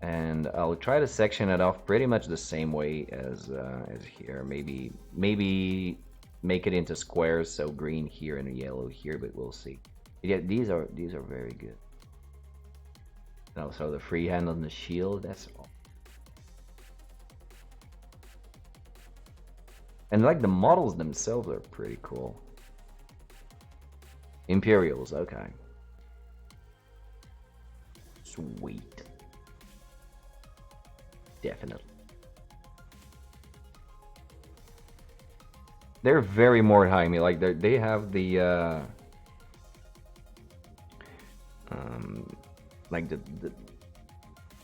And I'll try to section it off pretty much the same way as here. Maybe make it into squares, so green here and yellow here, but we'll see. Yeah, these are very good. Also, the freehand on the shield, that's all. And like the models themselves are pretty cool. Imperials, okay. Sweet. Definitely. They're very Mordheimy, like they have the like the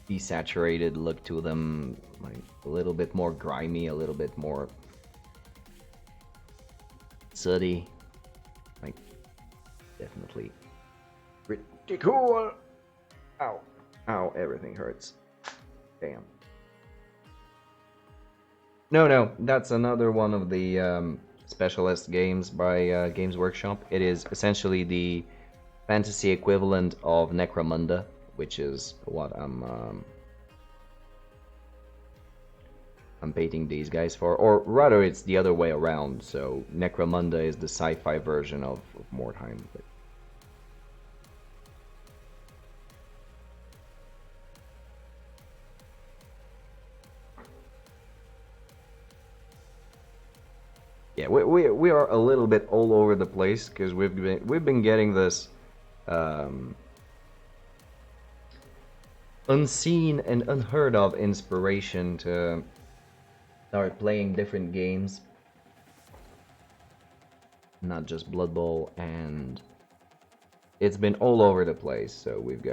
desaturated look to them, like a little bit more grimy, a little bit more sooty, like definitely pretty cool. Ow, ow, everything hurts. Damn. No, that's another one of the specialist games by Games Workshop. It is essentially the fantasy equivalent of Necromunda, which is what I'm painting these guys for, or rather, it's the other way around. So Necromunda is the sci-fi version of Mordheim. But... yeah, we are a little bit all over the place because we've been getting this unseen and unheard of inspiration to start playing different games, not just Blood Bowl, and it's been all over the place. So we've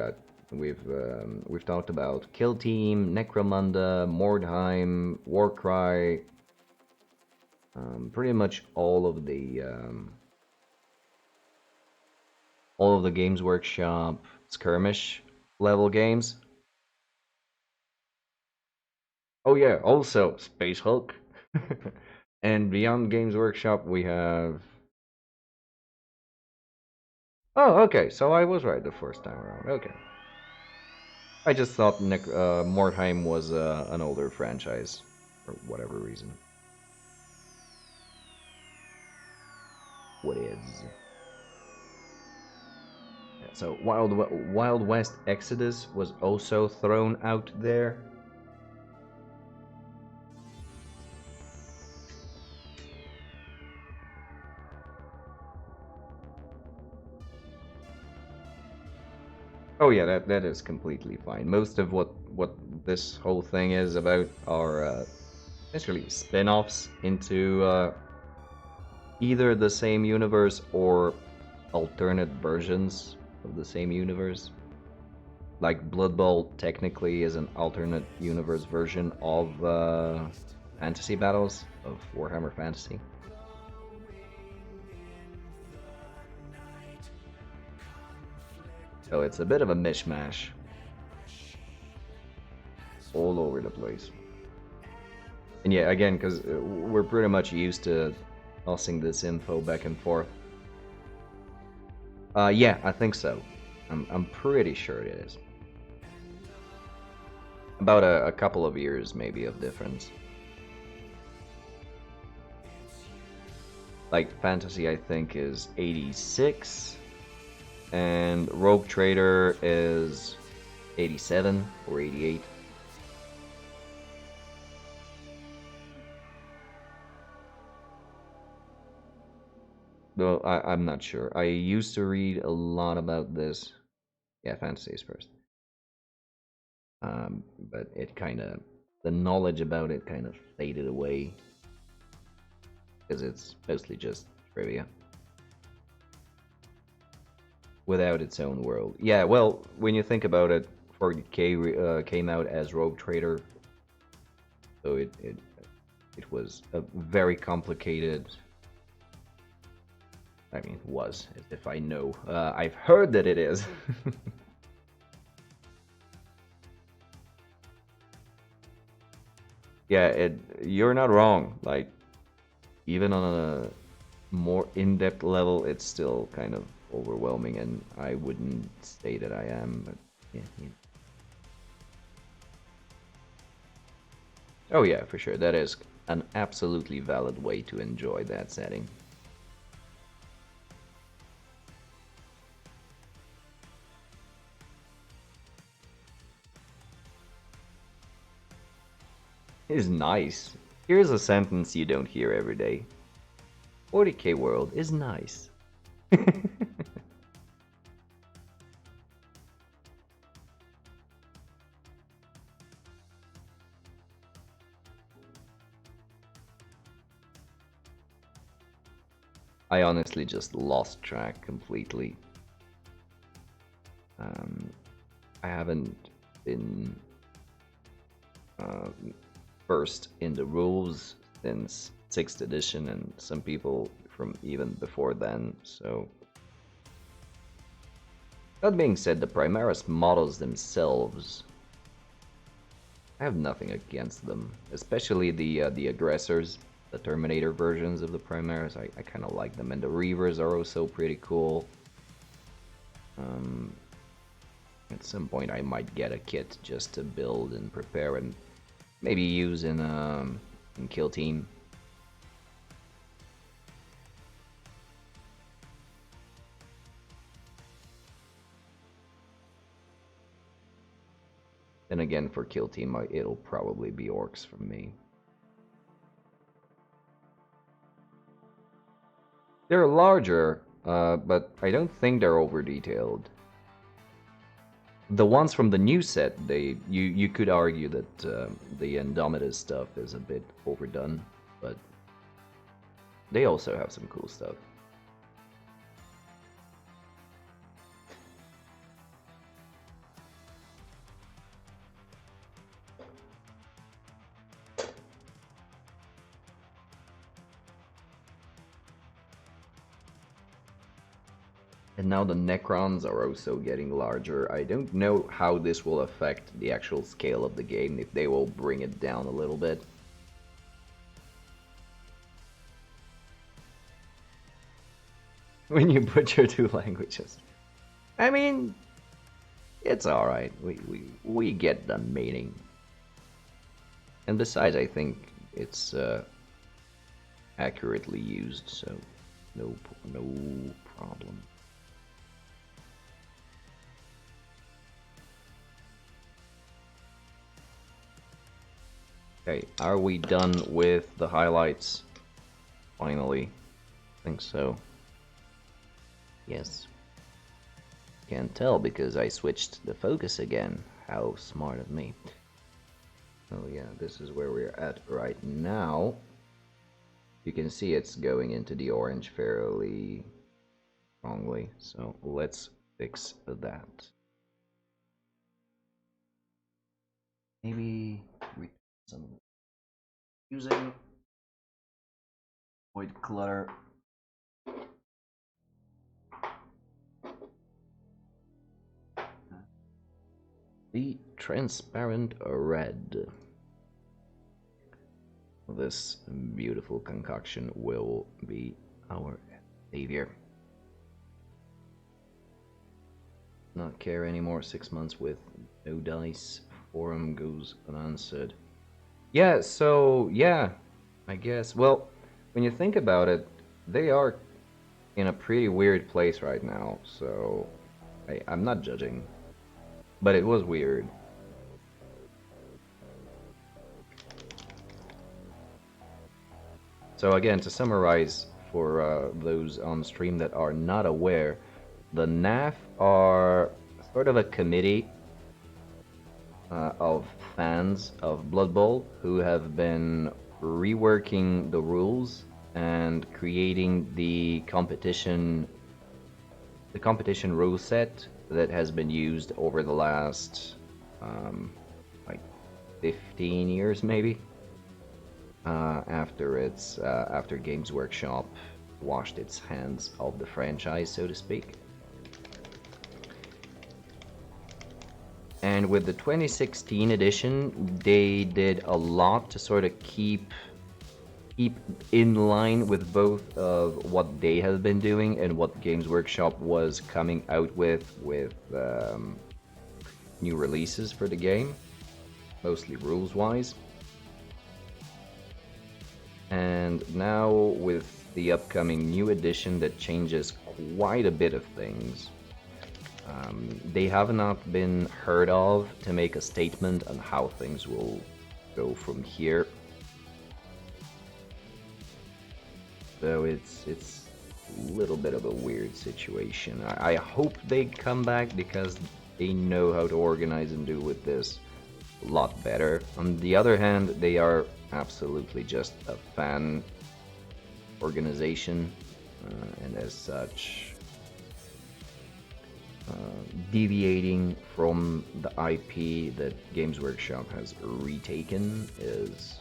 talked about Kill Team, Necromunda, Mordheim, Warcry, pretty much all of the Games Workshop skirmish level games. Oh yeah, also Space Hulk. And beyond Games Workshop, we have... Oh, okay, so I was right the first time around. Okay. I just thought Mordheim was an older franchise, for whatever reason. What is? Yeah, so Wild West Exodus was also thrown out there. Oh yeah, that is completely fine. Most of what this whole thing is about are essentially spin-offs into either the same universe or alternate versions of the same universe. Like Blood Bowl technically is an alternate universe version of Fantasy Battles, of Warhammer Fantasy. So it's a bit of a mishmash. All over the place. And yeah, again, because we're pretty much used to tossing this info back and forth. Yeah, I think so. I'm pretty sure it is. About a couple of years, maybe, of difference. Like, Fantasy, I think, is 86. And Rogue Trader is 87 or 88. Though I'm not sure. I used to read a lot about this. Yeah, Fantasy is first. But it kind of... the knowledge about it kind of faded away. Because it's mostly just trivia. Without its own world. Yeah, well, when you think about it, 40K came out as Rogue Trader. So it was a very complicated... I mean, it was, as if I know. I've heard that it is. Yeah, you're not wrong. Like, even on a more in-depth level, it's still kind of overwhelming, and I wouldn't say that I am, but yeah, yeah. Oh yeah, for sure. That is an absolutely valid way to enjoy that setting. Is nice. Here's a sentence you don't hear every day. 40k world is nice. I honestly just lost track completely. Um, I haven't been versed in the rules since 6th edition, and some people from even before then, so... That being said, the Primaris models themselves, I have nothing against them, especially the aggressors, the Terminator versions of the Primaris. I kind of like them, and the Reavers are also pretty cool. At some point, I might get a kit just to build and prepare, and maybe use in Kill Team. Then again, for Kill Team, it'll probably be Orcs for me. They're larger, but I don't think they're over detailed. The ones from the new set, you could argue that the Indomitus stuff is a bit overdone, but they also have some cool stuff. And now the Necrons are also getting larger. I don't know how this will affect the actual scale of the game, if they will bring it down a little bit. When you butcher two languages. I mean, it's alright. We get the meaning. And besides, I think it's accurately used, so no problem. Okay, are we done with the highlights? Finally. I think so. Yes. Can't tell because I switched the focus again. How smart of me. Oh yeah, this is where we're at right now. You can see it's going into the orange fairly strongly, so let's fix that. Maybe some using void clutter. The transparent red. This beautiful concoction will be our savior. Not care anymore. 6 months with no dice. Forum goes unanswered. Yeah, so yeah, I guess. Well, when you think about it, they are in a pretty weird place right now, so I'm not judging. But it was weird. So again, to summarize for those on stream that are not aware, the NAF are sort of a committee of fans of Blood Bowl who have been reworking the rules and creating the competition rule set that has been used over the last like 15 years maybe, after Games Workshop washed its hands of the franchise, so to speak. And with the 2016 edition, they did a lot to sort of keep in line with both of what they have been doing and what Games Workshop was coming out with new releases for the game, mostly rules-wise. And now with the upcoming new edition that changes quite a bit of things, they have not been heard of to make a statement on how things will go from here. So it's a little bit of a weird situation. I hope they come back because they know how to organize and do with this a lot better. On the other hand, they are absolutely just a fan organization, and as such, deviating from the IP that Games Workshop has retaken is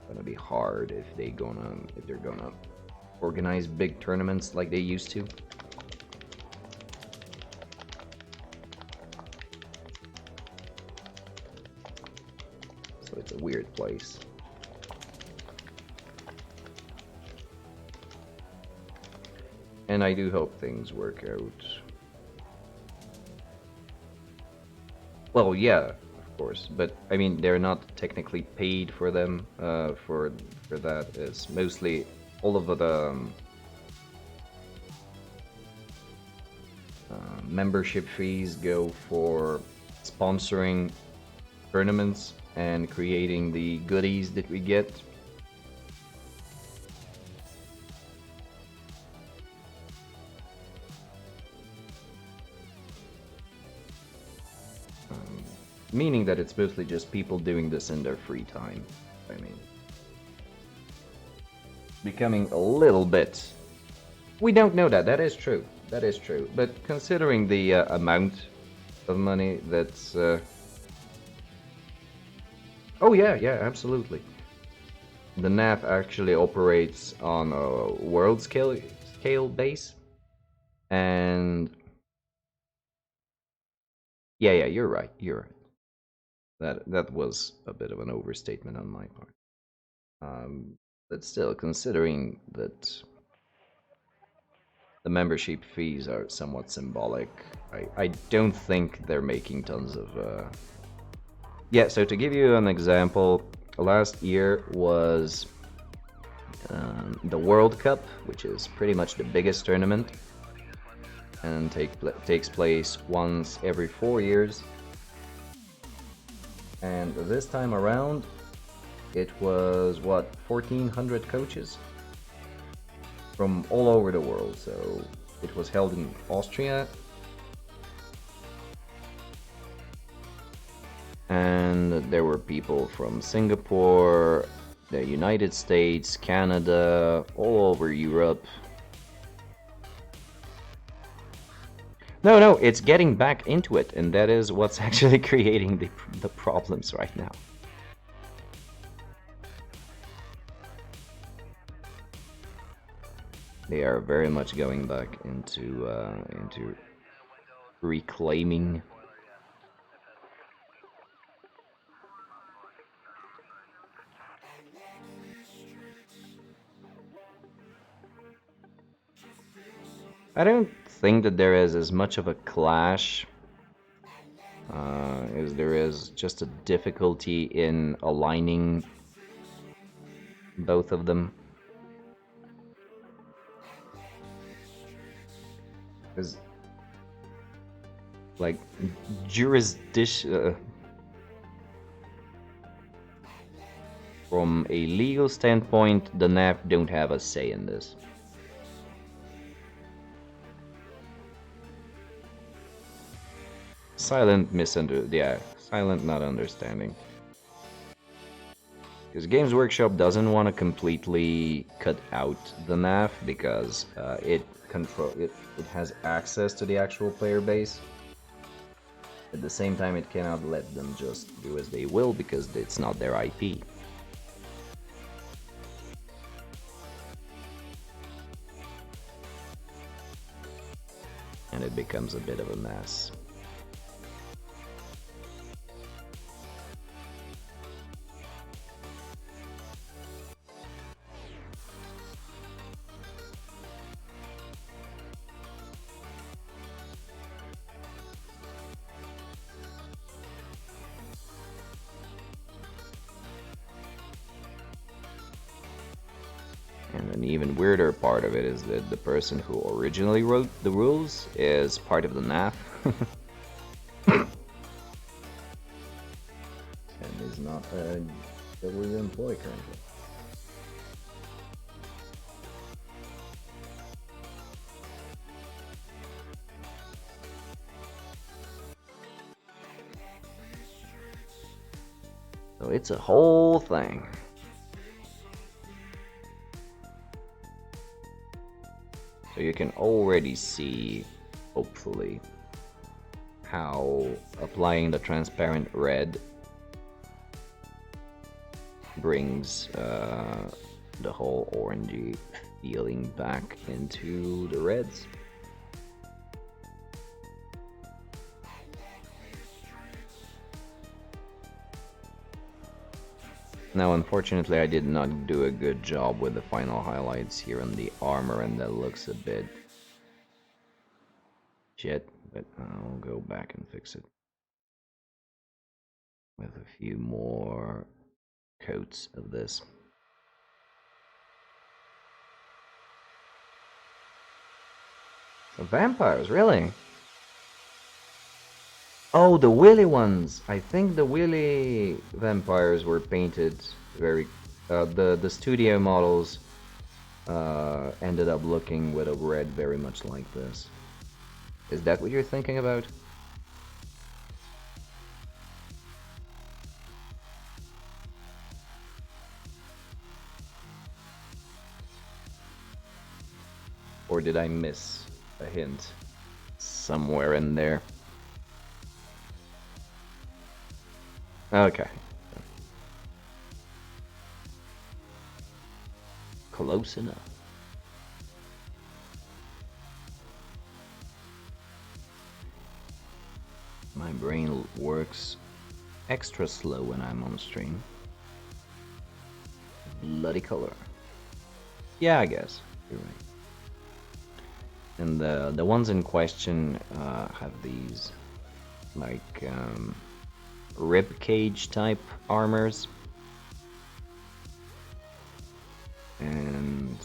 gonna be hard if they're gonna organize big tournaments like they used to. So it's a weird place. And I do hope things work out. Well, yeah, of course, but I mean they're not technically paid for them. For that, it's mostly all of the membership fees go for sponsoring tournaments and creating the goodies that we get. Meaning that it's mostly just people doing this in their free time. I mean, becoming a little bit... We don't know that, that is true. That is true. But considering the amount of money that's... Oh yeah, yeah, absolutely. The NAF actually operates on a world scale base. And... Yeah, you're right, you're right. That was a bit of an overstatement on my part. But still, considering that the membership fees are somewhat symbolic, I don't think they're making tons of... Yeah, so to give you an example, last year was the World Cup, which is pretty much the biggest tournament, and takes place once every 4 years. And this time around, it was, what, 1,400 coaches from all over the world. So it was held in Austria. And there were people from Singapore, the United States, Canada, all over Europe. No, it's getting back into it, and that is what's actually creating the problems right now. They are very much going back into reclaiming. I don't think that there is as much of a clash as there is just a difficulty in aligning both of them. Because, like, jurisdiction... from a legal standpoint, the NAF don't have a say in this. Silent silent not understanding. Because Games Workshop doesn't want to completely cut out the NAF because it has access to the actual player base. At the same time, it cannot let them just do as they will because it's not their IP. And it becomes a bit of a mess. And an even weirder part of it is that the person who originally wrote the rules is part of the NAF. And is not a W employee currently. So it's a whole thing. So you can already see, hopefully, how applying the transparent red brings the whole orangey feeling back into the reds. Now, unfortunately, I did not do a good job with the final highlights here on the armor, and that looks a bit shit, but I'll go back and fix it with a few more coats of this. So vampires, really? Oh, the willy ones! I think the willy vampires were painted very... the studio models ended up looking with a red very much like this. Is that what you're thinking about? Or did I miss a hint somewhere in there? Okay. Close enough. My brain works extra slow when I'm on stream. Bloody color. Yeah, I guess. You're right. And the ones in question have these like rib cage type armors, and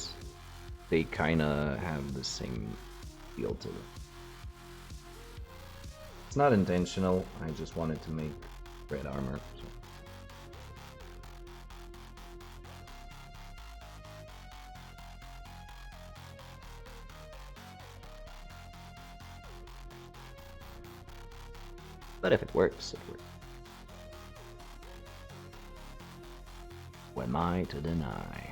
they kind of have the same feel to them. It's not intentional, I just wanted to make red armor. So. But if it works, it works. Who am I to deny?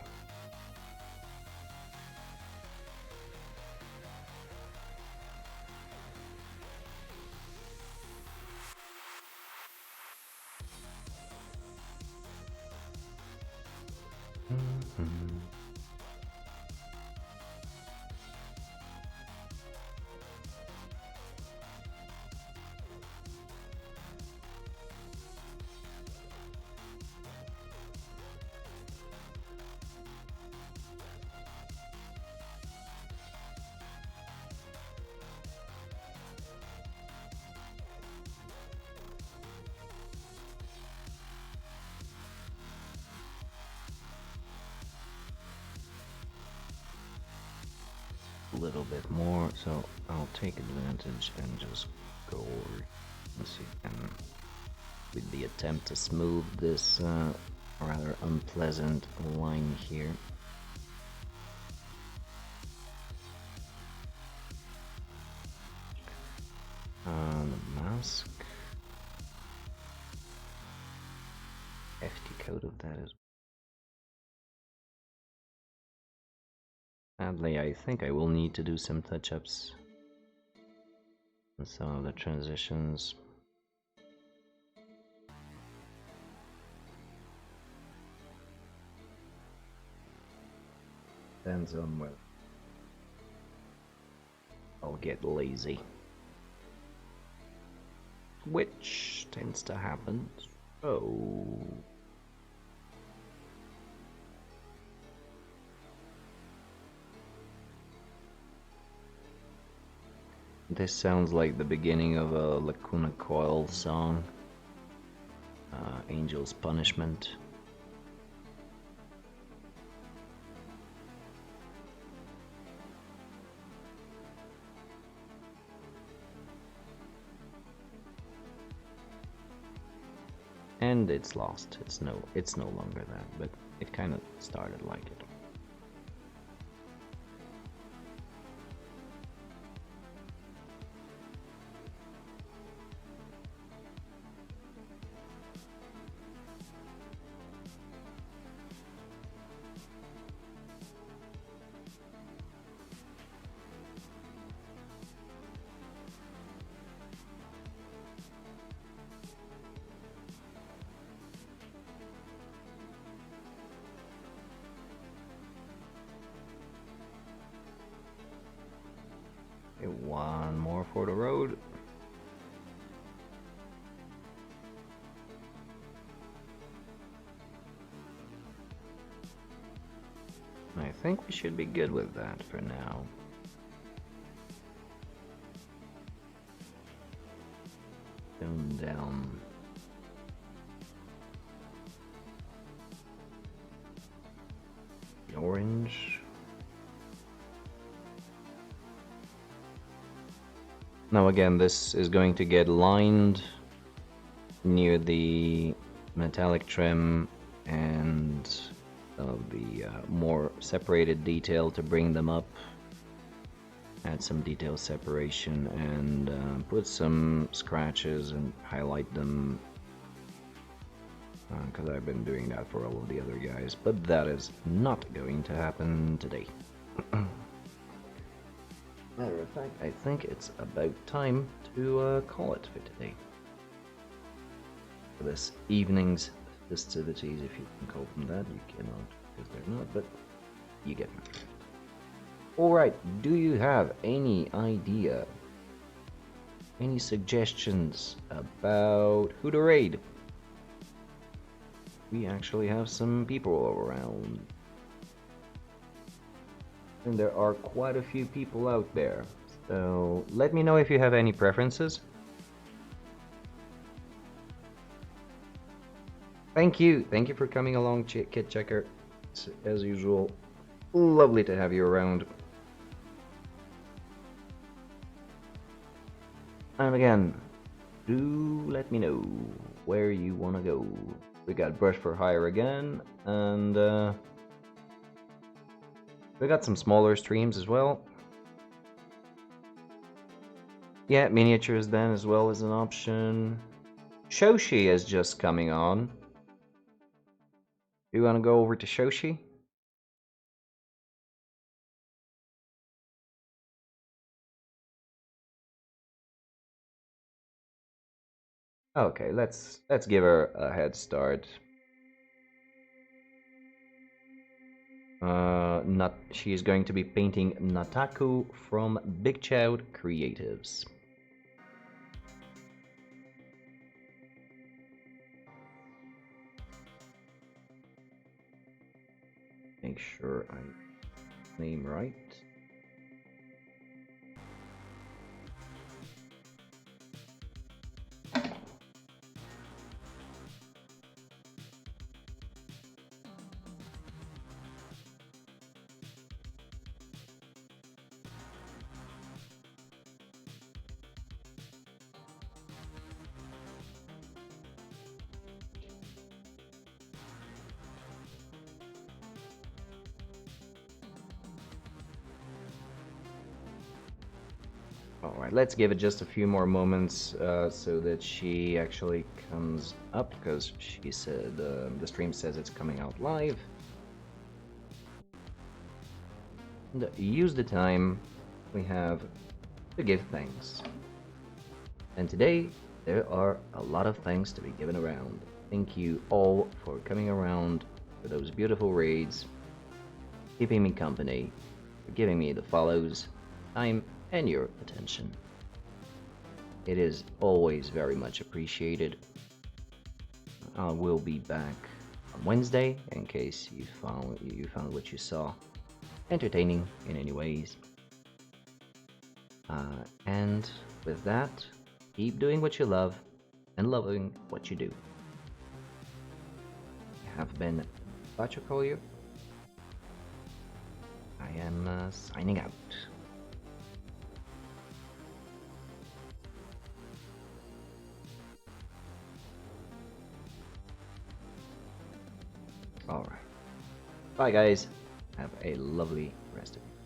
A little bit more, so I'll take advantage and just go over and see, and with the attempt to smooth this rather unpleasant line here. The mask. Hefty coat of that as well. Sadly, I think I will need to do some touch-ups on some of the transitions. Depends on whether I'll get lazy, which tends to happen. Oh. This sounds like the beginning of a Lacuna Coil song. Angel's Punishment. and it's lost. It's no longer that, but it kind of started like it. Okay, one more for the road. I think we should be good with that for now. Tone down. The orange. Now again, this is going to get lined near the metallic trim and the more separated detail to bring them up. Add some detail separation and put some scratches and highlight them, because I've been doing that for all of the other guys, but that is not going to happen today. Matter of fact, I think it's about time to call it for today. For this evening's festivities, if you can call them that. You cannot, because they're not, but you get me. Alright, do you have any idea, any suggestions about who to raid? We actually have some people around. And there are quite a few people out there. So let me know if you have any preferences. Thank you for coming along, Kit Checker. It's, as usual, lovely to have you around. And again, do let me know where you want to go. We got Brush for Hire again, and we got some smaller streams as well. Yeah, miniatures then as well is an option. Shoshi is just coming on. Do you want to go over to Shoshi? Okay, let's give her a head start. She's going to be painting Nataku from Big Choud Creatives. Make sure I name right. Alright, let's give it just a few more moments so that she actually comes up, because she said the stream says it's coming out live. And use the time we have to give thanks. And today, there are a lot of thanks to be given around. Thank you all for coming around for those beautiful raids, keeping me company, for giving me the follows, time, and your attention. It is always very much appreciated. I will be back on Wednesday in case you found what you saw entertaining in any ways. And with that, keep doing what you love and loving what you do. I have been Bachokoyu. I am signing out. Alright. Bye guys. Have a lovely rest of your